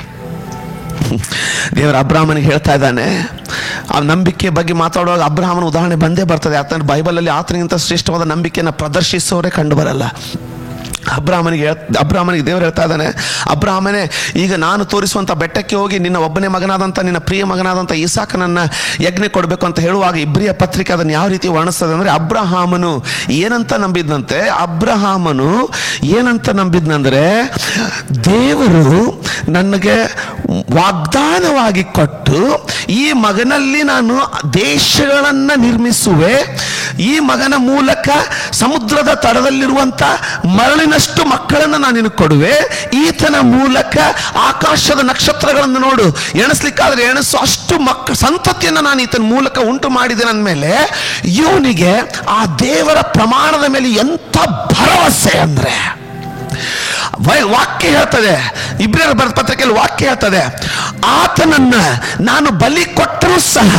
ದೇವರ ಅಬ್ರಾಹ್ಮನಿಗೆ ಹೇಳ್ತಾ ಇದ್ದಾನೆ, ಆ ನಂಬಿಕೆ ಬಗ್ಗೆ ಮಾತಾಡುವಾಗ ಅಬ್ರಾಹ್ಮನ ಉದಾಹರಣೆ ಬಂದೇ ಬರ್ತದೆ. ಆತನ ಬೈಬಲಲ್ಲಿ ಆತನಿಗಿಂತ ಶ್ರೇಷ್ಠವಾದ ನಂಬಿಕೆಯನ್ನು ಪ್ರದರ್ಶಿಸೋರೇ ಕಂಡು ಬರಲ್ಲ. ಅಬ್ರಾಹ್ಮನಿಗೆ ದೇವರು ಹೇಳ್ತಾ ಇದ್ದಾನೆ, ಅಬ್ರಾಹ್ಮನೇ, ಈಗ ನಾನು ತೋರಿಸುವಂಥ ಬೆಟ್ಟಕ್ಕೆ ಹೋಗಿ ನಿನ್ನ ಒಬ್ಬನೇ ಮಗನಾದಂಥ ನಿನ್ನ ಪ್ರಿಯ ಮಗನಾದಂಥ ಇಸಾಕನನ್ನು ಯಜ್ಞ ಕೊಡಬೇಕು ಅಂತ ಹೇಳುವಾಗ ಇಬ್ರಿಯ ಪತ್ರಿಕೆ ಅದನ್ನು ಯಾವ ರೀತಿ ವರ್ಣಿಸ್ತದೆ ಅಂದರೆ, ಅಬ್ರಹಾಮನು ಏನಂತ ನಂಬಿದ್ನಂದ್ರೆ ದೇವರು ನನಗೆ ವಾಗ್ದಾನವಾಗಿ ಕೊಟ್ಟು ಈ ಮಗನಲ್ಲಿ ನಾನು ದೇಶಗಳನ್ನು ನಿರ್ಮಿಸುವೆ, ಈ ಮಗನ ಮೂಲಕ ಸಮುದ್ರದ ತಡದಲ್ಲಿರುವಂಥ ಮರಳಿನಷ್ಟು ಮಕ್ಕಳನ್ನು ನಾನು ನಿನಗೆ ಕೊಡುವೆ, ಈತನ ಮೂಲಕ ಆಕಾಶದ ನಕ್ಷತ್ರಗಳನ್ನು ನೋಡು, ಎಣಿಸ್ಲಿಕ್ಕಾದ್ರೆ ಎಣಿಸು ಅಷ್ಟು ಸಂತತಿಯನ್ನು ನಾನು ಈತನ ಮೂಲಕ ಉಂಟು ಮಾಡಿದ್ದೇನೆ ಅಂದಮೇಲೆ ಇವನಿಗೆ ಆ ದೇವರ ಪ್ರಮಾಣದ ಮೇಲೆ ಎಂಥ ಭರವಸೆ ಅಂದ್ರೆ, ವಾಕ್ಯ ಹೇಳ್ತದೆ, ಇಬ್ರಿಯರ ಬರೆದ ಪತ್ರಿಕೆಯಲ್ಲಿ ವಾಕ್ಯ ಹೇಳ್ತದೆ, ಆತನನ್ನ ನಾನು ಬಲಿ ಕೊಟ್ಟರೂ ಸಹ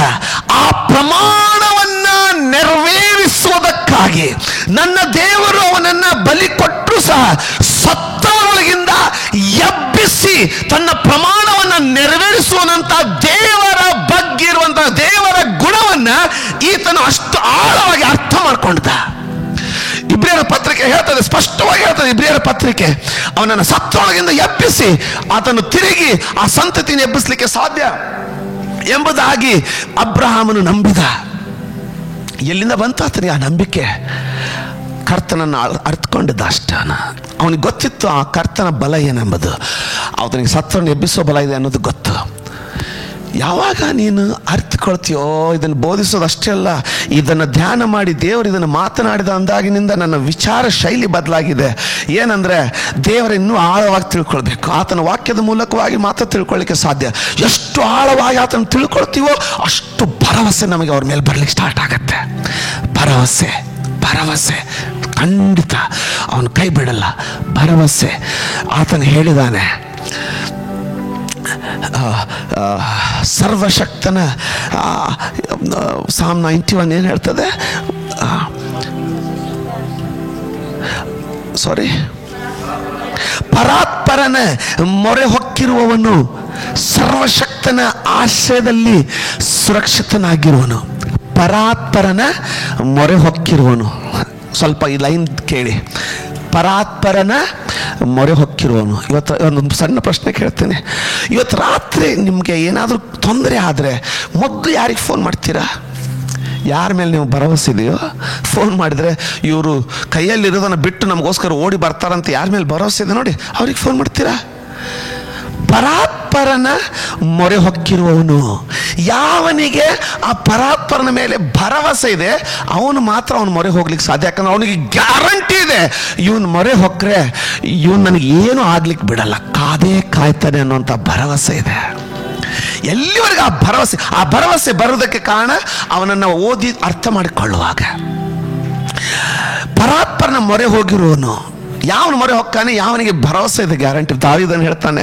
ಆ ಪ್ರಮಾಣವನ್ನ ನೆರವೇರಿಸುವುದಕ್ಕಾಗಿ ನನ್ನ ದೇವರು ಅವನನ್ನ ಬಲಿ ಕೊಟ್ಟರೂ ಸಹ ಸತ್ತವರೊಳಗಿಂದ ಎಬ್ಬಿಸಿ ತನ್ನ ಪ್ರಮಾಣವನ್ನ ನೆರವೇರಿಸುವಂತ ದೇವರ ಬಗ್ಗೆ ಈತನು ಅಷ್ಟು ಆಳವಾಗಿ ಅರ್ಥ ಮಾಡ್ಕೊಂಡ. ಇಬ್ರಿಯರ ಪತ್ರಿಕೆ ಹೇಳ್ತದೆ, ಸ್ಪಷ್ಟವಾಗಿ ಹೇಳ್ತದೆ ಇಬ್ರಿಯರ ಪತ್ರಿಕೆ, ಅವನನ್ನು ಸತ್ತೊಳಗಿಂದ ಎಬ್ಬಿಸಿ ಆತನು ತಿರುಗಿ ಆ ಸಂತತಿಯನ್ನು ಎಬ್ಬಿಸಲಿಕ್ಕೆ ಸಾಧ್ಯ ಎಂಬುದಾಗಿ ಅಬ್ರಹಾಮನು ನಂಬಿದ. ಎಲ್ಲಿಂದ ಬಂತು ಆತನಿಗೆ ಆ ನಂಬಿಕೆ? ಕರ್ತನನ್ನು ಅರ್ಥಕೊಂಡಿದ್ದ ಅಷ್ಟನ. ಅವನಿಗೆ ಗೊತ್ತಿತ್ತು ಆ ಕರ್ತನ ಬಲ ಏನೆಂಬುದು. ಅವನಿಗೆ ಸತ್ತರನ್ನು ಎಬ್ಬಿಸೋ ಬಲ ಇದೆ ಅನ್ನೋದು ಗೊತ್ತು. ಯಾವಾಗ ನೀನು ಅರ್ಥಕೊಳ್ತೀಯೋ, ಇದನ್ನು ಬೋಧಿಸೋದು ಅಷ್ಟೇ ಅಲ್ಲ, ಇದನ್ನು ಧ್ಯಾನ ಮಾಡಿ ದೇವರು ಇದನ್ನು ಮಾತನಾಡಿದ ಅಂದಾಗಿನಿಂದ ನನ್ನ ವಿಚಾರ ಶೈಲಿ ಬದಲಾಗಿದೆ. ಏನಂದರೆ ದೇವರ ಇನ್ನೂ ಆಳವಾಗಿ ತಿಳ್ಕೊಳ್ಬೇಕು. ಆತನ ವಾಕ್ಯದ ಮೂಲಕವಾಗಿ ಮಾತ್ರ ತಿಳ್ಕೊಳ್ಳಿಕ್ಕೆ ಸಾಧ್ಯ. ಎಷ್ಟು ಆಳವಾಗಿ ಆತನ ತಿಳ್ಕೊಳ್ತೀವೋ ಅಷ್ಟು ಭರವಸೆ ನಮಗೆ ಅವ್ರ ಮೇಲೆ ಬರಲಿಕ್ಕೆ ಸ್ಟಾರ್ಟ್ ಆಗುತ್ತೆ. ಭರವಸೆ ಭರವಸೆ ಖಂಡಿತ ಅವನು ಕೈ ಬಿಡಲ್ಲ. ಭರವಸೆ. ಆತನು ಹೇಳಿದಾನೆ, ಸರ್ವಶಕ್ತನ ಸಾಮ್ 91 ಏನು ಹೇಳ್ತದೆ? ಪರಾತ್ಪರನ ಮೊರೆ ಹೊಕ್ಕಿರುವವನು ಸರ್ವಶಕ್ತನ ಆಶ್ರಯದಲ್ಲಿ ಸುರಕ್ಷಿತನಾಗಿರುವನು. ಪರಾತ್ಪರನ ಮೊರೆ ಹೊಕ್ಕಿರುವನು. ಸ್ವಲ್ಪ ಈ ಲೈನ್ ಕೇಳಿ. ಪರಾತ್ಪರನ ಮೊರೆ ಹೊಕ್ಕಿರುವನು. ಇವತ್ತು ಒಂದು ಸಣ್ಣ ಪ್ರಶ್ನೆ ಕೇಳ್ತೇನೆ. ಇವತ್ತು ರಾತ್ರಿ ನಿಮಗೆ ಏನಾದರೂ ತೊಂದರೆ ಆದರೆ ಮೊದಲು ಯಾರಿಗೆ ಫೋನ್ ಮಾಡ್ತೀರಾ? ಯಾರ ಮೇಲೆ ನೀವು ಭರವಸೆ ಇದೆಯೋ ಫೋನ್ ಮಾಡಿದರೆ ಇವರು ಕೈಯಲ್ಲಿರೋದನ್ನು ಬಿಟ್ಟು ನಮಗೋಸ್ಕರ ಓಡಿ ಬರ್ತಾರಂತ ಯಾರ ಮೇಲೆ ಭರವಸೆ ಇದೆ ನೋಡಿ, ಅವ್ರಿಗೆ ಫೋನ್ ಮಾಡ್ತೀರಾ? ಪರಾತ್ಪರನ ಮೊರೆ ಹೊಕ್ಕಿರುವವನು. ಯಾವನಿಗೆ ಆ ಪರಾತ್ಪರನ ಮೇಲೆ ಭರವಸೆ ಇದೆ ಅವನು ಮಾತ್ರ ಅವನು ಮೊರೆ ಹೋಗ್ಲಿಕ್ಕೆ ಸಾಧ್ಯ. ಯಾಕಂದ್ರೆ ಅವನಿಗೆ ಗ್ಯಾರಂಟಿ ಇದೆ, ಇವನು ಮೊರೆ ಹೊಕ್ಕರೆ ಇವನು ನನಗೆ ಏನು ಆಗ್ಲಿಕ್ಕೆ ಬಿಡಲ್ಲ, ಕಾದೇ ಕಾಯ್ತಾನೆ ಅನ್ನೋಂಥ ಭರವಸೆ ಇದೆ. ಎಲ್ಲಿವರೆಗೆ ಆ ಭರವಸೆ ಬರೋದಕ್ಕೆ ಕಾರಣ ಅವನನ್ನು ಓದಿ ಅರ್ಥ ಮಾಡಿಕೊಳ್ಳುವಾಗ. ಪರಾತ್ಪರನ ಮೊರೆ ಹೋಗಿರುವನು. ಯಾವನು ಮೊರೆ ಹೊಕ್ಕಾನೆ, ಯಾವನಿಗೆ ಭರವಸೆ ಇದೆ, ಗ್ಯಾರಂಟಿ. ದಾವೀದನು ಹೇಳ್ತಾನೆ,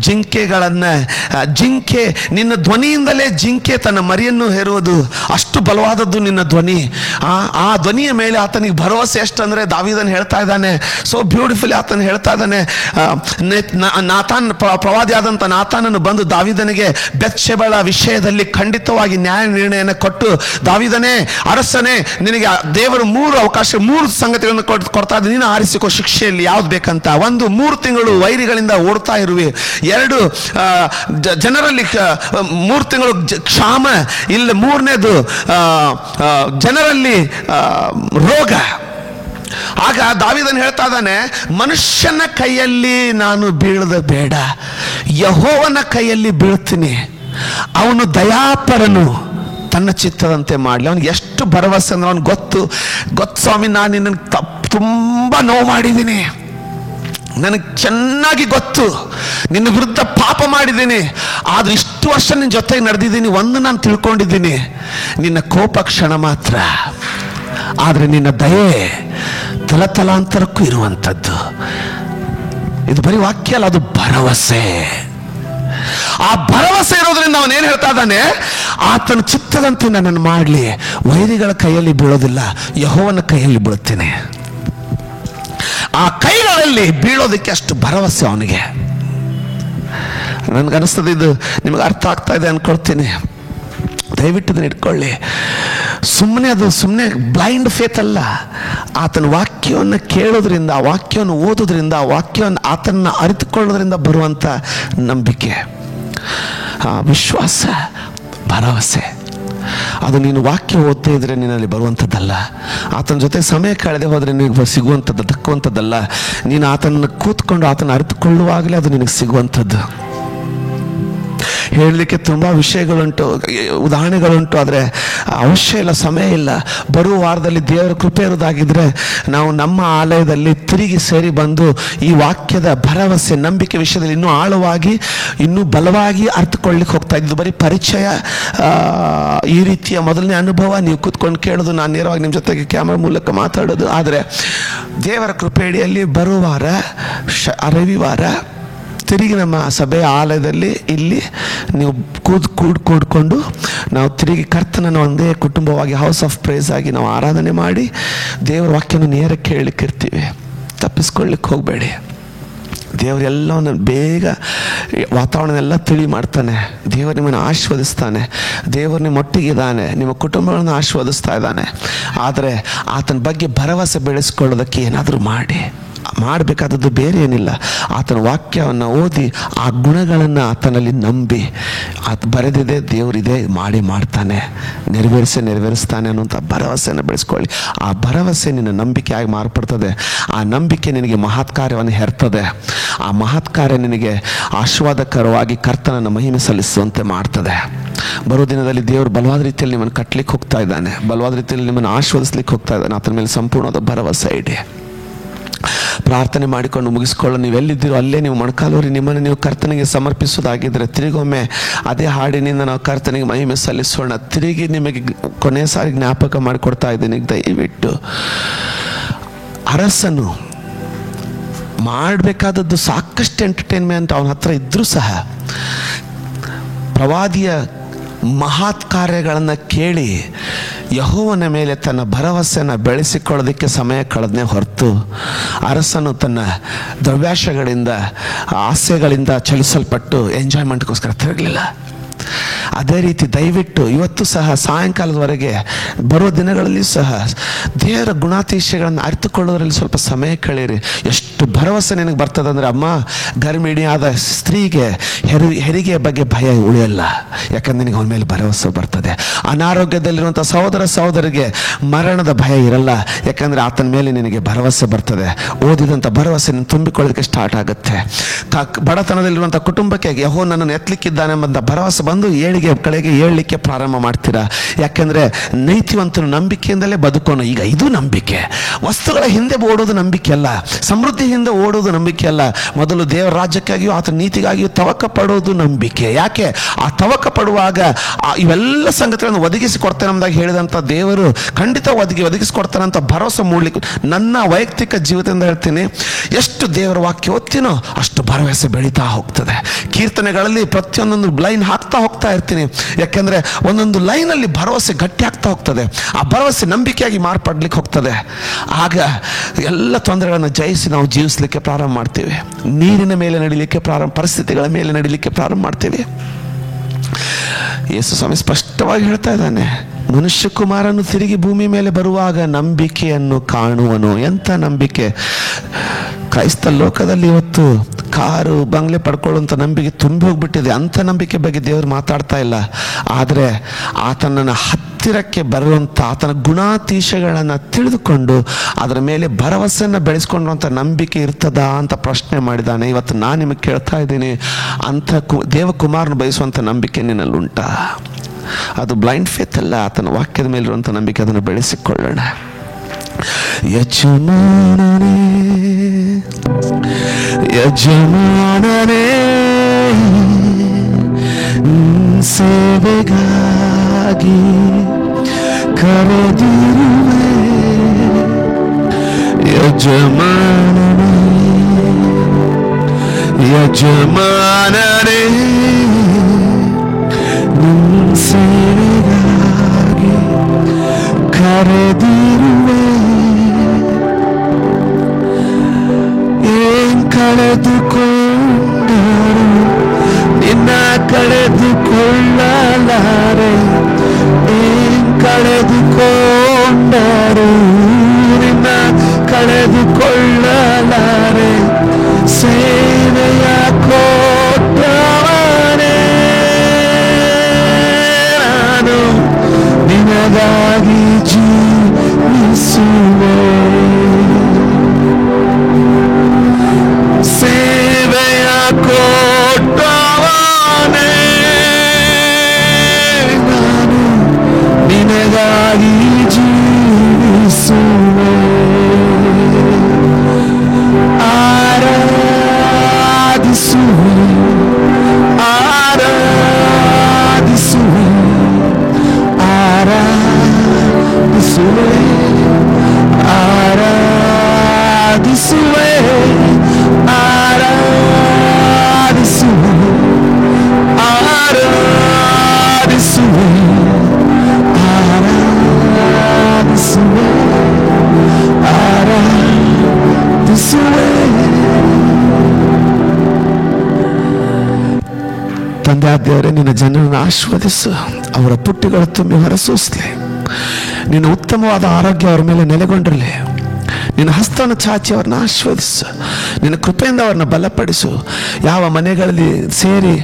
ಜಿಂಕೆ ನಿನ್ನ ಧ್ವನಿಯಿಂದಲೇ ಜಿಂಕೆ ತನ್ನ ಮರಿಯನ್ನು ಹೇರುವುದು, ಅಷ್ಟು ಬಲವಾದದ್ದು ನಿನ್ನ ಧ್ವನಿ. ಆ ಧ್ವನಿಯ ಮೇಲೆ ಆತನಿಗೆ ಭರವಸೆ ಎಷ್ಟಂದ್ರೆ ದಾವೀದನು ಹೇಳ್ತಾ ಇದ್ದಾನೆ, ಸೋ ಬ್ಯೂಟಿಫುಲ್. ಆತನು ಹೇಳ್ತಾ ಇದ್ದಾನೆ, ನಾತಾನ್ ಪ್ರವಾದಿಯಾದಂಥ ನಾತಾನನ್ನು ಬಂದು ದಾವೀದನಿಗೆ ಬೆತ್ಷೆಬಳ ವಿಷಯದಲ್ಲಿ ಖಂಡಿತವಾಗಿ ನ್ಯಾಯ ನಿರ್ಣಯನ ಕೊಟ್ಟು, ದಾವೀದನೇ ಅರಸನೇ, ನಿನಗೆ ದೇವರು 3 ಸಂಗತಿಗಳನ್ನು ಕೊಡ್ತಾ ಇದ್ದ, ನೀನು ಆರಿಸಿಕೋ ಶಿಕ್ಷೆಯಲ್ಲಿ ಯಾವ್ದು ಬೇಕಂತ. 1, 3 ತಿಂಗಳು ವೈರಿಗಳಿಂದ ಓಡ್ತಾ ಇರುವೆ. 2, ಜನರಲ್ಲಿ 3 ತಿಂಗಳು ಕ್ಷಾಮ. ಇಲ್ಲ 3ನೇದು ಜನರಲ್ಲಿ ರೋಗ. ಆಗ ದಾವೀದನು ಹೇಳ್ತಾ ಇದ್ದಾನೆ, ಮನುಷ್ಯನ ಕೈಯಲ್ಲಿ ನಾನು ಬೀಳದ ಬೇಡ, ಯೆಹೋವನ ಕೈಯಲ್ಲಿ ಬೀಳ್ತೀನಿ. ಅವನು ದಯಾಪರನು, ತನ್ನ ಚಿತ್ತದಂತೆ ಮಾಡಲಿ. ಅವನಿಗೆ ಎಷ್ಟು ಭರವಸೆ ಅಂದ್ರೆ ಅವನಿಗೆ ಗೊತ್ತು ಸ್ವಾಮಿ, ನಾನು ನಿನ್ನನ್ನು ತುಂಬ ನೋವು ಮಾಡಿದ್ದೀನಿ, ನನಗೆ ಚೆನ್ನಾಗಿ ಗೊತ್ತು, ನಿನ್ನ ವಿರುದ್ಧ ಪಾಪ ಮಾಡಿದ್ದೀನಿ, ಆದ್ರೆ ಇಷ್ಟು ವರ್ಷ ನಿನ್ನ ಜೊತೆಗೆ ನಡೆದಿದ್ದೀನಿ. ಒಂದು ನಾನು ತಿಳ್ಕೊಂಡಿದ್ದೀನಿ, ನಿನ್ನ ಕೋಪ ಕ್ಷಣ ಮಾತ್ರ, ಆದ್ರೆ ನಿನ್ನ ದಯೆ ತಲತಲಾಂತರಕ್ಕೂ ಇರುವಂಥದ್ದು. ಇದು ಬರೀ ವಾಕ್ಯ ಅಲ್ಲ, ಅದು ಭರವಸೆ. ಆ ಭರವಸೆ ಇರೋದ್ರಿಂದ ಅವನೇನು ಹೇಳ್ತಾ ಇದ್ದಾನೆ, ಆತನ ಚಿತ್ತದಂತೆ ನನ್ನನ್ನು ಮಾಡಲಿ, ವೈರಿಗಳ ಕೈಯಲ್ಲಿ ಬೀಳೋದಿಲ್ಲ, ಯೆಹೋವನ ಕೈಯಲ್ಲಿ ಬೀಳುತ್ತೇನೆ. ಆ ಕೈಗಳಲ್ಲಿ ಬೀಳೋದಕ್ಕೆ ಅಷ್ಟು ಭರವಸೆ ಅವನಿಗೆ. ನನಗನ್ನಿಸ್ತದೆ ಇದು ನಿಮಗೆ ಅರ್ಥ ಆಗ್ತಾ ಇದೆ ಅನ್ಕೊಳ್ತೀನಿ. ದಯವಿಟ್ಟು ಇದನ್ನು ಇಟ್ಕೊಳ್ಳಿ. ಸುಮ್ಮನೆ ಬ್ಲೈಂಡ್ ಫೇತ್ ಅಲ್ಲ. ಆತನ ವಾಕ್ಯವನ್ನು ಕೇಳೋದ್ರಿಂದ, ಆ ವಾಕ್ಯವನ್ನು ಓದೋದ್ರಿಂದ, ಆ ವಾಕ್ಯವನ್ನು ಆತನ ಅರಿತುಕೊಳ್ಳೋದ್ರಿಂದ ಬರುವಂಥ ನಂಬಿಕೆ, ವಿಶ್ವಾಸ, ಭರವಸೆ. ಅದು ನೀನು ವಾಕ್ಯ ಓದ್ತಾ ಇದ್ರೆ ನಿನ್ನಲ್ಲಿ ಬರುವಂಥದ್ದಲ್ಲ. ಆತನ ಜೊತೆ ಸಮಯ ಕಳೆದೇ ಹೋದರೆ ನಿನಗೆ ಸಿಗುವಂಥದ್ದು, ದಕ್ಕುವಂಥದ್ದಲ್ಲ. ನೀನು ಆತನನ್ನು ಕೂತ್ಕೊಂಡು ಆತನ ಅರಿತುಕೊಳ್ಳುವಾಗಲೇ ಅದು ನಿನಗೆ ಸಿಗುವಂಥದ್ದು. ಹೇಳಲಿಕ್ಕೆ ತುಂಬ ವಿಷಯಗಳುಂಟು, ಉದಾಹರಣೆಗಳುಂಟು, ಆದರೆ ಅವಶ್ಯ ಇಲ್ಲ, ಸಮಯ ಇಲ್ಲ. ಬರುವ ವಾರದಲ್ಲಿ ದೇವರ ಕೃಪೆ ಇರೋದಾಗಿದ್ದರೆ ನಾವು ನಮ್ಮ ಆಲಯದಲ್ಲಿ ತಿರುಗಿ ಸೇರಿ ಬಂದು ಈ ವಾಕ್ಯದ ಭರವಸೆ, ನಂಬಿಕೆ ವಿಷಯದಲ್ಲಿ ಇನ್ನೂ ಆಳವಾಗಿ, ಇನ್ನೂ ಬಲವಾಗಿ ಅರ್ಥಕೊಳ್ಳಿಕ್ಕೆ ಹೋಗ್ತಾ ಇದ್ದು. ಬರೀ ಪರಿಚಯ, ಈ ರೀತಿಯ ಮೊದಲನೇ ಅನುಭವ, ನೀವು ಕೂತ್ಕೊಂಡು ಕೇಳೋದು, ನಾನು ನೇರವಾಗಿ ನಿಮ್ಮ ಜೊತೆಗೆ ಕ್ಯಾಮ್ರಾ ಮೂಲಕ ಮಾತಾಡೋದು. ಆದರೆ ದೇವರ ಕೃಪೆಯಡಿಯಲ್ಲಿ ಬರುವ ವಾರ ರವಿವಾರ ತಿರುಗಿ ನಮ್ಮ ಸಭೆಯ ಆಲಯದಲ್ಲಿ ಇಲ್ಲಿ ನೀವು ಕೂಡ್ಕೊಂಡು ನಾವು ತಿರುಗಿ ಕರ್ತನನ್ನು ಒಂದೇ ಕುಟುಂಬವಾಗಿ, ಹೌಸ್ ಆಫ್ ಪ್ರೈಸ್ ಆಗಿ ನಾವು ಆರಾಧನೆ ಮಾಡಿ ದೇವರ ವಾಕ್ಯನ ನೇರ ಕೇಳಲಿಕ್ಕೆ ಇರ್ತೀವಿ. ತಪ್ಪಿಸ್ಕೊಳ್ಳಿಕ್ಕೆ ಹೋಗಬೇಡಿ. ದೇವರೆಲ್ಲವನ್ನು ಬೇಗ ವಾತಾವರಣನೆಲ್ಲ ತಿಳಿ ಮಾಡ್ತಾನೆ. ದೇವರು ನಿಮ್ಮನ್ನು ಆಶೀರ್ವದಿಸ್ತಾನೆ. ದೇವರು ನಿಮ್ಮೊಟ್ಟಿಗಿದ್ದಾನೆ, ನಿಮ್ಮ ಕುಟುಂಬಗಳನ್ನು ಆಶೀರ್ವದಿಸ್ತಾ ಇದ್ದಾನೆ. ಆದರೆ ಆತನ ಬಗ್ಗೆ ಭರವಸೆ ಬೆಳೆಸ್ಕೊಳ್ಳೋದಕ್ಕೆ ಏನಾದರೂ ಮಾಡಬೇಕಾದದ್ದು ಬೇರೆ ಏನಿಲ್ಲ. ಆತನ ವಾಕ್ಯವನ್ನು ಓದಿ ಆ ಗುಣಗಳನ್ನು ಆತನಲ್ಲಿ ನಂಬಿ, ಆತ ಬರೆದಿದೆ, ದೇವರಿದೆ, ಮಾಡ್ತಾನೆ, ನೆರವೇರಿಸ್ತಾನೆ ಅನ್ನುವಂಥ ಭರವಸೆಯನ್ನು ಬೆಳೆಸ್ಕೊಳ್ಳಿ. ಆ ಭರವಸೆ ನಿನ್ನ ನಂಬಿಕೆಯಾಗಿ ಮಾರ್ಪಡ್ತದೆ. ಆ ನಂಬಿಕೆ ನಿನಗೆ ಮಹತ್ ಕಾರ್ಯವನ್ನು ಹೆರ್ತದೆ. ಆ ಮಹತ್ ಕಾರ್ಯ ನಿನಗೆ ಆಶೀರ್ವಾದಕರವಾಗಿ ಕರ್ತನನ್ನು ಮಹಿಮೆ ಸಲ್ಲಿಸುವಂತೆ ಮಾಡ್ತದೆ. ಬರೋ ದಿನದಲ್ಲಿ ದೇವರು ಬಲವಾದ ರೀತಿಯಲ್ಲಿ ನಿಮ್ಮನ್ನು ಕಟ್ಟಲಿಕ್ಕೆ ಹೋಗ್ತಾ ಇದ್ದಾನೆ, ಬಲವಾದ ರೀತಿಯಲ್ಲಿ ನಿಮ್ಮನ್ನು ಆಶೀರ್ವದಿಸ್ಲಿಕ್ಕೆ ಹೋಗ್ತಾ ಇದ್ದಾನೆ. ಆತನ ಮೇಲೆ ಸಂಪೂರ್ಣವಾದ ಭರವಸೆ ಇಡಿ. ಪ್ರಾರ್ಥನೆ ಮಾಡಿಕೊಂಡು ಮುಗಿಸ್ಕೊಳ್ಳೋ. ನೀವೆಲ್ಲಿದ್ದೀರೋ ಅಲ್ಲೇ ನೀವು ಮೊಣಕಾಲೂರಿ ನಿಮ್ಮನ್ನು ನೀವು ಕರ್ತನಿಗೆ ಸಮರ್ಪಿಸೋದಾಗಿದ್ದರೆ ತಿರುಗೊಮ್ಮೆ ಅದೇ ಹಾಡಿನಿಂದ ನಾವು ಕರ್ತನಿಗೆ ಮಹಿಮೆ ಸಲ್ಲಿಸೋಣ. ತಿರುಗಿ ನಿಮಗೆ ಕೊನೆಯ ಸಾರಿ ಜ್ಞಾಪಕ ಮಾಡಿಕೊಡ್ತಾ ಇದ್ದೀನಿ, ದಯವಿಟ್ಟು ಅರಸನು ಮಾಡಬೇಕಾದದ್ದು ಸಾಕಷ್ಟು ಎಂಟರ್ಟೈನ್ಮೆಂಟ್ ಅವನ ಹತ್ರ ಇದ್ರೂ ಸಹ ಪ್ರವಾದಿಯ ಮಹತ್ ಕಾರ್ಯಗಳನ್ನು ಕೇಳಿ ಯೆಹೋವನ ಮೇಲೆ ತನ್ನ ಭರವಸೆಯನ್ನು ಬೆಳೆಸಿಕೊಳ್ಳೋದಕ್ಕೆ ಸಮಯ ಕಳೆದನೇ ಹೊರತು ಅರಸನು ತನ್ನ ದ್ರವ್ಯಾಶಗಳಿಂದ ಆಸೆಗಳಿಂದ ಚಲಿಸಲ್ಪಟ್ಟು ಎಂಜಾಯ್ಮೆಂಟ್ಗೋಸ್ಕರ ತಿರುಗಲಿಲ್ಲ. ಅದೇ ರೀತಿ ದಯವಿಟ್ಟು ಇವತ್ತು ಸಹ ಸಾಯಂಕಾಲದವರೆಗೆ ಬರುವ ದಿನಗಳಲ್ಲಿ ಸಹ ದೇವರ ಗುಣಾತಿಶಯಗಳನ್ನು ಅರಿತುಕೊಳ್ಳೋದ್ರಲ್ಲಿ ಸ್ವಲ್ಪ ಸಮಯ ಕಳೀರಿ. ಎಷ್ಟು ಭರವಸೆ ನಿನಗೆ ಬರ್ತದೆ ಅಂದರೆ, ಅಮ್ಮ ಗರ್ಭಿಣಿಯಾದ ಸ್ತ್ರೀಗೆ ಹೆರಿಗೆಯ ಬಗ್ಗೆ ಭಯ ಉಳಿಯಲ್ಲ, ಯಾಕಂದ್ರೆ ನಿನಗೆ ಅವನ ಮೇಲೆ ಭರವಸೆ ಬರ್ತದೆ. ಅನಾರೋಗ್ಯದಲ್ಲಿರುವಂಥ ಸಹೋದರಿಗೆ ಮರಣದ ಭಯ ಇರಲ್ಲ, ಯಾಕಂದರೆ ಆತನ ಮೇಲೆ ನಿನಗೆ ಭರವಸೆ ಬರ್ತದೆ. ಓದಿದಂಥ ಭರವಸೆ ನೀನು ತುಂಬಿಕೊಳ್ಳೋದಕ್ಕೆ ಸ್ಟಾರ್ಟ್ ಆಗುತ್ತೆ. ಬಡತನದಲ್ಲಿರುವಂಥ ಕುಟುಂಬಕ್ಕೆ ಯೆಹೋವನು ನನ್ನನ್ನು ಎತ್ತಲಿಕ್ಕಿದ್ದಾನೆ ಎಂಬಂಥ ಭರವಸೆ ಬಂದು ಕಡೆಗೆ ಏಳಲಿಕ್ಕೆ ಪ್ರಾರಂಭ ಮಾಡ್ತೀರಾ. ಯಾಕೆಂದ್ರೆ ನೈತಿವಂತನು ನಂಬಿಕೆಯಿಂದಲೇ ಬದುಕೋನು. ಈಗ ಇದು ನಂಬಿಕೆ. ವಸ್ತುಗಳ ಹಿಂದೆ ಓಡೋದು ನಂಬಿಕೆ ಅಲ್ಲ, ಸಮೃದ್ಧಿ ಹಿಂದೆ ಓಡೋದು ನಂಬಿಕೆ ಅಲ್ಲ. ಮೊದಲು ದೇವರ ರಾಜ್ಯಕ್ಕಾಗಿಯೂ ಆತನ ನೀತಿಗಾಗಿಯೂ ತವಕ ಪಡೋದು ನಂಬಿಕೆ. ಯಾಕೆ? ಆ ತವಕ ಪಡುವಾಗ ಇವೆಲ್ಲ ಸಂಗತಿಗಳನ್ನು ಒದಗಿಸಿ ಕೊಡ್ತಾನೆ ಎಂಬುದಾಗಿ ಹೇಳಿದಂಥ ದೇವರು ಖಂಡಿತ ಒದಗಿಸಿಕೊಡ್ತಾನೆ ಅಂತ ಭರವಸೆ ಮೂಡಲಿಕ್ಕೆ ನನ್ನ ವೈಯಕ್ತಿಕ ಜೀವಿತದಿಂದ ಹೇಳ್ತೀನಿ, ಎಷ್ಟು ದೇವರ ವಾಕ್ಯ ಓದ್ತೀನೋ ಅಷ್ಟು ಭರವಸೆ ಬೆಳೀತಾ ಹೋಗ್ತದೆ. ಕೀರ್ತನೆಗಳಲ್ಲಿ ಪ್ರತಿಯೊಂದೊಂದು ಲೈನ್ ಹಾಕ್ತಾ ಹೋಗ್ತಾ ಇರ್ತೀನಿ, ಯಾಕೆಂದ್ರೆ ಒಂದೊಂದು ಲೈನಲ್ಲಿ ಭರವಸೆ ಗಟ್ಟಿ ಆಗ್ತಾ ಹೋಗ್ತದೆ. ಆ ಭರವಸೆ ನಂಬಿಕೆಯಾಗಿ ಮಾರ್ಪಡ್ಲಿಕ್ಕೆ ಹೋಗ್ತದೆ. ಆಗ ಎಲ್ಲ ತೊಂದರೆಗಳನ್ನು ಜಯಿಸಿ ನಾವು ಜೀವಿಸಲಿಕ್ಕೆ ಪ್ರಾರಂಭ ಮಾಡ್ತೀವಿ. ನೀರಿನ ಮೇಲೆ ನಡಿಲಿಕ್ಕೆ ಪರಿಸ್ಥಿತಿಗಳ ಮೇಲೆ ನಡಿಲಿಕ್ಕೆ ಪ್ರಾರಂಭ ಮಾಡ್ತೀವಿ. ಯೇಸು ಸ್ವಾಮಿ ಸ್ಪಷ್ಟವಾಗಿ ಹೇಳ್ತಾ ಇದ್ದಾನೆ, ಮನುಷ್ಯ ಕುಮಾರನು ತಿರುಗಿ ಭೂಮಿ ಮೇಲೆ ಬರುವಾಗ ನಂಬಿಕೆಯನ್ನು ಕಾಣುವನು. ಎಂಥ ನಂಬಿಕೆ! ಕ್ರೈಸ್ತ ಲೋಕದಲ್ಲಿ ಇವತ್ತು ಕಾರು ಬಂಗ್ಲೆ ಪಡ್ಕೊಳ್ಳುವಂಥ ನಂಬಿಕೆ ತುಂಬಿ ಹೋಗ್ಬಿಟ್ಟಿದೆ. ಅಂಥ ನಂಬಿಕೆ ಬಗ್ಗೆ ದೇವರು ಮಾತಾಡ್ತಾ ಇಲ್ಲ. ಆದರೆ ಆತನನ್ನು ಹತ್ತಿರಕ್ಕೆ ಬರುವಂಥ ಆತನ ಗುಣಾತಿಶಯಗಳನ್ನು ತಿಳಿದುಕೊಂಡು ಅದರ ಮೇಲೆ ಭರವಸೆಯನ್ನು ಬೆಳೆಸ್ಕೊಂಡಂಥ ನಂಬಿಕೆ ಇರ್ತದಾ ಅಂತ ಪ್ರಶ್ನೆ ಮಾಡಿದ್ದಾನೆ. ಇವತ್ತು ನಾನು ನಿಮಗೆ ಕೇಳ್ತಾ ಇದ್ದೀನಿ, ಅಂಥ ದೇವಕುಮಾರನು ಬಯಸುವಂಥ ನಂಬಿಕೆ ನಿನ್ನಲ್ಲಿ ಉಂಟಾ? ಅದು ಬ್ಲೈಂಡ್ ಫೇತ್ ಅಲ್ಲ, ಆತನ ವಾಕ್ಯದ ಮೇಲಿರುವಂಥ ನಂಬಿಕೆ. ಅದನ್ನು ಬೆಳೆಸಿಕೊಳ್ಳೋಣ. ಯಜಮಾನನೇ ಯಜಮಾನನೇ ಸೇವೆಗಾಗಿ ಕರೆದಿರುವೆ. ಯಜಮಾನನೇ ಯಜಮಾನನೇ ಸೇವೆಗಾಗಿ ಕರೆದಿರುವೆ. ಕಳೆದುಕೊಂಡರು ನಿನ್ನ ಕಳೆದುಕೊಳ್ಳಲಾರೆ. ಕಳೆದುಕೊಂಡರು ನಿನ್ನ ಕಳೆದುಕೊಳ್ಳಲಾರೆ. ಸೇವೆಯ ಕೊಟ್ಟವನೇ ನಾನು ನಿನಗಾಗಿ ಜೀವಿಸುವೆ. ಸೇವೆಯ ಕೊಟ್ಟವನೇ ನಾನು ನಿನಗಾಗಿ ಜೀವಿಸುವೆ. ತಂದೆ ಆದ ದೇವರೇ, ನಿನ್ನ ಜನರನ್ನು ಆಶೀರ್ವದಿಸು, ಅವರ ಪುಟ್ಟಿಗಳು ತುಂಬಿ ಹೊರಸೂಸಲಿ. ನಿನ್ನ ಉತ್ತಮವಾದ ಆರೋಗ್ಯ ಅವರ ಮೇಲೆ ನೆಲೆಗೊಂಡಿರಲಿ. ನಿನ್ನ ಹಸ್ತವನ್ನು ಚಾಚಿ ಅವ್ರನ್ನ ಆಶೀರ್ವದಿಸು. ನಿನ್ನ ಕೃಪೆಯಿಂದ ಅವ್ರನ್ನ ಬಲಪಡಿಸು. ಯಾವ ಮನೆಗಳಲ್ಲಿ ಸೇರಿ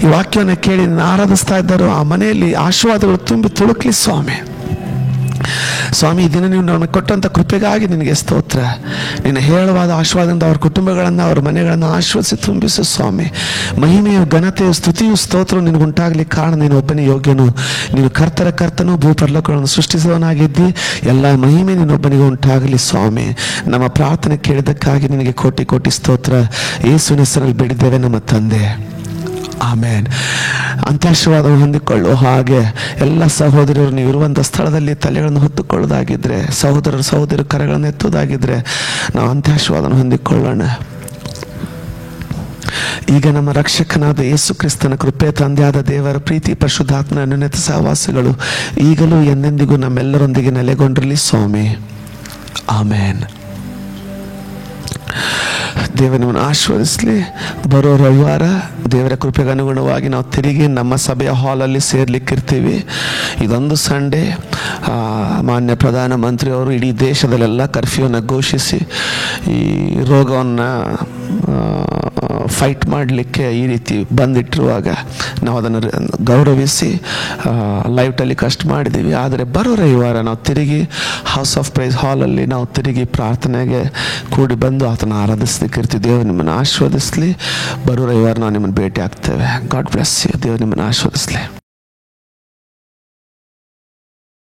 ಈ ವಾಕ್ಯವನ್ನು ಕೇಳಿ ನಿನ್ನ ಆರಾಧಿಸ್ತಾ ಇದ್ದಾರೋ ಆ ಮನೆಯಲ್ಲಿ ಆಶೀರ್ವಾದಗಳು ತುಂಬಿ ತುಳುಕ್ಲಿ ಸ್ವಾಮಿ. ಸ್ವಾಮಿ, ಈ ದಿನ ನೀವು ನಮಗೆ ಕೊಟ್ಟಂಥ ಕೃಪೆಗಾಗಿ ನಿನಗೆ ಸ್ತೋತ್ರ. ನಿನ್ನ ಹೇರಳವಾದ ಆಶೀರ್ವಾದದಿಂದ ಅವ್ರ ಕುಟುಂಬಗಳನ್ನು, ಅವ್ರ ಮನೆಗಳನ್ನು ಆಶೀರ್ವದಿಸಿ ತುಂಬಿಸು ಸ್ವಾಮಿ. ಮಹಿಮೆಯು, ಘನತೆಯು, ಸ್ತುತಿಯು, ಸ್ತೋತ್ರವು ನಿನಗುಂಟಾಗಲಿ. ಕಾರಣ ನೀನು ಒಬ್ಬನೇ ಯೋಗ್ಯನು. ನೀನು ಕರ್ತನು, ಭೂಪರಲೋಕಗಳನ್ನು ಸೃಷ್ಟಿಸುವವನಾಗಿದ್ದಿ. ಎಲ್ಲ ಮಹಿಮೆ ನಿನ್ನೊಬ್ಬನಿಗೆ ಉಂಟಾಗಲಿ ಸ್ವಾಮಿ. ನಮ್ಮ ಪ್ರಾರ್ಥನೆ ಕೇಳಿದ್ದಕ್ಕಾಗಿ ನಿನಗೆ ಕೋಟಿ ಕೋಟಿ ಸ್ತೋತ್ರ. ಯೇಸುವಿನ ಹೆಸರಲ್ಲಿ ಬೇಡಿದ್ದೇವೆ ನಮ್ಮ ತಂದೆ, ಆಮೇನ್. ಅಂತ್ಯಾಶೀರ್ವಾದವನ್ನು ಹೊಂದಿಕೊಳ್ಳು. ಹಾಗೆ ಎಲ್ಲ ಸಹೋದರರು ನೀವು ಇರುವಂಥ ಸ್ಥಳದಲ್ಲಿ ತಲೆಗಳನ್ನು ಹೊತ್ತುಕೊಳ್ಳೋದಾಗಿದ್ರೆ, ಸಹೋದರರು ಕರೆಗಳನ್ನು ಎತ್ತುವುದಾಗಿದ್ರೆ ನಾವು ಅಂತ್ಯಾಶೀರ್ವಾದವನ್ನು ಹೊಂದಿಕೊಳ್ಳೋಣ. ಈಗ ನಮ್ಮ ರಕ್ಷಕನಾದ ಯೇಸು ಕ್ರಿಸ್ತನ ಕೃಪೆ, ತಂದೆಯಾದ ದೇವರ ಪ್ರೀತಿ, ಪರಿಶುದ್ಧಾತ್ಮನ ಅನ್ಯೋನ್ಯತೆ ಸಹವಾಸಗಳು ಈಗಲೂ ಎಂದೆಂದಿಗೂ ನಮ್ಮೆಲ್ಲರೊಂದಿಗೆ ನೆಲೆಗೊಂಡಿರಲಿ ಸ್ವಾಮಿ. ಆಮೇನ್. ದೇವ ನಿಮ್ಮನ್ನು ಆಶೀರ್ವದಿಸಲಿ. ಬರೋ ರವಿವಾರ ದೇವರ ಕೃಪೆಗೆ ಅನುಗುಣವಾಗಿ ನಾವು ತಿರುಗಿ ನಮ್ಮ ಸಭೆಯ ಹಾಲಲ್ಲಿ ಸೇರ್ಲಿಕ್ಕಿರ್ತೀವಿ. ಇದೊಂದು ಸಂಡೇ ಮಾನ್ಯ ಪ್ರಧಾನಮಂತ್ರಿಯವರು ಇಡೀ ದೇಶದಲ್ಲೆಲ್ಲ ಕರ್ಫ್ಯೂನ ಘೋಷಿಸಿ ಈ ರೋಗವನ್ನು ಫೈಟ್ ಮಾಡಲಿಕ್ಕೆ ಈ ರೀತಿ ಬಂದಿಟ್ಟಿರುವಾಗ ನಾವು ಅದನ್ನು ಗೌರವಿಸಿ ಲೈವ್ ಟೆಲಿಕಾಸ್ಟ್ ಮಾಡಿದ್ದೀವಿ. ಆದರೆ ಬರೋ ರವಿವಾರ ನಾವು ತಿರುಗಿ ಹೌಸ್ ಆಫ್ ಪ್ರೈಸ್ ಹಾಲಲ್ಲಿ ನಾವು ತಿರುಗಿ ಪ್ರಾರ್ಥನೆಗೆ ಕೂಡಿ ಬಂದು ಆತನ ಆರಾಧಿಸ್ಲಿಕ್ಕೆ ಇರ್ತೀವಿ. ದೇವರು ನಿಮ್ಮನ್ನು ಆಶೀರ್ವದಿಸಲಿ. ಬರೋ ರವಿವಾರ ನಾವು ನಿಮ್ಮನ್ನು ಭೇಟಿ ಆಗ್ತೇವೆ. God bless you. ದೇವರು ನಿಮ್ಮನ್ನು ಆಶೀರ್ವದಿಸಲಿ.